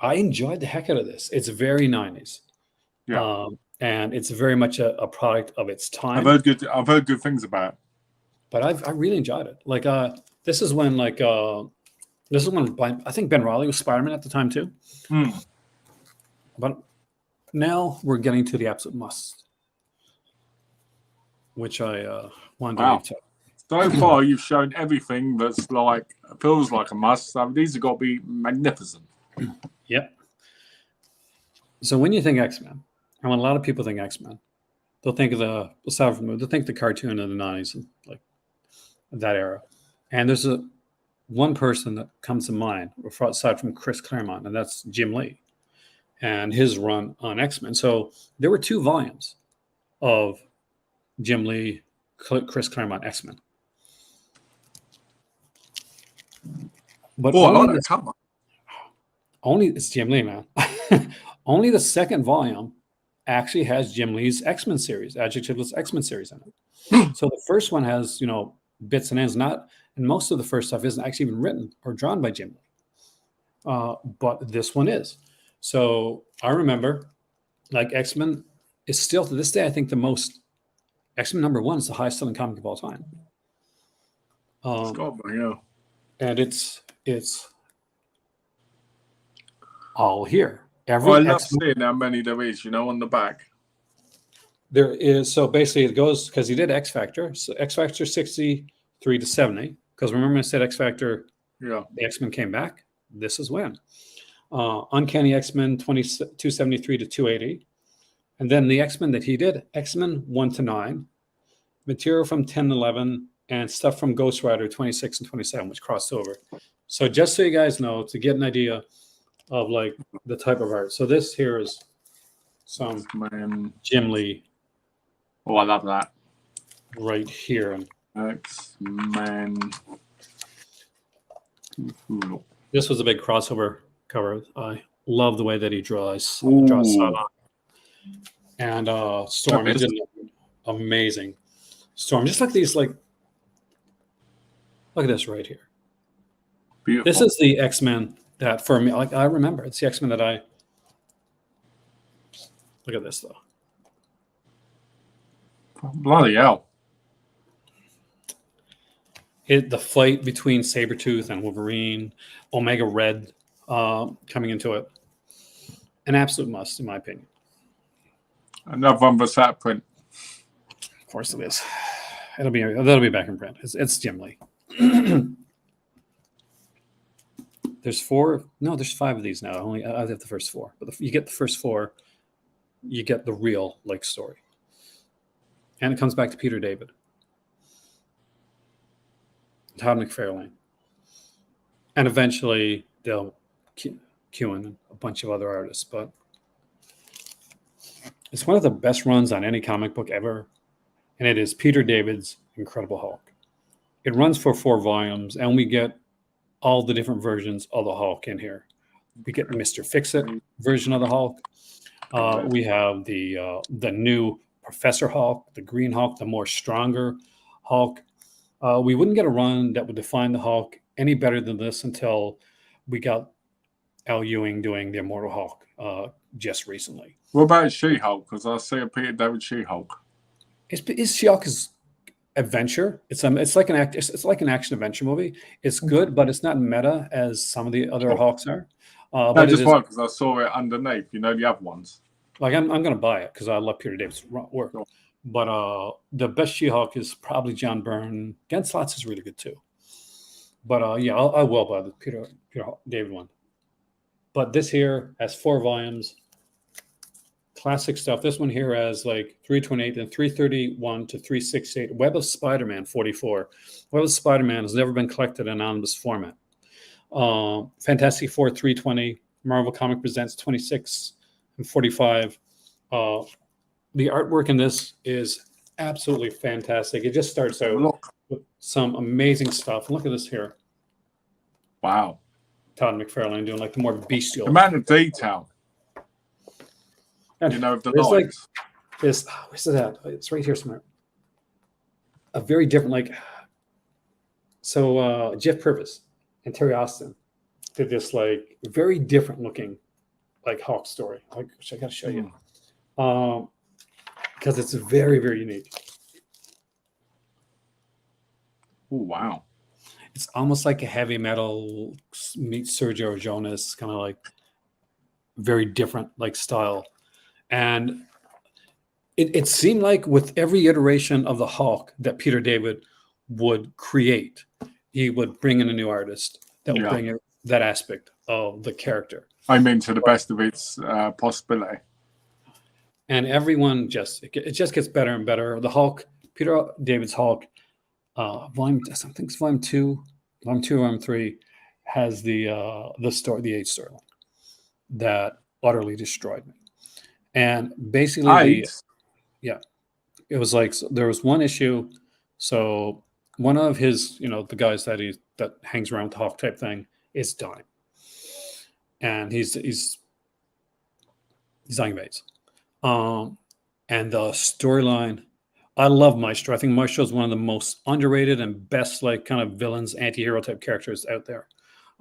A: I enjoyed the heck out of this. It's very 90s.
B: Yeah.
A: and it's very much a product of its time.
B: I've heard good things about it.
A: But I really enjoyed it. Like this is when I think Ben Reilly was Spider-Man at the time too. But now we're getting to the absolute must, which I wanted to leave to.
B: So far, you've shown everything that's feels like a must. So these have got to be magnificent.
A: Yep. So when you think X-Men, and when a lot of people think X-Men, they'll think of the South movie. They'll think the cartoon of the 90s, and like that era. And there's one person that comes to mind, aside from Chris Claremont, and that's Jim Lee and his run on X-Men. So there were 2 volumes of Jim Lee, Chris Claremont X-Men. But only it's Jim Lee, man. Only the second volume actually has Jim Lee's X-Men series, adjectiveless X-Men series in it. So the first one has, bits and ends, and most of the first stuff isn't actually even written or drawn by Jim Lee. But this one is. So I remember, like, X-Men is still to this day, I think the most X-Men #1 is the highest selling comic of all time. And it's all here.
B: I love seeing how many there is, on the back.
A: There is, so basically it goes, because he did X Factor, so X Factor 63 to 70, because remember I said X Factor, the X-Men came back. This is when. Uncanny X-Men 273 to 280. And then the X-Men that he did, X-Men 1 to 9, material from 10 to 11, and stuff from Ghost Rider 26 and 27, which crossed over. So just so you guys know, to get an idea of like the type of art. So this here is some Jim Lee.
B: Oh, I love that.
A: Right here.
B: X-Men.
A: This was a big crossover cover. I love the way that he draws Sava. And Storm. He did amazing. Storm. Just like these, like, look at this right here.
B: Beautiful.
A: This is the X-Men that, for me, like, I remember. It's the X-Men that I... Look at this, though.
B: Bloody hell.
A: The fight between Sabretooth and Wolverine, Omega Red coming into it. An absolute must, in my opinion.
B: Another one Versat print.
A: Of course it is. That'll be back in print. It's Jim Lee. There's 4. No, there's 5 of these now. I have the first 4. But you get the first 4, you get the real like story. And it comes back to Peter David, Todd McFarlane, and eventually they'll Kewen and a bunch of other artists. But it's one of the best runs on any comic book ever, and it is Peter David's Incredible Hulk. It runs for 4 volumes, and we get all the different versions of the Hulk in here. We get Mr. Fix-It version of the Hulk. We have the new Professor Hulk, the Green Hulk, the more stronger Hulk. We wouldn't get a run that would define the Hulk any better than this until we got Al Ewing doing the Immortal Hulk just recently.
B: What about She-Hulk? Because I see a Peter David She-Hulk.
A: Is She-Hulk's adventure? It's like an action adventure movie. It's good, but it's not meta as some of the other Hulks are.
B: But just because I saw it underneath, the other ones.
A: Like I'm going to buy it because I love Peter David's work. Sure. But the best She-Hulk is probably John Byrne. Gen Slots is really good too. But I will buy the Peter David one. But this here has 4 volumes. Classic stuff. This one here has like 328 and 331 to 368. Web of Spider-Man 44. Web of Spider-Man has never been collected in omnibus format. Fantastic Four 320. Marvel Comic Presents 26 and 45. The artwork in this is absolutely fantastic. It just starts out with some amazing stuff. Look at this here.
B: Wow.
A: Todd McFarlane doing like the more bestial.
B: The amount of detail.
A: And
B: the lines.
A: Like this, where's it at? It's right here somewhere. A very different, Jeff Purvis and Terry Austin did this like very different looking like Hulk story. Which I gotta show you. because it's very, very unique.
B: Oh, wow.
A: It's almost like a heavy metal meets Sergio Jonas, kind of like very different like style. And it seemed like with every iteration of the Hulk that Peter David would create, he would bring in a new artist that would bring in that aspect of the character.
B: I mean, to the best of its possibility.
A: And everyone it just gets better and better. The Hulk, Peter David's Hulk, volume two, volume 3 has the story, the Age storyline that utterly destroyed me. And basically, it was like there was one issue. So one of his, the guys that hangs around with the Hulk type thing is dying, and he's dying of AIDS. And the storyline, I love Maestro. I think Maestro is one of the most underrated and best like kind of villains, anti-hero type characters out there.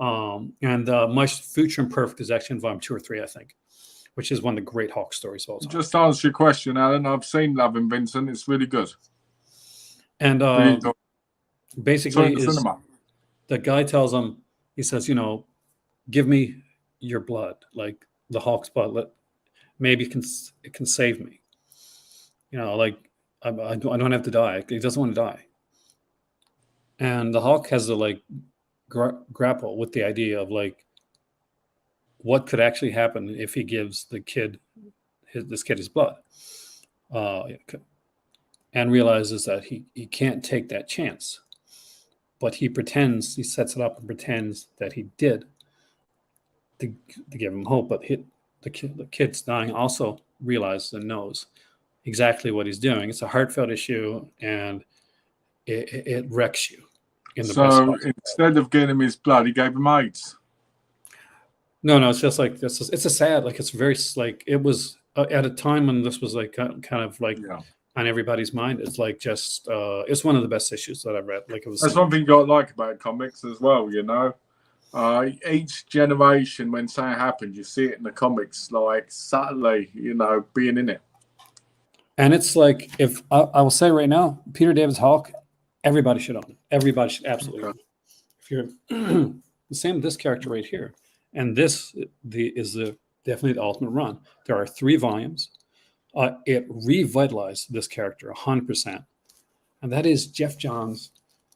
A: And Maestro Future Imperfect is actually in volume 2 or 3, I think, which is one of the great Hulk stories of all time.
B: Just to answer your question, Alan, I've seen Love and Vincent. It's really good.
A: And basically, the guy tells him, he says, give me your blood, like the Hulk's blood. Maybe it can save me. Like I don't have to die. He doesn't want to die. And the Hulk has to like grapple with the idea of like what could actually happen if he gives this kid his blood, and realizes that he can't take that chance. But he sets it up and pretends that he did to give him hope. But the kid's dying also realizes and knows exactly what he's doing. It's a heartfelt issue, and it wrecks you.
B: So instead of getting him his blood, he gave him AIDS.
A: No, it's just like this. It's a sad, like it's very like it was at a time when this was like kind of like on everybody's mind. It's like just it's one of the best issues that I've read. Like it was.
B: That's one thing you got to like about comics as well. Each generation, when something happens, you see it in the comics, like subtly, being in it.
A: And it's like, if I will say right now, Peter David's Hulk, everybody should own it. Everybody should absolutely own it. If you're the same with this character right here, and this is definitely the ultimate run. There are 3 volumes. It revitalized this character 100%, and that is Jeff Johns'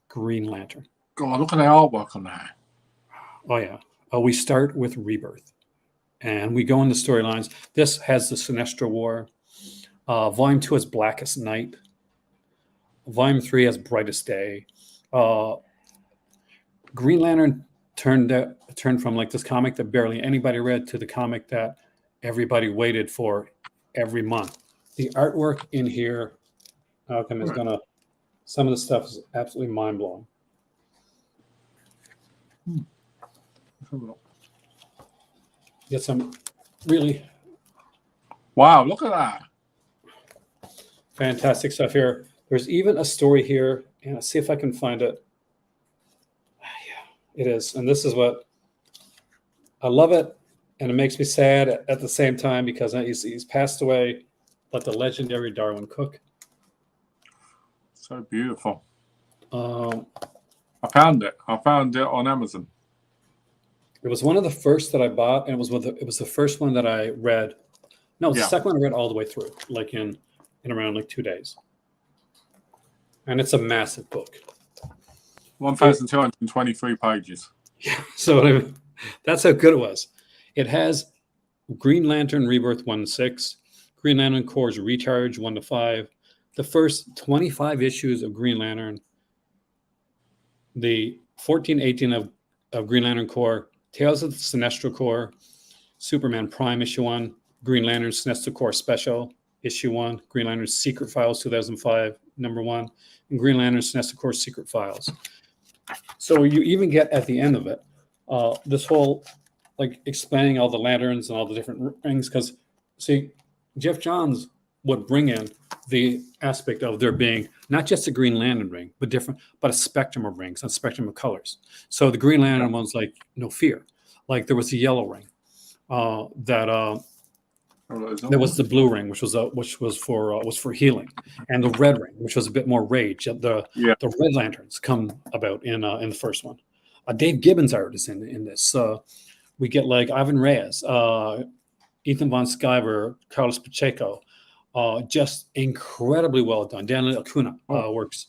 A: Green Lantern.
B: God, look at the artwork on that.
A: Oh yeah. We start with Rebirth, and we go into storylines. This has the Sinestro War. Volume 2 has Blackest Night. Volume 3 has Brightest Day. Green Lantern turned from like this comic that barely anybody read to the comic that everybody waited for every month. The artwork in here, Malcolm, is some of the stuff is absolutely mind-blowing. Get some really
B: look at that.
A: Fantastic stuff here. There's even a story here, and I'll see if I can find it. Yeah, it is. And this is what I love it, and it makes me sad at the same time because he's passed away, but the legendary Darwin Cook.
B: So beautiful. I found it on Amazon.
A: It was one of the first that I bought, and it was the first one that I read. No, the second one I read all the way through, like in around like 2 days. And it's a massive book.
B: 1,223 pages.
A: Yeah, so that's how good it was. It has Green Lantern Rebirth 1-6, Green Lantern Corps Recharge 1-5, the first 25 issues of Green Lantern, the 14-18 of Green Lantern Corps, Tales of the Sinestro Corps, Superman Prime issue 1, Green Lantern Sinestro Corps Special issue 1, Green Lantern Secret Files 2005 number 1, and Green Lantern Sinestro Corps Secret Files. So you even get at the end of it this whole like explaining all the lanterns and all the different rings, because see, Jeff Johns would bring in the aspect of there being not just a Green Lantern ring, but a spectrum of rings and a spectrum of colors. So the Green Lantern one's like no fear. Like there was a yellow ring that There was the blue ring, which was for healing, and the red ring, which was a bit more rage. The Red Lanterns come about in the first one. Dave Gibbons' art is in this. We get like Ivan Reyes, Ethan Von Sciver, Carlos Pacheco, just incredibly well done. Daniel Acuna works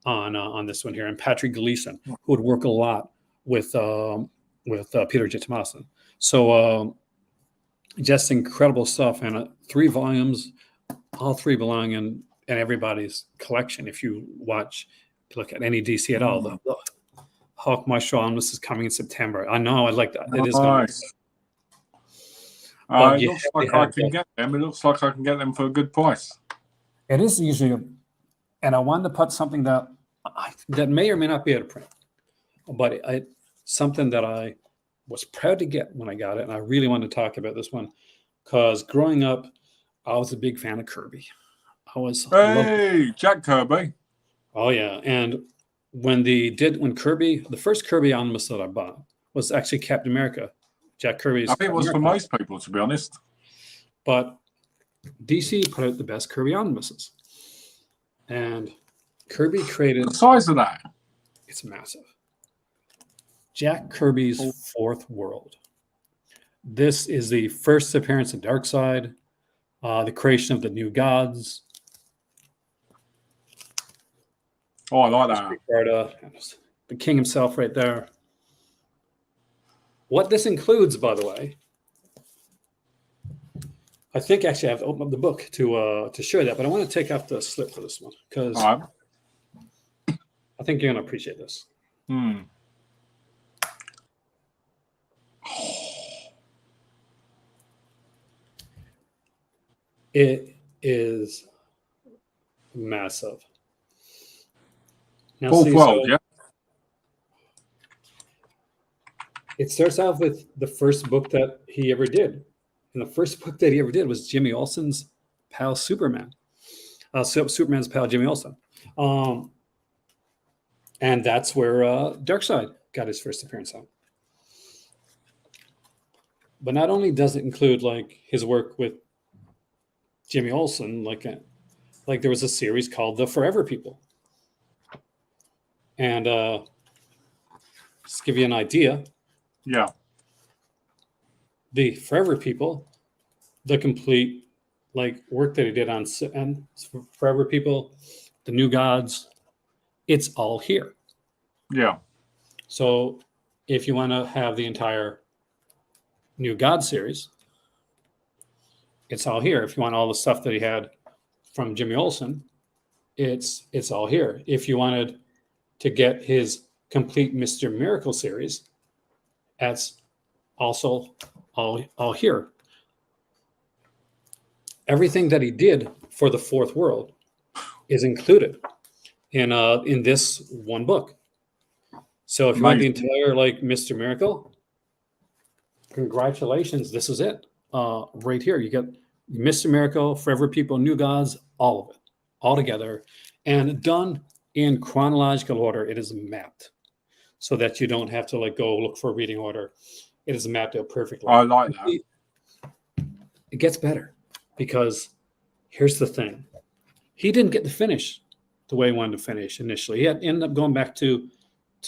A: on this one here, and Patrick Gleason, who would work a lot with Peter J. Tommaso. So just incredible stuff, and 3 volumes, all 3 belong in everybody's collection. If you look at any DC at all, the Hawk Maestro Omnis is coming in September. I know, I like that. It is nice.
B: It looks like I can get them. It looks like I can get them for a good price.
A: It is usually, and I wanted to put something that may or may not be able to print, but something that I was proud to get when I got it, and I really wanted to talk about this one because growing up, I was a big fan of Kirby.
B: Jack Kirby.
A: Oh yeah, and when Kirby, the first Kirby omnibus that I bought was actually Captain America. Jack Kirby's.
B: I think it was for most people, to be honest.
A: But DC put out the best Kirby omnibuses, and Kirby created
B: the size of that.
A: It's massive. Jack Kirby's Fourth World. This is the first appearance of Darkseid, the creation of the New Gods.
B: Oh, I like that.
A: The king himself right there. What this includes, by the way, I think actually I have to open up the book to show that, but I want to take off the slip for this one because I think you're going to appreciate this. It is massive. Now, it starts off with the first book that he ever did. And the first book that he ever did was Jimmy Olsen's pal Superman. Superman's pal Jimmy Olsen. And that's where Darkseid got his first appearance on. But not only does it include like his work with Jimmy Olsen, like there was a series called The Forever People. And just to give you an idea.
B: Yeah.
A: The Forever People, the complete like work that he did on and Forever People, the New Gods, it's all here.
B: Yeah.
A: So if you want to have the entire New God series, it's all here. If you want all the stuff that he had from Jimmy Olsen, it's all here. If you wanted to get his complete Mr. Miracle series, that's also all here. Everything that he did for the Fourth World is included in this one book. So if you want the entire like Mr. Miracle, congratulations, this is it. Right here, you get Mr. Miracle, Forever People, New Gods, all of it, all together, and done in chronological order. It is mapped so that you don't have to like go look for a reading order. It is mapped out perfectly.
B: I like that.
A: It gets better because here's the thing. He didn't get to finish the way he wanted to finish initially. He ended up going back to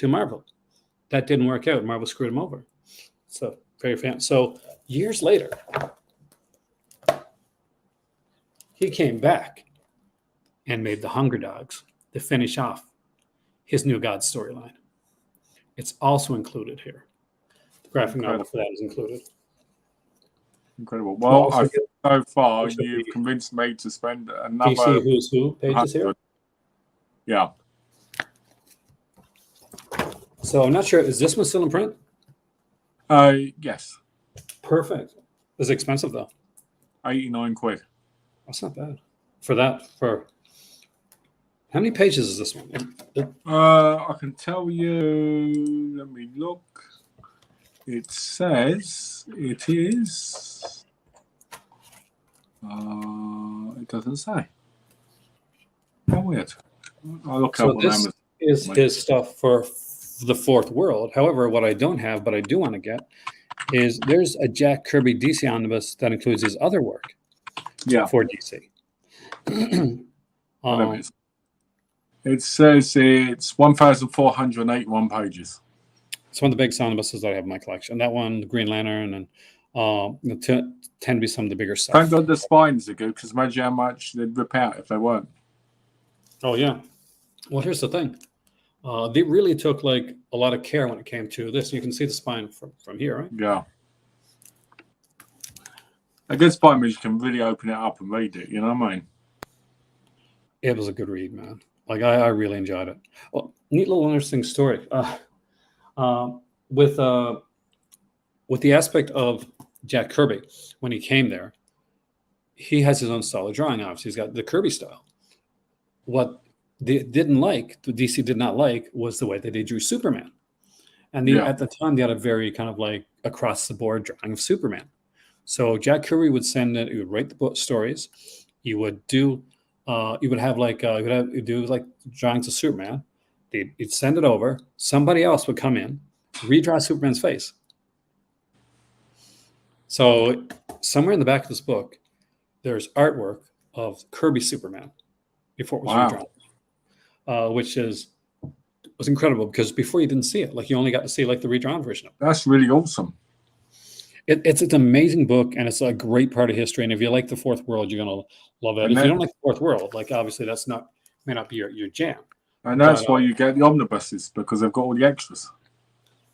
A: Marvel. That didn't work out. Marvel screwed him over. So very fan. So years later, he came back and made the Hunger Dogs to finish off his New God storyline. It's also included here. The graphic novel for that is included.
B: Incredible. Well, I think so far you've convinced me to spend another.
A: DC Who's Who pages here.
B: Yeah.
A: So I'm not sure. Is this one still in print?
B: Yes.
A: Perfect. It's expensive though.
B: 89 quid.
A: That's not bad. For how many pages is this one?
B: I can tell you. Let me look. It says it is. It doesn't say. How weird. I'll look up on Amazon.
A: Is his stuff for the Fourth World. However, what I don't have, but I do want to get, is there's a Jack Kirby DC omnibus that includes his other work.
B: Yeah.
A: for DC.
B: Whatever it is. It says it's 1,481 pages.
A: It's one of the big omnibuses that I have in my collection. That one, Green Lantern, and tend to be some of the bigger stuff.
B: Thank God the spines are good, because imagine how much they'd rip out if they weren't.
A: Oh yeah. Well, here's the thing. They really took like a lot of care when it came to this. You can see the spine from here, right?
B: Yeah. A good spine means you can really open it up and read it. You know what I mean?
A: It was a good read, man. Like I really enjoyed it. Well, neat little interesting story. With the aspect of Jack Kirby, when he came there, he has his own style of drawing. Obviously, he's got the Kirby style. What they didn't like, the DC did not like, was the way that they drew Superman. And at the time, they had a very kind of like across the board drawing of Superman. So Jack Kirby would send it. He would write the book stories. He would do. He would have like he'd do like drawings of Superman. He'd send it over. Somebody else would come in, redraw Superman's face. So somewhere in the back of this book, there's artwork of Kirby Superman before it was redrawn, which was incredible, because before you didn't see it. Like you only got to see like the redrawn version of it.
B: That's really awesome.
A: It's an amazing book, and it's a great part of history. And if you like the Fourth World, you're gonna love it. If you don't like the Fourth World, like obviously that's may not be your jam.
B: And that's why you get the omnibuses, because they've got all the extras.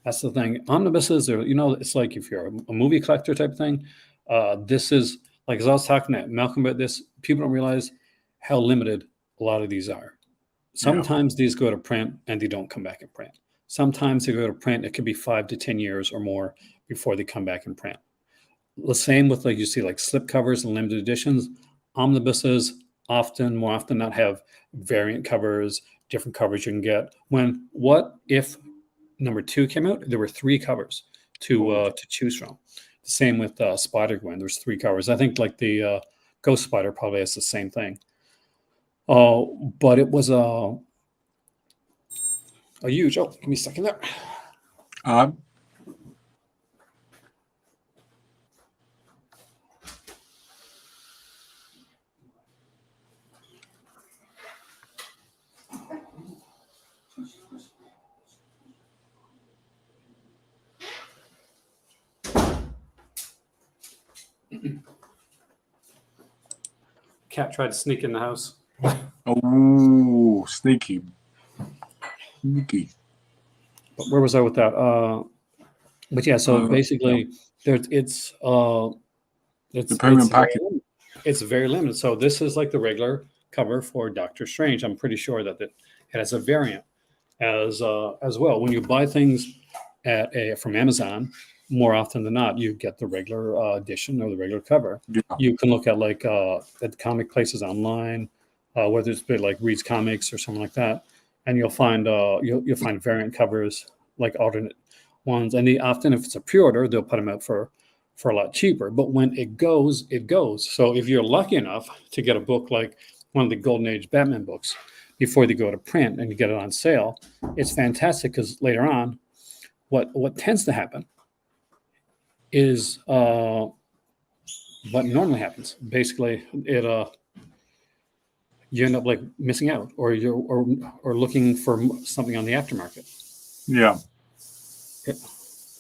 A: That's the thing. Omnibuses are, it's like if you're a movie collector type thing. This is like, as I was talking to Malcolm about this, people don't realize how limited a lot of these are. Sometimes these go to print and they don't come back in print. Sometimes they go to print. It could be 5 to 10 years or more before they come back in print. The same with like you see like slip covers and limited editions. Omnibuses more often not have variant covers, different covers you can get. What if number 2 came out? There were 3 covers to choose from. The same with Spider-Gwen. There's 3 covers. I think like the Ghost Spider probably has the same thing. But it was a huge. Oh, give me a second there. Cat tried to sneak in the house.
B: Oh, sneaky.
A: But where was I with that? But yeah, so basically, it's
B: the premium package.
A: It's very limited. So this is like the regular cover for Doctor Strange. I'm pretty sure that it has a variant as well. When you buy things from Amazon, more often than not, you get the regular edition or the regular cover. Yeah. You can look at like at comic places online, whether it's like Reed's Comics or something like that, and you'll find you'll find variant covers, like alternate ones. And often, if it's a pre-order, they'll put them out for a lot cheaper. But when it goes, it goes. So if you're lucky enough to get a book like one of the Golden Age Batman books before they go to print and you get it on sale, it's fantastic, because later on, what tends to happen is what normally happens. Basically, you end up like missing out, or looking for something on the aftermarket.
B: Yeah.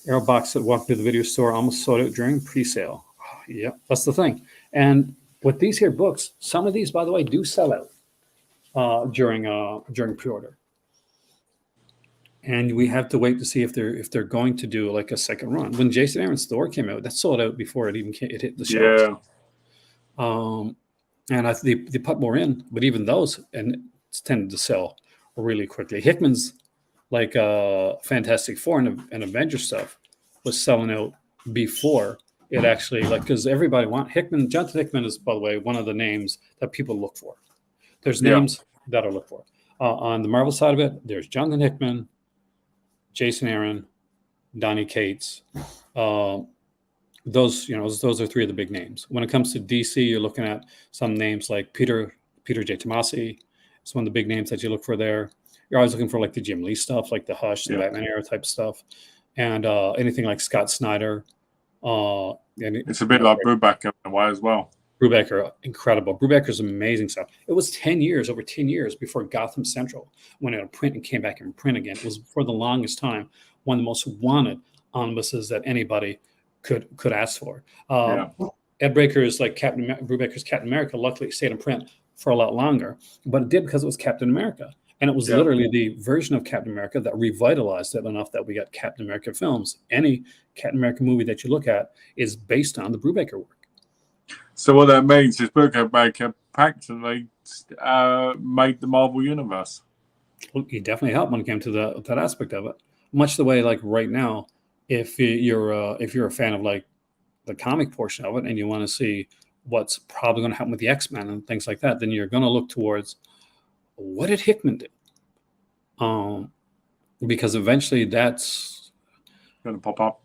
A: Aerobox that walked through the video store almost sold out during pre-sale. Oh, yeah, that's the thing. And with these here books, some of these, by the way, do sell out during pre-order. And we have to wait to see if they're going to do like a second run. When Jason Aaron's Thor came out, that sold out before it hit the shelves. Yeah. And they put more in, but even those it's tended to sell really quickly. Hickman's like Fantastic Four and Avenger stuff was selling out before it actually, like, because everybody Hickman. Jonathan Hickman is, by the way, one of the names that people look for. There's names that are looked for. On the Marvel side of it, there's Jonathan Hickman, Jason Aaron, Donny Cates. Those are 3 of the big names. When it comes to DC, you're looking at some names like Peter J. Tomasi. It's one of the big names that you look for there. You're always looking for like the Jim Lee stuff, like the Hush, the Batman era type stuff, and anything like Scott Snyder.
B: It's a bit like Brubaker in a way as well.
A: Brubaker, incredible. Brubaker's amazing stuff. It was over 10 years before Gotham Central went out of print and came back in print again. It was for the longest time one of the most wanted omnibuses that anybody could ask for. Ed Breaker's like Brubaker's Captain America luckily stayed in print for a lot longer, but it did because it was Captain America. And it was literally the version of Captain America that revitalized it enough that we got Captain America films. Any Captain America movie that you look at is based on the Brubaker work.
B: So what that means is Brubaker practically made the Marvel Universe.
A: Well, he definitely helped when it came to that aspect of it. Much the way, like right now, if you're a fan of like the comic portion of it and you want to see what's probably going to happen with the X-Men and things like that, then you're going to look towards what did Hickman do? Because eventually that's
B: going to pop up.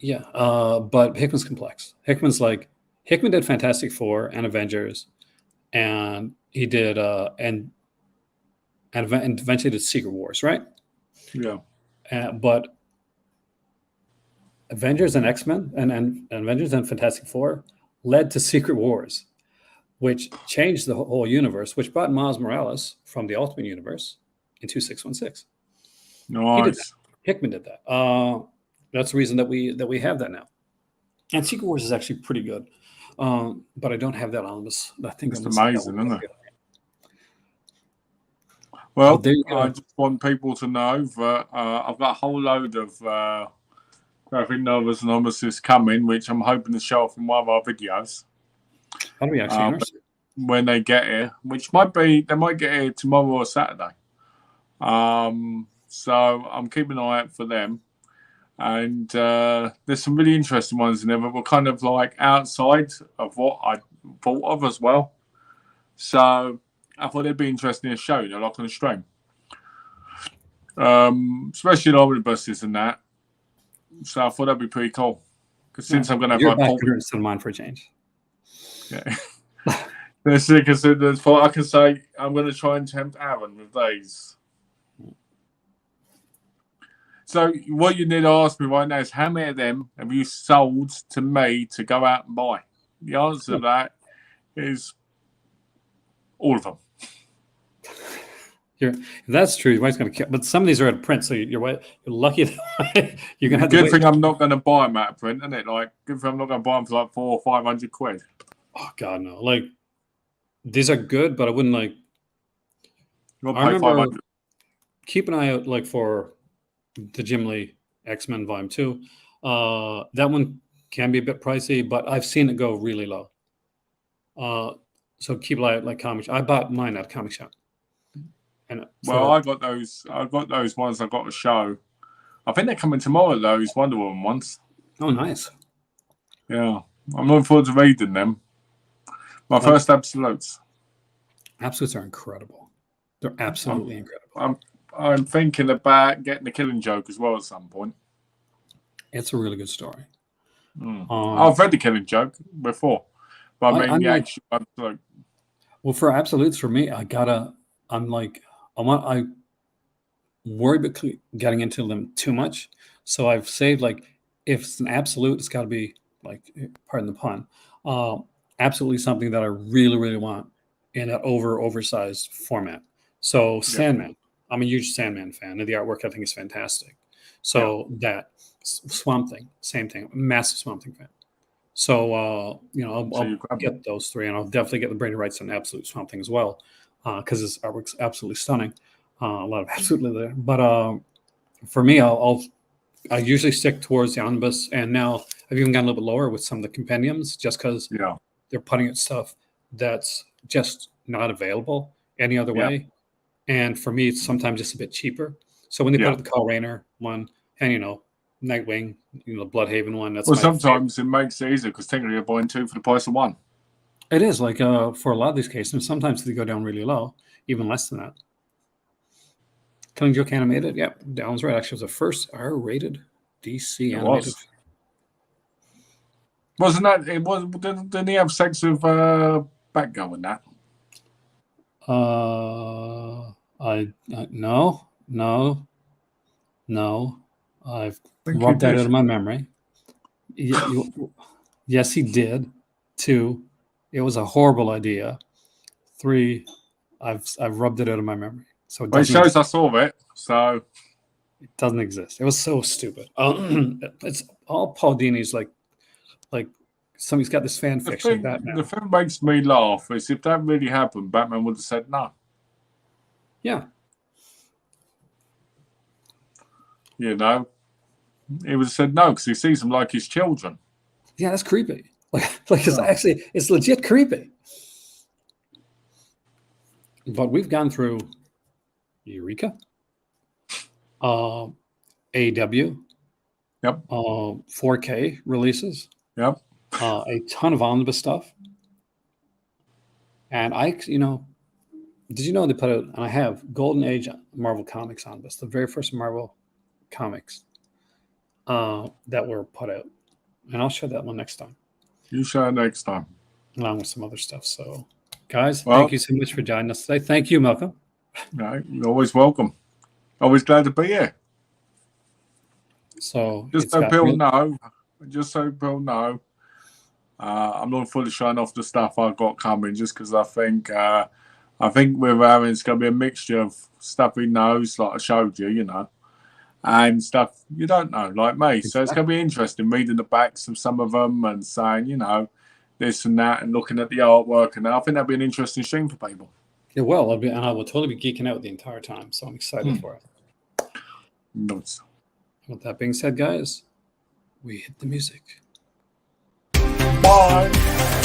A: Yeah, but Hickman's complex. Hickman did Fantastic Four and Avengers, and he did and eventually did Secret Wars, right?
B: Yeah.
A: But Avengers and X-Men and Avengers and Fantastic Four led to Secret Wars, which changed the whole universe, which brought Miles Morales from the Ultimate Universe in 2616.
B: Nice.
A: Hickman did that. That's the reason that we have that now. And Secret Wars is actually pretty good, but I don't have that on this. I think
B: it's amazing, isn't it? Well, I just want people to know that I've got a whole load of graphic novels and omnibuses coming, which I'm hoping to show off in one of our videos.
A: How do we actually
B: when they get here, which they might get here tomorrow or Saturday. So I'm keeping an eye out for them. And there's some really interesting ones in there, but we're kind of like outside of what I thought of as well. So I thought it'd be interesting to show, like on a stream. Especially in omnibuses and that. So I thought that'd be pretty cool. Because since I'm going to have
A: my interest in mine for a change.
B: Yeah. Because I can say I'm going to try and tempt Aaron with these. So what you need to ask me right now is how many of them have you sold to me to go out and buy? The answer to that is all of them.
A: If that's true, your wife's going to kill. But some of these are at print, so you're lucky that you're going to have
B: good
A: to
B: thing I'm not going to buy them at print, isn't it? Like, good thing I'm not going to buy them for like 400 or 500 quid.
A: Oh God, no! Like, these are good, but I wouldn't like.
B: I remember
A: keep an eye out like for the Jim Lee X-Men Volume 2. That one can be a bit pricey, but I've seen it go really low. So keep an eye out like comics. I bought mine at a comic shop. And
B: I got those ones I got to show. I think they're coming tomorrow, those Wonder Woman ones.
A: Oh, nice.
B: Yeah. I'm looking forward to reading them. My first absolutes.
A: Absolutes are incredible. They're absolutely incredible.
B: I'm thinking about getting the Killing Joke as well at some point.
A: It's a really good story.
B: I've read the Killing Joke before, but I mean the actual absolute.
A: Well, for absolutes, for me, I worry about getting into them too much. So I've saved like if it's an absolute, it's got to be like, pardon the pun, absolutely something that I really, really want in an oversized format. So Sandman. I'm a huge Sandman fan, and the artwork I think is fantastic. So that Swamp Thing, same thing, massive Swamp Thing fan. So I'll get those three, and I'll definitely get the brain rights on Absolute Swamp Thing as well, because his artwork's absolutely stunning. A lot of absolutely there, but for me, I usually stick towards the omnibus, and now I've even gone a little bit lower with some of the compendiums, just because they're putting out stuff that's just not available any other way. And for me, it's sometimes just a bit cheaper. So when they put out the Kyle Rayner one, and Nightwing, the Bloodhaven one, that's
B: sometimes it makes it easier because technically you're buying two for the price of one.
A: It is like for a lot of these cases, and sometimes they go down really low, even less than that. Killing Joke animated, Dallin's right. Actually, it was the first R-rated DC animated.
B: Wasn't that? It was. Didn't he have sex with Batgirl in that?
A: No. I've rubbed that out of my memory. Yes, he did. 2, it was a horrible idea. 3, I've rubbed it out of my memory. So
B: Well, it shows I saw it, so
A: it doesn't exist. It was so stupid. It's all Paul Dini's like somebody's got this fan fiction of Batman.
B: the thing makes me laugh is if that really happened, Batman would have said no.
A: Yeah.
B: You know, he would have said no because he sees them like his children.
A: Yeah, that's creepy. Like it's actually, it's legit creepy. But we've gone through Eureka, AW,
B: Yep.
A: 4K releases,
B: Yep.
A: a ton of omnibus stuff. And did you know they put out, and I have Golden Age Marvel Comics omnibus, the very first Marvel comics that were put out. And I'll show that one next time.
B: You show it next time.
A: Along with some other stuff. So, guys, thank you so much for joining us today. Thank you, Malcolm.
B: No, you're always welcome. Always glad to be here.
A: So,
B: just so people know, I'm not fully showing off the stuff I've got coming, just because I think with Aaron it's going to be a mixture of stuff he knows, like I showed you, and stuff you don't know, like me. So it's going to be interesting reading the backs of some of them and saying, this and that, and looking at the artwork, and I think that'll be an interesting stream for people.
A: It will, and I will totally be geeking out the entire time. So I'm excited for it.
B: Nice.
A: With that being said, guys, we hit the music.
B: Bye.